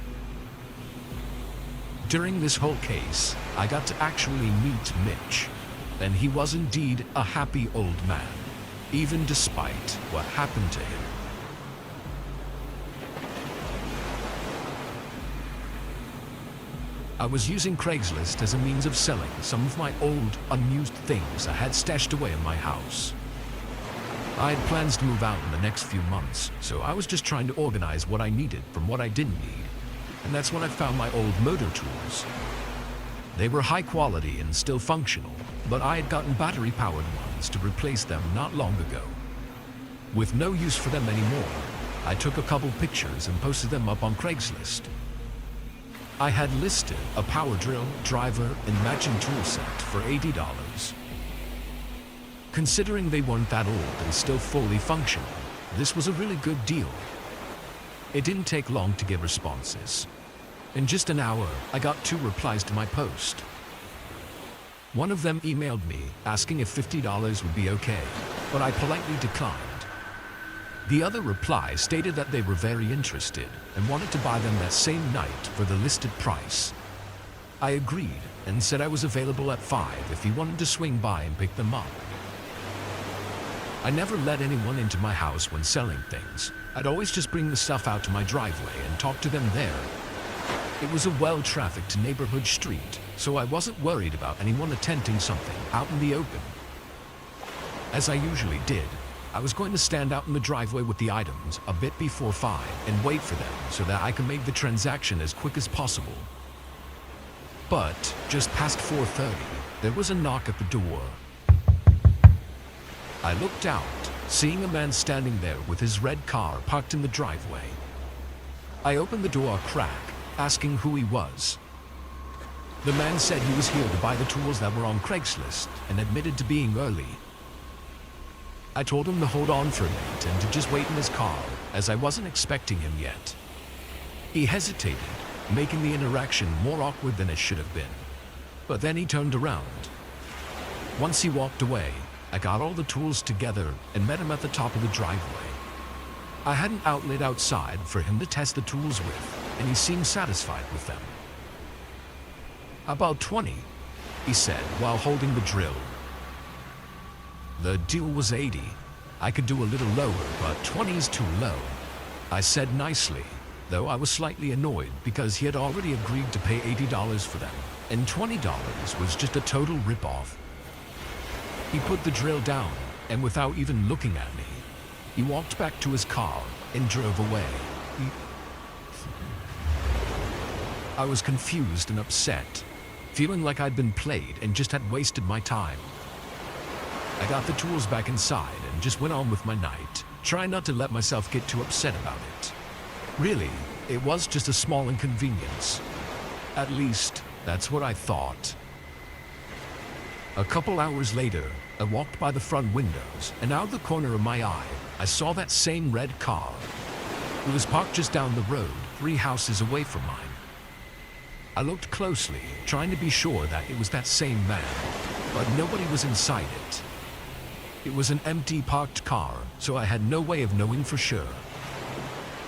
During this whole case, I got to actually meet Mitch, and he was indeed a happy old man, even despite what happened to him. I was using Craigslist as a means of selling some of my old, unused things I had stashed away in my house. I had plans to move out in the next few months, so I was just trying to organize what I needed from what I didn't need, and that's when I found my old motor tools. They were high quality and still functional, but I had gotten battery-powered ones to replace them not long ago. With no use for them anymore, I took a couple pictures and posted them up on Craigslist. I had listed a power drill, driver, and matching tool set for $80. Considering they weren't that old and still fully functional, this was a really good deal. It didn't take long to get responses. In just an hour, I got 2 replies to my post. One of them emailed me asking if $50 would be okay, but I politely declined. The other reply stated that they were very interested and wanted to buy them that same night for the listed price. I agreed and said I was available at 5 if he wanted to swing by and pick them up. I never let anyone into my house when selling things. I'd always just bring the stuff out to my driveway and talk to them there. It was a well-trafficked neighborhood street, so I wasn't worried about anyone attempting something out in the open. As I usually did, I was going to stand out in the driveway with the items a bit before 5 and wait for them so that I could make the transaction as quick as possible. But just past 4:30, there was a knock at the door. I looked out, seeing a man standing there with his red car parked in the driveway. I opened the door a crack, asking who he was. The man said he was here to buy the tools that were on Craigslist and admitted to being early. I told him to hold on for a minute and to just wait in his car, as I wasn't expecting him yet. He hesitated, making the interaction more awkward than it should have been. But then he turned around. Once he walked away, I got all the tools together and met him at the top of the driveway. I had an outlet outside for him to test the tools with, and he seemed satisfied with them. About 20, he said while holding the drill. The deal was 80. I could do a little lower, but 20 is too low. I said nicely, though I was slightly annoyed because he had already agreed to pay $80 for them, and $20 was just a total rip-off. He put the drill down, and without even looking at me, he walked back to his car and drove away. I was confused and upset, feeling like I'd been played and just had wasted my time. I got the tools back inside and just went on with my night, trying not to let myself get too upset about it. Really, it was just a small inconvenience. At least, that's what I thought. A couple hours later, I walked by the front windows, and out the corner of my eye, I saw that same red car. It was parked just down the road, 3 houses away from mine. I looked closely, trying to be sure that it was that same man, but nobody was inside it. It was an empty parked car, so I had no way of knowing for sure.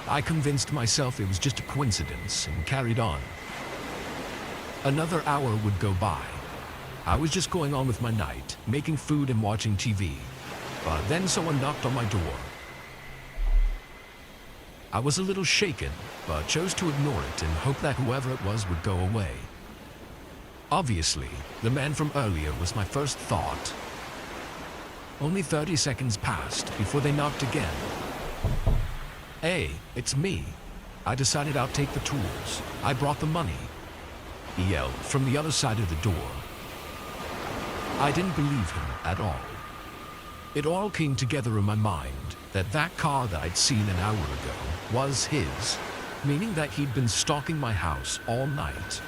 I convinced myself it was just a coincidence and carried on. Another hour would go by. I was just going on with my night, making food and watching TV, but then someone knocked on my door. I was a little shaken, but chose to ignore it and hope that whoever it was would go away. Obviously, the man from earlier was my first thought. Only 30 seconds passed before they knocked again. "Hey, it's me." I decided I'd take the tools. "I brought the money," he yelled from the other side of the door. I didn't believe him at all. It all came together in my mind that car that I'd seen an hour ago was his, meaning that he'd been stalking my house all night.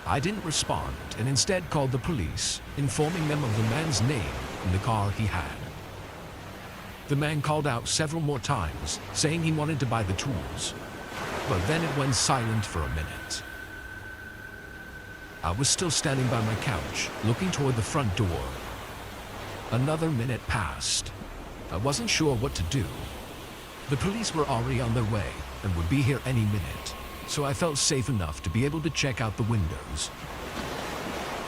I didn't respond and instead called the police, informing them of the man's name in the car he had. The man called out several more times, saying he wanted to buy the tools, but then it went silent for a minute. I was still standing by my couch, looking toward the front door. Another minute passed. I wasn't sure what to do. The police were already on their way and would be here any minute, so I felt safe enough to be able to check out the windows.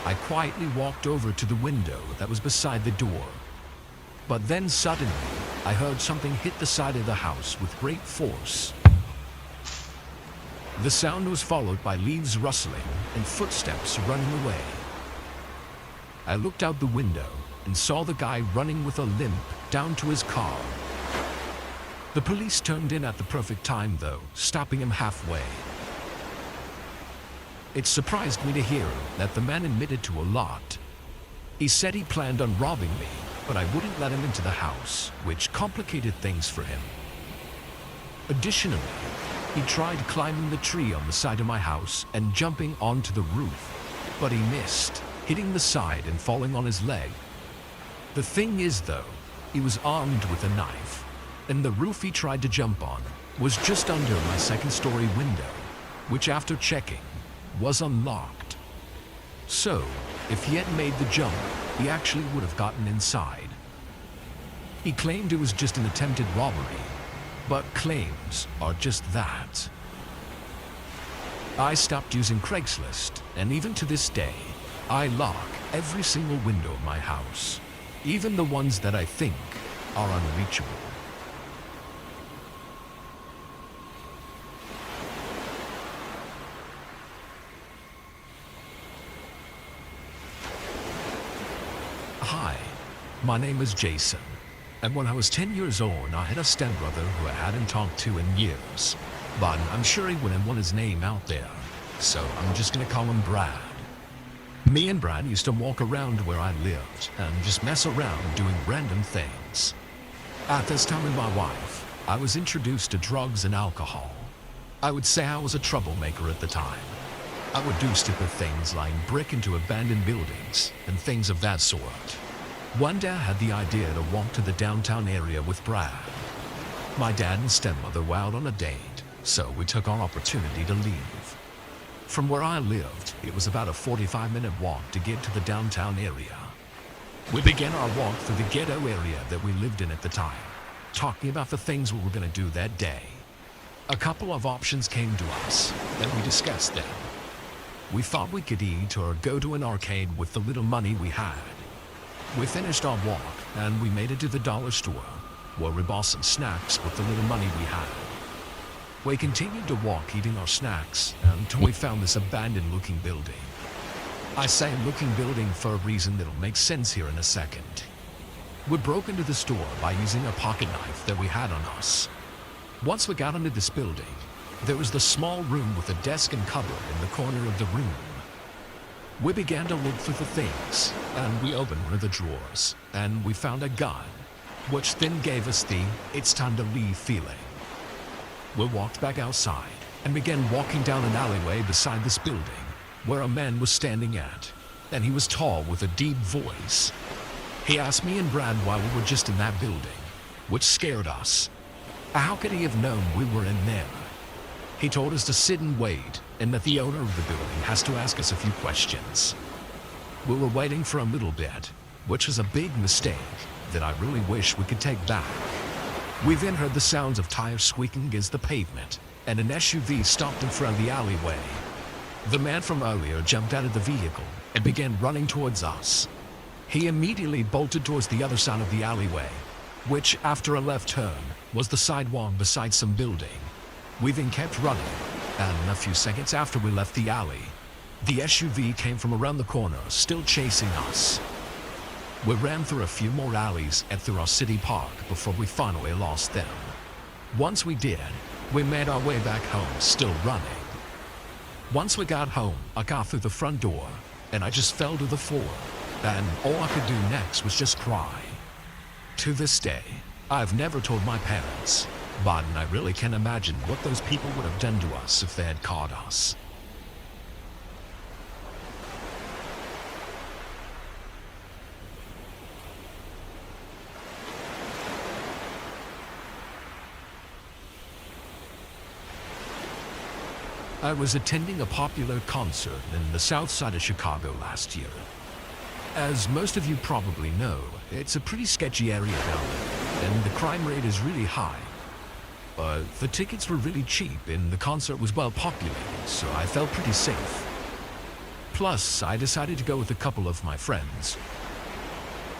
I quietly walked over to the window that was beside the door. But then suddenly, I heard something hit the side of the house with great force. The sound was followed by leaves rustling and footsteps running away. I looked out the window and saw the guy running with a limp down to his car. The police turned in at the perfect time though, stopping him halfway. It surprised me to hear that the man admitted to a lot. He said he planned on robbing me, but I wouldn't let him into the house, which complicated things for him. Additionally, he tried climbing the tree on the side of my house and jumping onto the roof, but he missed, hitting the side and falling on his leg. The thing is though, he was armed with a knife, and the roof he tried to jump on was just under my second-story window, which after checking, was unlocked. So, if he had made the jump, he actually would have gotten inside. He claimed it was just an attempted robbery, but claims are just that. I stopped using Craigslist, and even to this day, I lock every single window of my house, even the ones that I think are unreachable. Hi, my name is Jason, and when I was 10 years old, I had a stepbrother who I hadn't talked to in years, but I'm sure he wouldn't want his name out there, so I'm just gonna call him Brad. Me and Brad used to walk around where I lived and just mess around doing random things. At this time with my wife, I was introduced to drugs and alcohol. I would say I was a troublemaker at the time. I would do stupid things like break into abandoned buildings and things of that sort. One day I had the idea to walk to the downtown area with Brad. My dad and stepmother were out on a date, so we took our opportunity to leave. From where I lived, it was about a 45-minute walk to get to the downtown area. We began our walk through the ghetto area that we lived in at the time, talking about the things we were going to do that day. A couple of options came to us, and we discussed them. We thought we could eat or go to an arcade with the little money we had. We finished our walk, and we made it to the dollar store, where we bought some snacks with the little money we had. We continued to walk eating our snacks until we found this abandoned-looking building. I say looking building for a reason that'll make sense here in a second. We broke into the store by using a pocket knife that we had on us. Once we got into this building, there was the small room with a desk and cupboard in the corner of the room. We began to look through the things, and we opened one of the drawers, and we found a gun, which then gave us the "it's time to leave" feeling. We walked back outside and began walking down an alleyway beside this building, where a man was standing at. and he was tall with a deep voice. He asked me and Brad why we were just in that building, which scared us. How could he have known we were in there? He told us to sit and wait, and that the owner of the building has to ask us a few questions. We were waiting for a little bit, which was a big mistake that I really wish we could take back. We then heard the sounds of tires squeaking against the pavement, and an SUV stopped in front of the alleyway. The man from earlier jumped out of the vehicle and began running towards us. He immediately bolted towards the other side of the alleyway, which, after a left turn, was the sidewalk beside some building. We then kept running, and a few seconds after we left the alley, the SUV came from around the corner, still chasing us. We ran through a few more alleys and through our city park before we finally lost them. Once we did, we made our way back home, still running. Once we got home, I got through the front door, and I just fell to the floor, and all I could do next was just cry. To this day, I've never told my parents, but I really can't imagine what those people would have done to us if they had caught us. I was attending a popular concert in the south side of Chicago last year. As most of you probably know, it's a pretty sketchy area down there, and the crime rate is really high. But the tickets were really cheap, and the concert was well populated, so I felt pretty safe. Plus, I decided to go with a couple of my friends.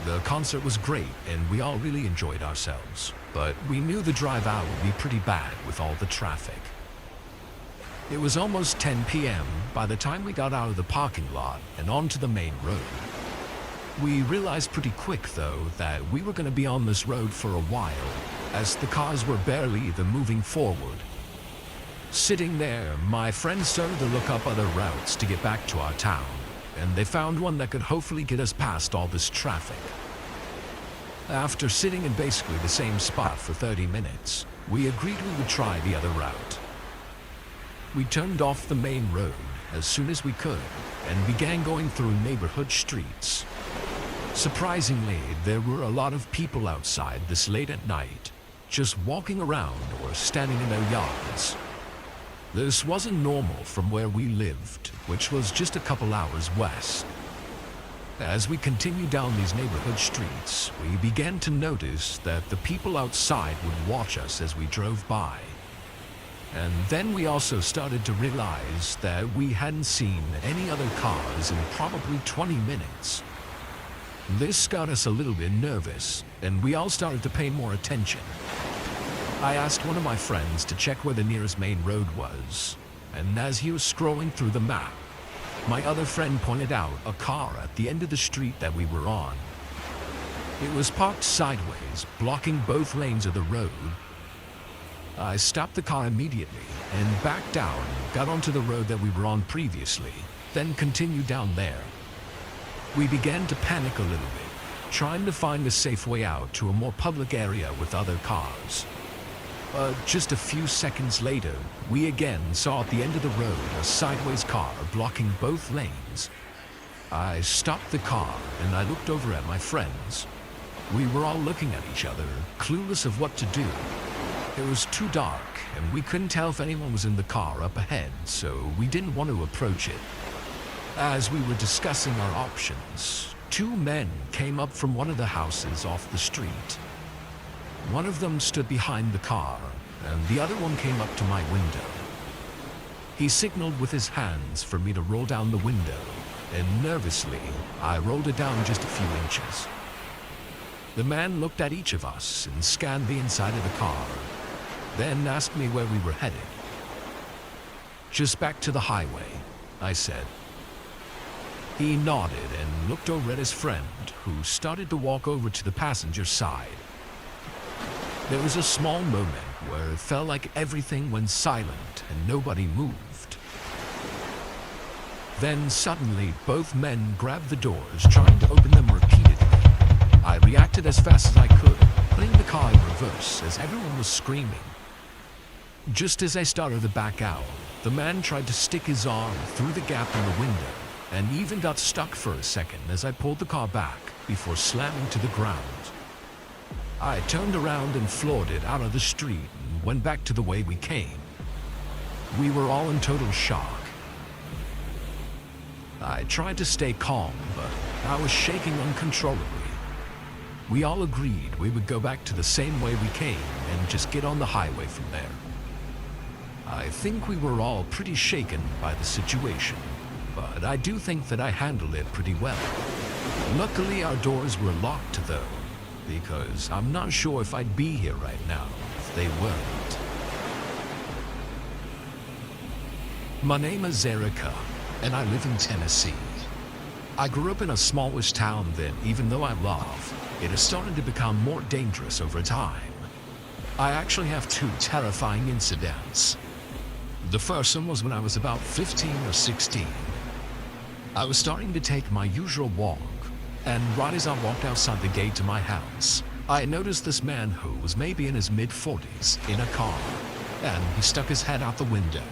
The concert was great, and we all really enjoyed ourselves, but we knew the drive out would be pretty bad with all the traffic. It was almost 10 p.m. by the time we got out of the parking lot and onto the main road. We realized pretty quick, though, that we were going to be on this road for a while, as the cars were barely even moving forward. Sitting there, my friends started to look up other routes to get back to our town, and they found one that could hopefully get us past all this traffic. After sitting in basically the same spot for 30 minutes, we agreed we would try the other route. We turned off the main road as soon as we could and began going through neighborhood streets. Surprisingly, there were a lot of people outside this late at night, just walking around or standing in their yards. This wasn't normal from where we lived, which was just a couple hours west. As we continued down these neighborhood streets, we began to notice that the people outside would watch us as we drove by. And then we also started to realize that we hadn't seen any other cars in probably 20 minutes. This got us a little bit nervous, and we all started to pay more attention. I asked one of my friends to check where the nearest main road was, and as he was scrolling through the map, my other friend pointed out a car at the end of the street that we were on. It was parked sideways, blocking both lanes of the road. I stopped the car immediately and backed out and got onto the road that we were on previously, then continued down there. We began to panic a little bit, trying to find a safe way out to a more public area with other cars. Just a few seconds later, we again saw at the end of the road a sideways car blocking both lanes. I stopped the car and I looked over at my friends. We were all looking at each other, clueless of what to do. It was too dark, and we couldn't tell if anyone was in the car up ahead, so we didn't want to approach it. As we were discussing our options, two men came up from one of the houses off the street. One of them stood behind the car, and the other one came up to my window. He signaled with his hands for me to roll down the window, and nervously, I rolled it down just a few inches. The man looked at each of us and scanned the inside of the car, then asked me where we were headed. "Just back to the highway," I said. He nodded and looked over at his friend, who started to walk over to the passenger side. There was a small moment where it felt like everything went silent and nobody moved. Then suddenly, both men grabbed the doors, trying to open them repeatedly. I reacted as fast as I could, putting the car in reverse as everyone was screaming. Just as I started to back out, the man tried to stick his arm through the gap in the window and even got stuck for a second as I pulled the car back before slamming to the ground. I turned around and floored it out of the street and went back to the way we came. We were all in total shock. I tried to stay calm, but I was shaking uncontrollably. We all agreed we would go back to the same way we came and just get on the highway from there. I think we were all pretty shaken by the situation, but I do think that I handled it pretty well. Luckily, our doors were locked though, because I'm not sure if I'd be here right now if they weren't. My name is Erica, and I live in Tennessee. I grew up in a smallish town that, even though I love, it has started to become more dangerous over time. I actually have two terrifying incidents. The first one was when I was about 15 or 16. I was starting to take my usual walk, and right as I walked outside the gate to my house, I noticed this man who was maybe in his mid-40s in a car, and he stuck his head out the window,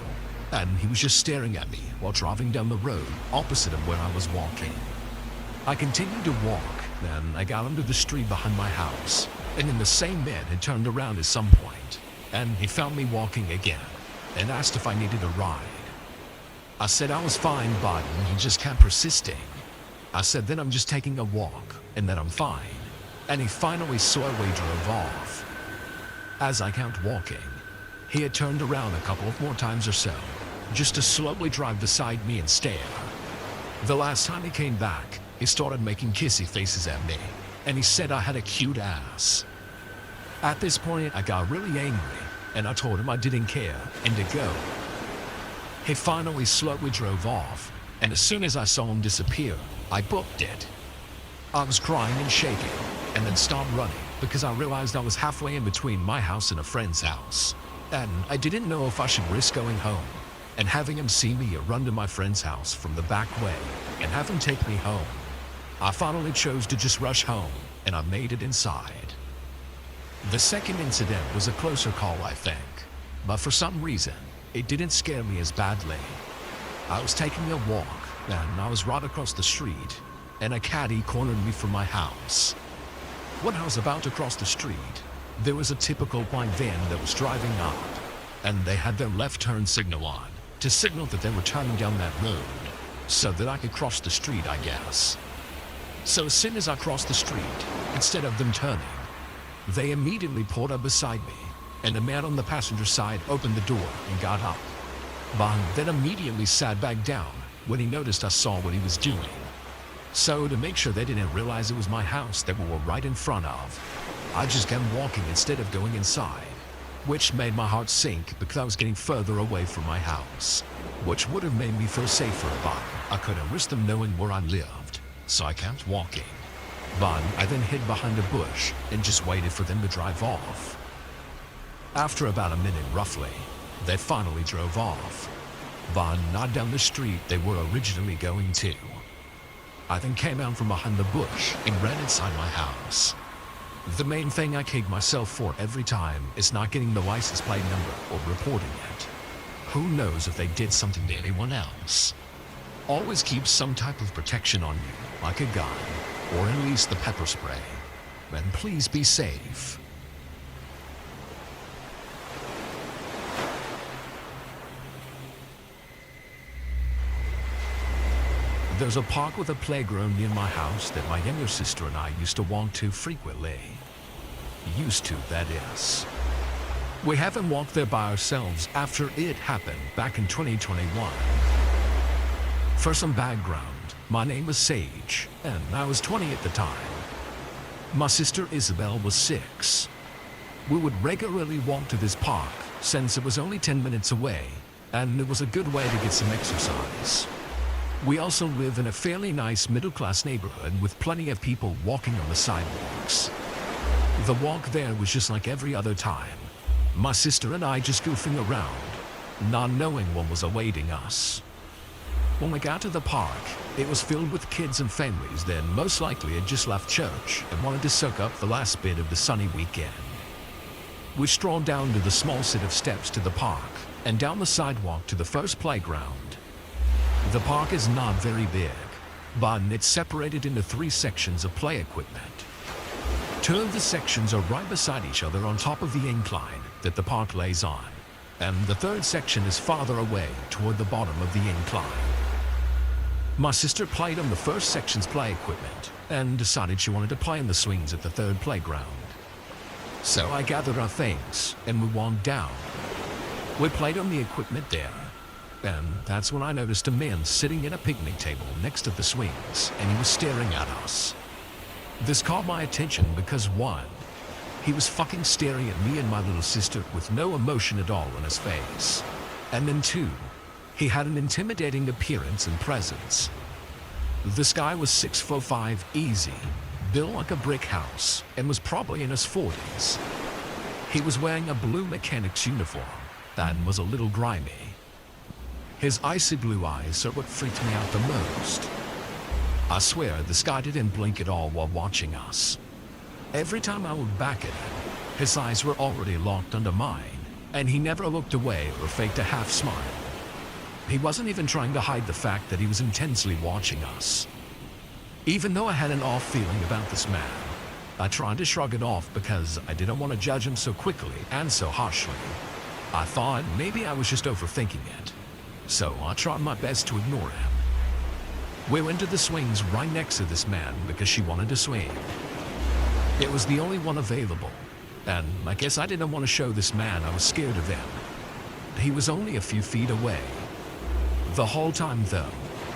and he was just staring at me while driving down the road opposite of where I was walking. I continued to walk, and I got onto the street behind my house, and then the same man had turned around at some point, and he found me walking again, and asked if I needed a ride. I said I was fine, but he just kept persisting. I said that I'm just taking a walk, and that I'm fine, and he finally slowly drove off. As I kept walking, he had turned around a couple of more times or so, just to slowly drive beside me and stare. The last time he came back, he started making kissy faces at me, and he said I had a cute ass. At this point, I got really angry, and I told him I didn't care and to go. He finally slowly drove off, and as soon as I saw him disappear, I booked it. I was crying and shaking, and then stopped running because I realized I was halfway in between my house and a friend's house, and I didn't know if I should risk going home and having him see me run to my friend's house from the back way and have him take me home. I finally chose to just rush home, and I made it inside. The second incident was a closer call, I think, but for some reason, it didn't scare me as badly. I was taking a walk, and I was right across the street, and a caddy cornered me from my house. When I was about to cross the street, there was a typical white van that was driving up, and they had their left turn signal on to signal that they were turning down that road so that I could cross the street, I guess. So as soon as I crossed the street, instead of them turning, they immediately pulled up beside me, and the man on the passenger side opened the door and got up. But then immediately sat back down when he noticed I saw what he was doing. So to make sure they didn't realize it was my house that we were right in front of, I just kept walking instead of going inside, which made my heart sink because I was getting further away from my house, which would have made me feel safer, but I couldn't risk them knowing where I lived, so I kept walking. But I then hid behind a bush and just waited for them to drive off. After about a minute roughly, they finally drove off, but not down the street they were originally going to. I then came out from behind the bush and ran inside my house. The main thing I kick myself for every time is not getting the license plate number or reporting it. Who knows if they did something to anyone else? Always keep some type of protection on you, like a gun, or at least the pepper spray. And please be safe. There's a park with a playground near my house that my younger sister and I used to walk to frequently. Used to, that is. We haven't walked there by ourselves after it happened back in 2021. For some background, my name was Sage, and I was 20 at the time. My sister Isabel was 6. We would regularly walk to this park since it was only 10 minutes away, and it was a good way to get some exercise. We also live in a fairly nice middle-class neighborhood with plenty of people walking on the sidewalks. The walk there was just like every other time. My sister and I just goofing around, not knowing what was awaiting us. When we got to the park, it was filled with kids and families that most likely had just left church and wanted to soak up the last bit of the sunny weekend. We strolled down to the small set of steps to the park and down the sidewalk to the first playground. The park is not very big, but it's separated into 3 sections of play equipment. 2 of the sections are right beside each other on top of the incline that the park lays on, and the 3rd section is farther away toward the bottom of the incline. My sister played on the 1st section's play equipment and decided she wanted to play on the swings at the 3rd playground. So I gathered our things and we walked down. We played on the equipment there, and that's when I noticed a man sitting at a picnic table next to the swings, and he was staring at us. This caught my attention because 1, he was fucking staring at me and my little sister with no emotion at all on his face. And then 2, he had an intimidating appearance and presence. This guy was 6'5" easy, built like a brick house, and was probably in his 40s. He was wearing a blue mechanic's uniform and was a little grimy. His icy blue eyes are what freaked me out the most. I swear this guy didn't blink at all while watching us. Every time I looked back at him, his eyes were already locked under mine, and he never looked away or faked a half smile. He wasn't even trying to hide the fact that he was intensely watching us. Even though I had an off feeling about this man, I tried to shrug it off because I didn't want to judge him so quickly and so harshly. I thought maybe I was just overthinking it, so I tried my best to ignore him. We went to the swings right next to this man because she wanted to swing. It was the only one available, and I guess I didn't want to show this man I was scared of him. He was only a few feet away. The whole time, though,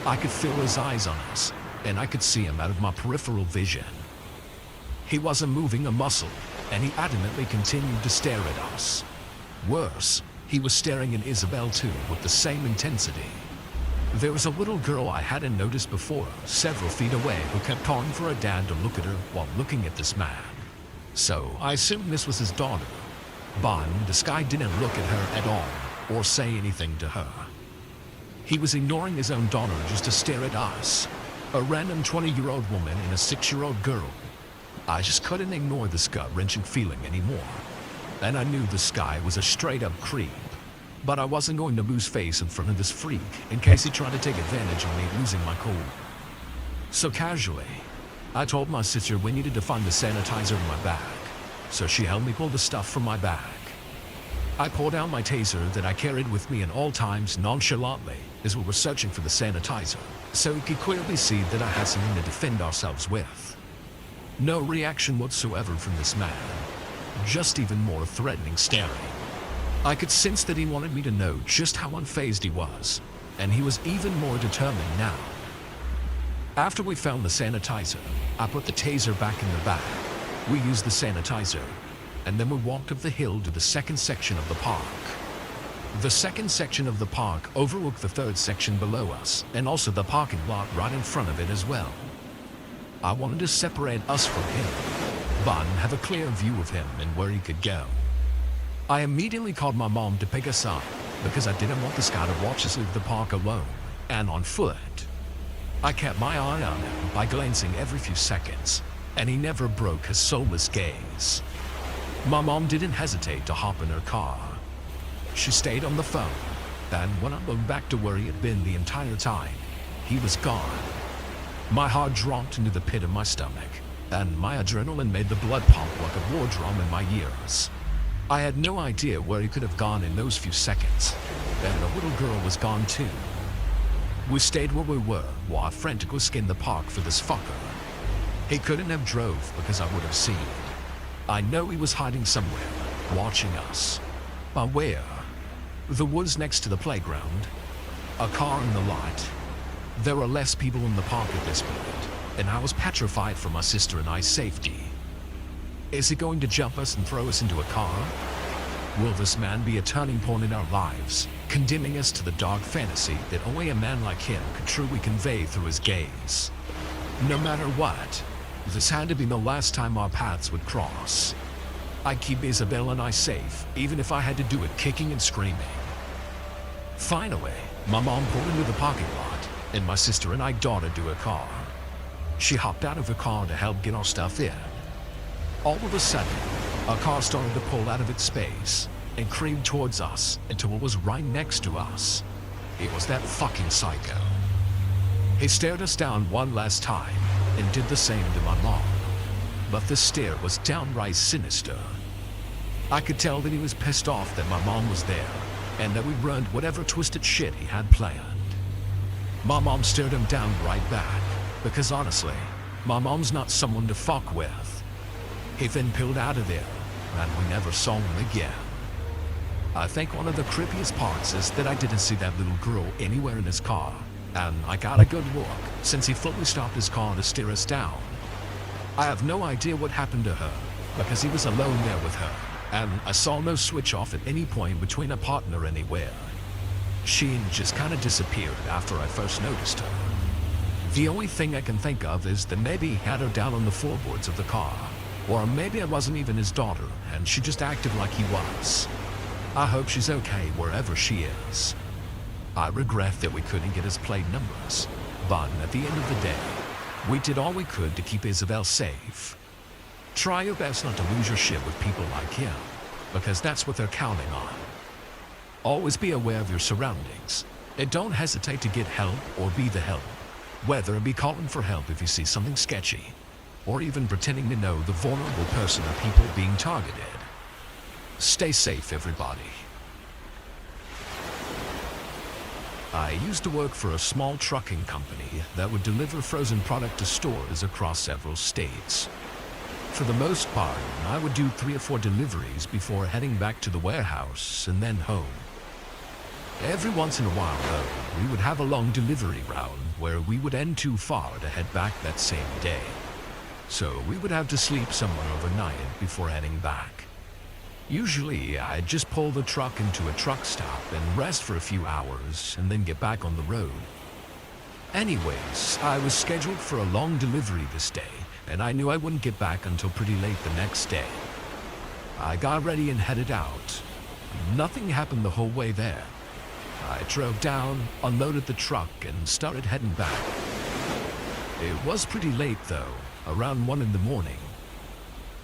I could feel his eyes on us, and I could see him out of my peripheral vision. He wasn't moving a muscle, and he adamantly continued to stare at us. Worse, he was staring at Isabel too with the same intensity. There was a little girl I hadn't noticed before, several feet away, who kept calling for her dad to look at her while looking at this man. So I assumed this was his daughter. But this guy didn't look at her at all, or say anything to her. He was ignoring his own daughter just to stare at us, a random 20-year-old woman and a 6-year-old girl. I just couldn't ignore this gut-wrenching feeling anymore. And I knew this guy was a straight-up creep. But I wasn't going to lose face in front of this freak in case he tried to take advantage of me losing my cool. So casually, I told my sister we needed to find the sanitizer in my bag, so she helped me pull the stuff from my bag. I pulled out my taser that I carried with me at all times nonchalantly as we were searching for the sanitizer, so he could clearly see that I had something to defend ourselves with. No reaction whatsoever from this man, just even more threatening staring. I could sense that he wanted me to know just how unfazed he was, and he was even more determined now. After we found the sanitizer, I put the taser back in the bag. We used the sanitizer, and then we walked up the hill to the 2nd section of the park. The 2nd section of the park overlooked the 3rd section below us, and also the parking lot right in front of it as well. I wanted to separate us from him, but have a clear view of him and where he could go. I immediately called my mom to pick us up because I didn't want this guy to watch us leave the park alone and on foot. I kept my eye on him by glancing every few seconds, and he never broke his soulless gaze. My mom didn't hesitate to hop in her car. She stayed on the phone, and when I looked back to where he had been the entire time, he was gone. My heart dropped into the pit of my stomach, and my adrenaline made the blood pump like a war drum in my ears. I had no idea where he could have gone in those few seconds, and the little girl was gone too. We stayed where we were while I frantically skinned the park for this fucker. He couldn't have drove because I would have seen. I know he was hiding somewhere, watching us. But where? The woods next to the playground? A car in the lot? There were less people in the park at this point, and I was petrified for my sister and I's safety. Is he going to jump us and throw us into a car? Will this man be a turning point in our lives, condemning us to the dark fantasy that only a man like him could truly convey through his gaze? No matter what, this had to be the last time our paths would cross. I'd keep Isabel and I safe, even if I had to do it kicking and screaming. Finally, my mom pulled into the parking lot, and my sister and I darted to her car. She hopped out of her car to help get our stuff in. All of a sudden, our car started to pull out of its space and creamed towards us until it was right next to us. It was that fucking psycho. He stared us down one last time and did the same to my mom. But the stare was downright sinister. I could tell that he was pissed off that my mom was there and that we ruined whatever twisted shit he had planned. My mom stared him down right back because honestly, my mom's not someone to fuck with. He then peeled out of there and we never saw him again. I think one of the creepiest parts is that I didn't see that little girl anywhere in his car, and I got a good look since he fully stopped his car to stare us down. I have no idea what happened to her because he was alone there with her, and I saw no switch off at any point between a partner anywhere. She just kind of disappeared after I first noticed her. The only thing I can think of is that maybe he had her down on the floorboards of the car, or maybe it wasn't even his daughter and she just acted like he was. I hope she's okay wherever she is. I regret that we couldn't get his plate numbers, but at the end of the day, we did all we could to keep Isabel safe. Try your best not to lose your shit with people like him, because that's what they're counting on. Always be aware of your surroundings, and don't hesitate to get help or be the help, whether it be calling for help if you see something sketcy, or even pretending to know the vulnerable person or people being targeted. Stay safe, everybody. I used to work for a small trucking company that would deliver frozen product to stores across several states. For the most part, I would do 3 or 4 deliveries before heading back to the warehouse and then home. Every once in a while, though, we would have a long delivery route where we would end too far to head back that same day. So we would have to sleep somewhere overnight before heading back. Usually, I'd just pull the truck into a truck stop and rest for a few hours and then get back on the road. Anyways, I was scheduled for a long delivery this day, and I knew I wouldn't get back until pretty late the next day. I got ready and headed out. Nothing happened the whole way there. I drove down, unloaded the truck, and started heading back. It was pretty late though, around 1 in the morning.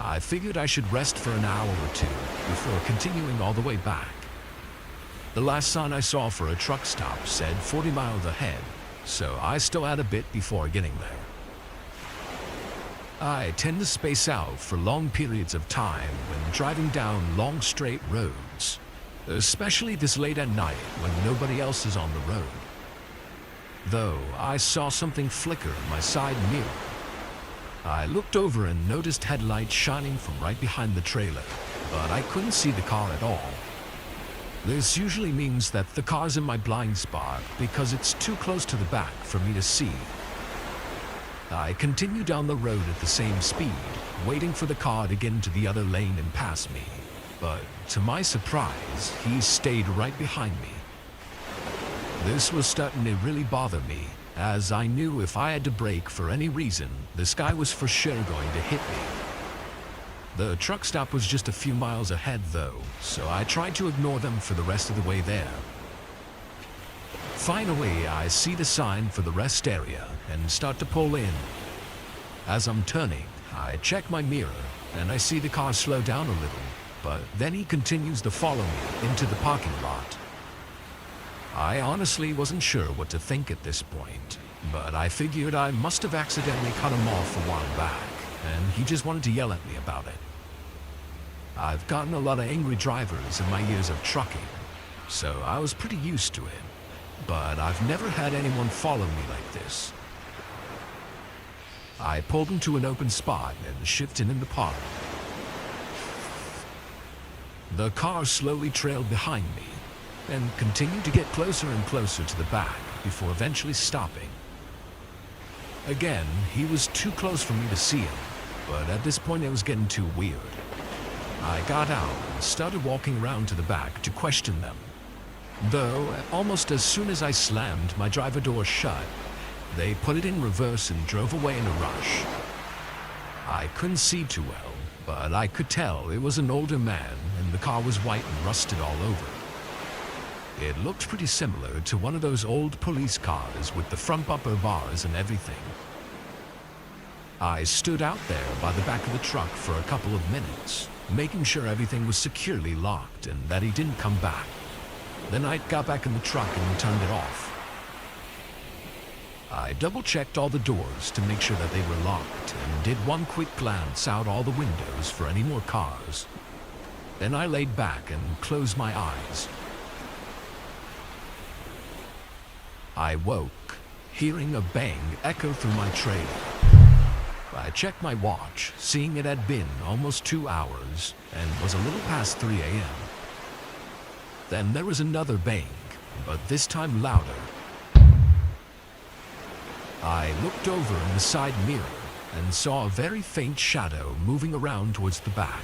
I figured I should rest for an hour or 2 before continuing all the way back. The last sign I saw for a truck stop said 40 miles ahead, so I still had a bit before getting there. I tend to space out for long periods of time when driving down long straight roads, especially this late at night when nobody else is on the road. Though I saw something flicker in my side mirror. I looked over and noticed headlights shining from right behind the trailer, but I couldn't see the car at all. This usually means that the car's in my blind spot because it's too close to the back for me to see. I continued down the road at the same speed, waiting for the car to get into the other lane and pass me. But to my surprise, he stayed right behind me. This was starting to really bother me, as I knew if I had to brake for any reason, this guy was for sure going to hit me. The truck stop was just a few miles ahead though, so I tried to ignore them for the rest of the way there. Finally, I see the sign for the rest area and start to pull in. As I'm turning, I check my mirror and I see the car slow down a little, but then he continues to follow me into the parking lot. I honestly wasn't sure what to think at this point, but I figured I must have accidentally cut him off a while back, and he just wanted to yell at me about it. I've gotten a lot of angry drivers in my years of trucking, so I was pretty used to it, but I've never had anyone follow me like this. I pulled into an open spot and shifted in the park. The car slowly trailed behind me and continued to get closer and closer to the back before eventually stopping. Again, he was too close for me to see him, but at this point it was getting too weird. I got out and started walking around to the back to question them. Though, almost as soon as I slammed my driver door shut, they put it in reverse and drove away in a rush. I couldn't see too well, but I could tell it was an older man and the car was white and rusted all over. It looked pretty similar to one of those old police cars with the front bumper bars and everything. I stood out there by the back of the truck for a couple of minutes, making sure everything was securely locked and that he didn't come back. Then I got back in the truck and turned it off. I double-checked all the doors to make sure that they were locked and did one quick glance out all the windows for any more cars. Then I laid back and closed my eyes. I woke, hearing a bang echo through my trailer. I checked my watch, seeing it had been almost 2 hours and was a little past 3 a.m. Then there was another bang, but this time louder. I looked over in the side mirror and saw a very faint shadow moving around towards the back.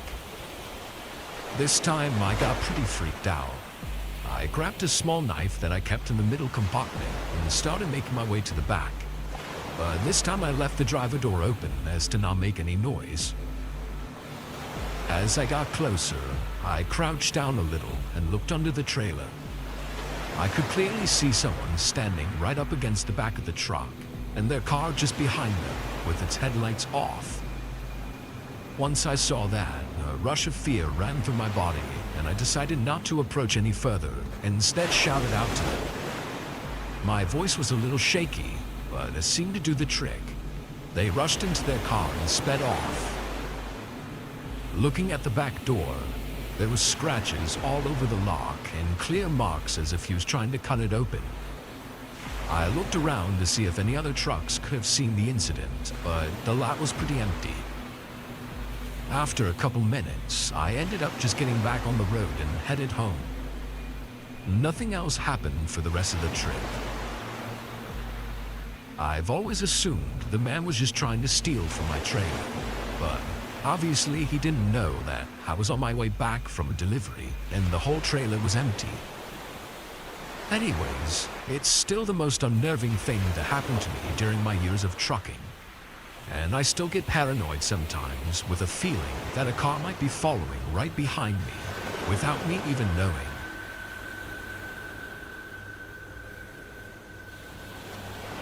This time I got pretty freaked out. I grabbed a small knife that I kept in the middle compartment and started making my way to the back. But this time I left the driver door open as to not make any noise. As I got closer, I crouched down a little and looked under the trailer. I could clearly see someone standing right up against the back of the truck, and their car just behind them with its headlights off. Once I saw that, a rush of fear ran through my body, and I decided not to approach any further and instead shouted out to them. My voice was a little shaky, but it seemed to do the trick. They rushed into their car and sped off. Looking at the back door, there were scratches all over the lock and clear marks as if he was trying to cut it open. I looked around to see if any other trucks could have seen the incident, but the lot was pretty empty. After a couple minutes, I ended up just getting back on the road and headed home. Nothing else happened for the rest of the trip. I've always assumed the man was just trying to steal from my trailer, but obviously he didn't know that I was on my way back from a delivery and the whole trailer was empty. Anyways, it's still the most unnerving thing to happen to me during my years of trucking. And I still get paranoid sometimes with a feeling that a car might be following right behind me without me even knowing.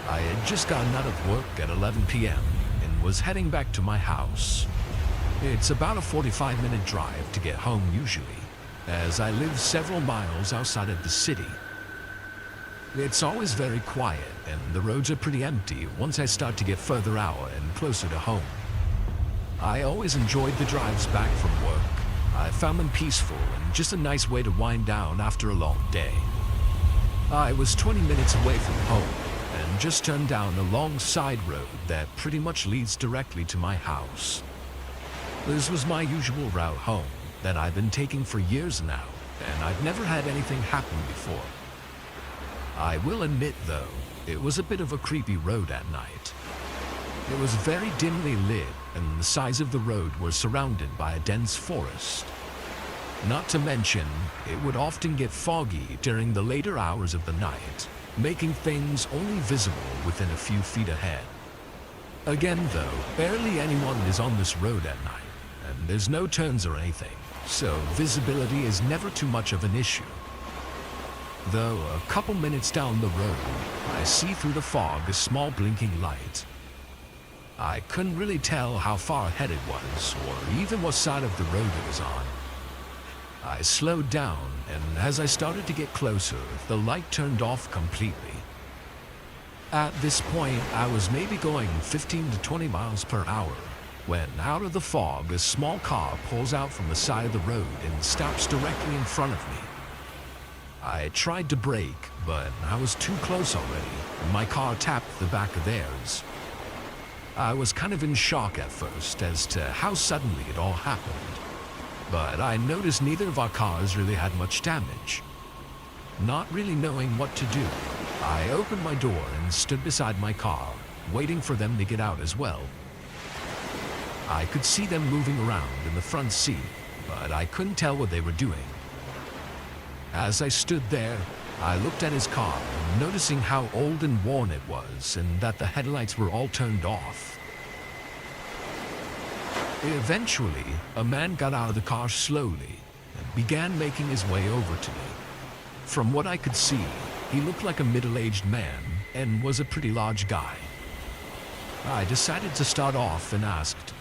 I had just gotten out of work at 11 p.m. and was heading back to my house. It's about a 45-minute drive to get home usually, as I live several miles outside of the city. It's always very quiet, and the roads are pretty empty once I start to get further out and closer to home. I always enjoyed the drives back from work. I found them peaceful and just a nice way to wind down after a long day. I was 20 minutes away from home and just turned down a long side road that pretty much leads directly to my house. This was my usual route home that I've been taking for years now, and I've never had anything happen before. I will admit, though, it was a bit of a creepy road at night. It was very dimly lit, and the sides of the road were surrounded by a dense forest. Not to mention, it would often get foggy during the later hours of the night, making things only visible within a few feet ahead. Again, though, barely anyone is on this road at night, and there's no turns or anything, so visibility is never too much of an issue. Though a couple minutes down the road, I see through the fog a small blinking light. I couldn't really tell how far ahead it was, or even what side of the road it was on. I slowed down, and as I started to get closer, the light turned off completely. At this point, I was maybe going 15 to 20 miles per hour, when out of the fog, a small car pulls out from the side of the road and stops directly in front of me. I tried to brake, but I was too close already, and my car tapped the back of theirs. I was kind of in shock at first as to how suddenly it all happened, but I noticed neither of our cars really had much damage. Not really knowing what to do, I opened my door and stood beside my car, waiting for them to get out as well. I could see them moving around in the front seat, but I couldn't tell what they were doing. As I stood there, I looked at his car, noticing how old and worn it was and that the headlights were all turned off. Eventually, a man got out of the car slowly and began making his way over to me. From what I could see, he looked like a middle-aged man and was a pretty large guy. I decided to start off and asked,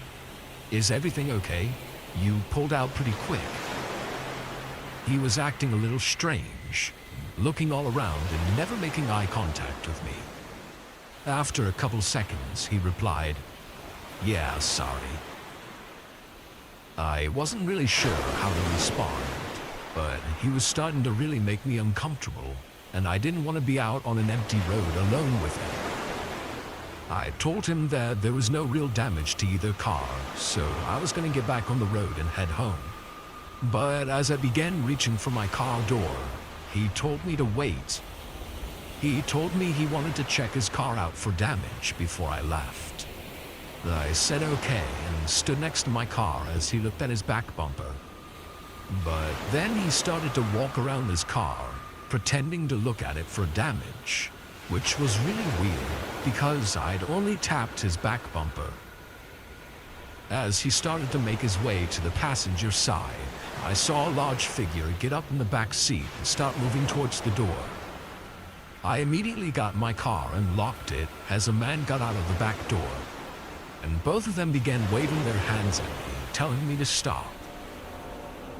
"Is everything okay? You pulled out pretty quick." He was acting a little strange, looking all around and never making eye contact with me. After a couple seconds, he replied, "Yeah, sorry." I wasn't really sure how to respond, but he was starting to really make me uncomfortable, and I didn't want to be out on an empty road alone with him. I told him that there was no real damage to either car, so I was going to get back on the road and head home. But as I began reaching for my car door, he told me to wait. He told me he wanted to check his car out for damage before I left. I said okay and stood next to my car as he looked at his back bumper. But then he started to walk around his car, pretending to look at it for damage, which was really weird because I'd only tapped his back bumper. As he started to make his way to the passenger side, I saw a large figure get up in the back seat and start moving towards the door. I immediately got my car and locked it as a man got out of the back door, and both of them began waving their hands at me, telling me to stop.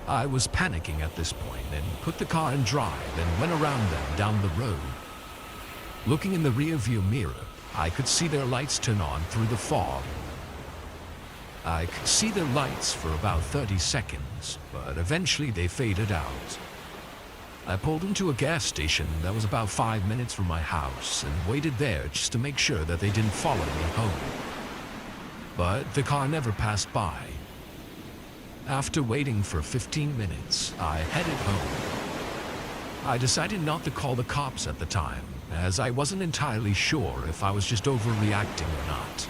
I was panicking at this point and put the car in drive and went around them down the road. Looking in the rearview mirror, I could see their lights turn on through the fog. I could see their lights for about 30 seconds, but eventually they faded out. I pulled into a gas station that was about 5 minutes from my house and waited there just to make sure that they didn't follow me home. But the car never passed by. After waiting for 15 minutes, I headed home. I decided not to call the cops at the time, as I wasn't entirely sure if I was just overreacting or not.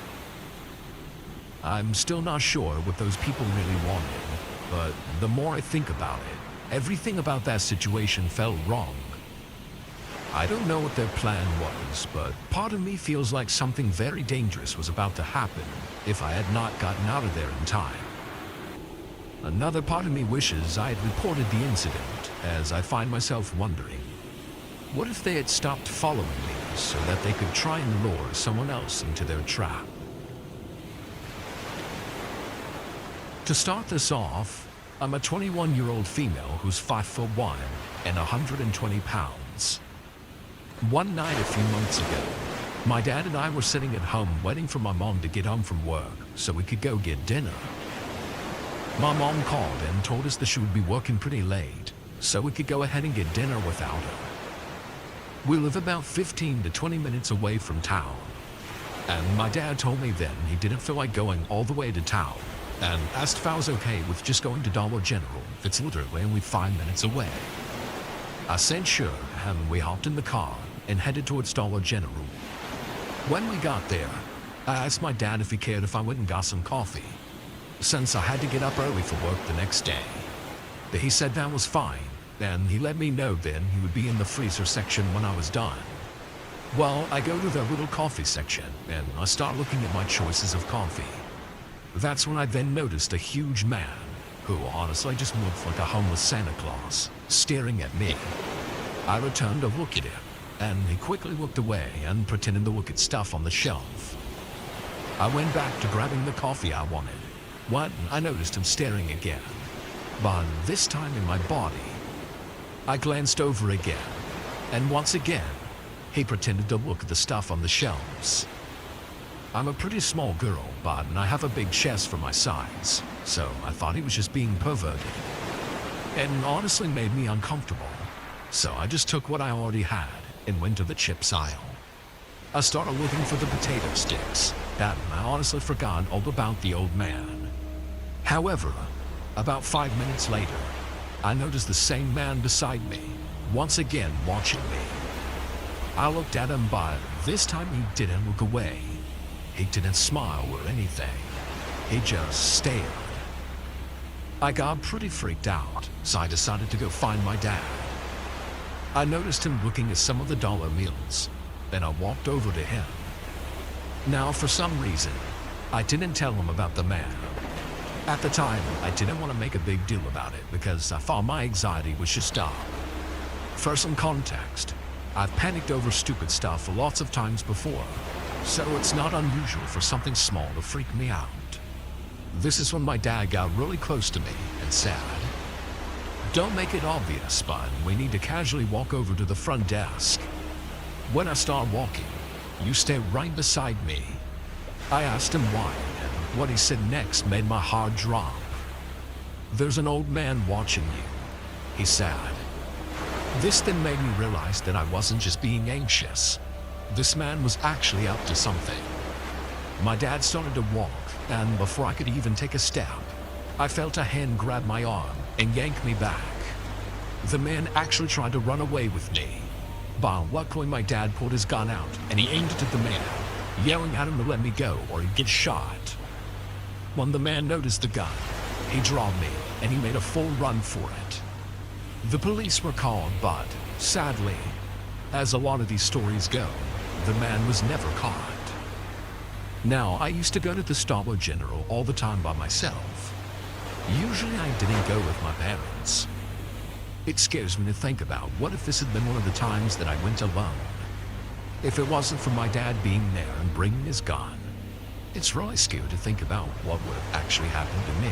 I'm still not sure what those people really wanted, but the more I think about it, everything about that situation felt wrong. I don't know what their plan was, but part of me feels like something very dangerous was about to happen if I had not gotten out of there in time. Another part of me wishes I had reported the incident, as I find myself wondering, what if they had stopped following me so that they could try and lure someone else into their trap? To start this off, I'm a 21-year-old female who's 5'1" and 120 pounds. One night a few months ago, my dad and I were sitting at home waiting for my mom to get home from work so we could go get dinner. My mom called and told us that she would be working pretty late, so we could go ahead and get dinner without her. We live about 15 to 20 minutes away from town, and my dad told me then he didn't feel like going all the way to town, and asked if I was okay with just going to Dollar General. It's literally only 5 minutes away. I said sure, and we hopped in the car and headed towards Dollar General. When we got there, I asked my dad if he cared if I went and got some coffee, since I had to get up early for work the next day. He said that was fine, and he let me know then he would be in the freezer section when I was done. Well, I go to the little coffee section, and I start looking at my choices of coffee. That's when I then noticed a huge man, who honestly just looked like a homeless Santa Claus, staring at me. I returned to look at him, and he quickly looked away and pretended to look at stuff on the shelf. I went back to grabbing the coffee I wanted. When I noticed him staring again, but this time in my body. I glanced over again, and once again, he pretended to look at the stuff on the shelves. I'm a pretty small girl, but I have a big chest for my size, so I thought he was just being perverted. It honestly made me uncomfortable, so I just took what I already had and went to the chips aisle. I started looking for the potato sticks, and I honestly forgot all about the old man. However, about 5 minutes later, I noticed the same man beside me, once again watching me. I looked at him, but this time he didn't look away. He didn't smile or anything. He just stared. I got pretty freaked out, so I decided to go find my dad. I noticed him looking at some of the dollar bills, and I walked over to him. Now, for some reason, I didn't tell him about the man. At the time, I didn't want to make a big deal about it because I thought my anxiety would just stop. For some context, I've panicked over stupid stuff lots of times before, so it's not unusual for something small to freak me out. This is when my dad got really close to me and said, "Don't make it obvious, but we need to casually walk over to the front desk." When I start walking, You stay right beside me. I asked him why, and what he said next made my heart drop. There's an old man watching you, he said. This then made me realize that I wasn't just being anxious. This man was actually up to something. My dad started to walk, and before I could even take a step, I felt a hand grab my arm and yank me back. The man actually tried to run away with me. But luckily my dad pulled his gun out and he aimed it at the man, yelling at him to let me go or he'd get shot. When the man noticed the gun, he drawed me and he made a full run for it. The police were called, but sadly, as a lot of these stories go, the man was never caught. Now, I used to go to the Vol.13 all the time by myself. Usually I didn't go with my parents. It scares me to think about what if this had been one of the times that I went alone. If it wasn't for my dad being there and bringing his gun. It's really scary to think about what would have actually happened to me.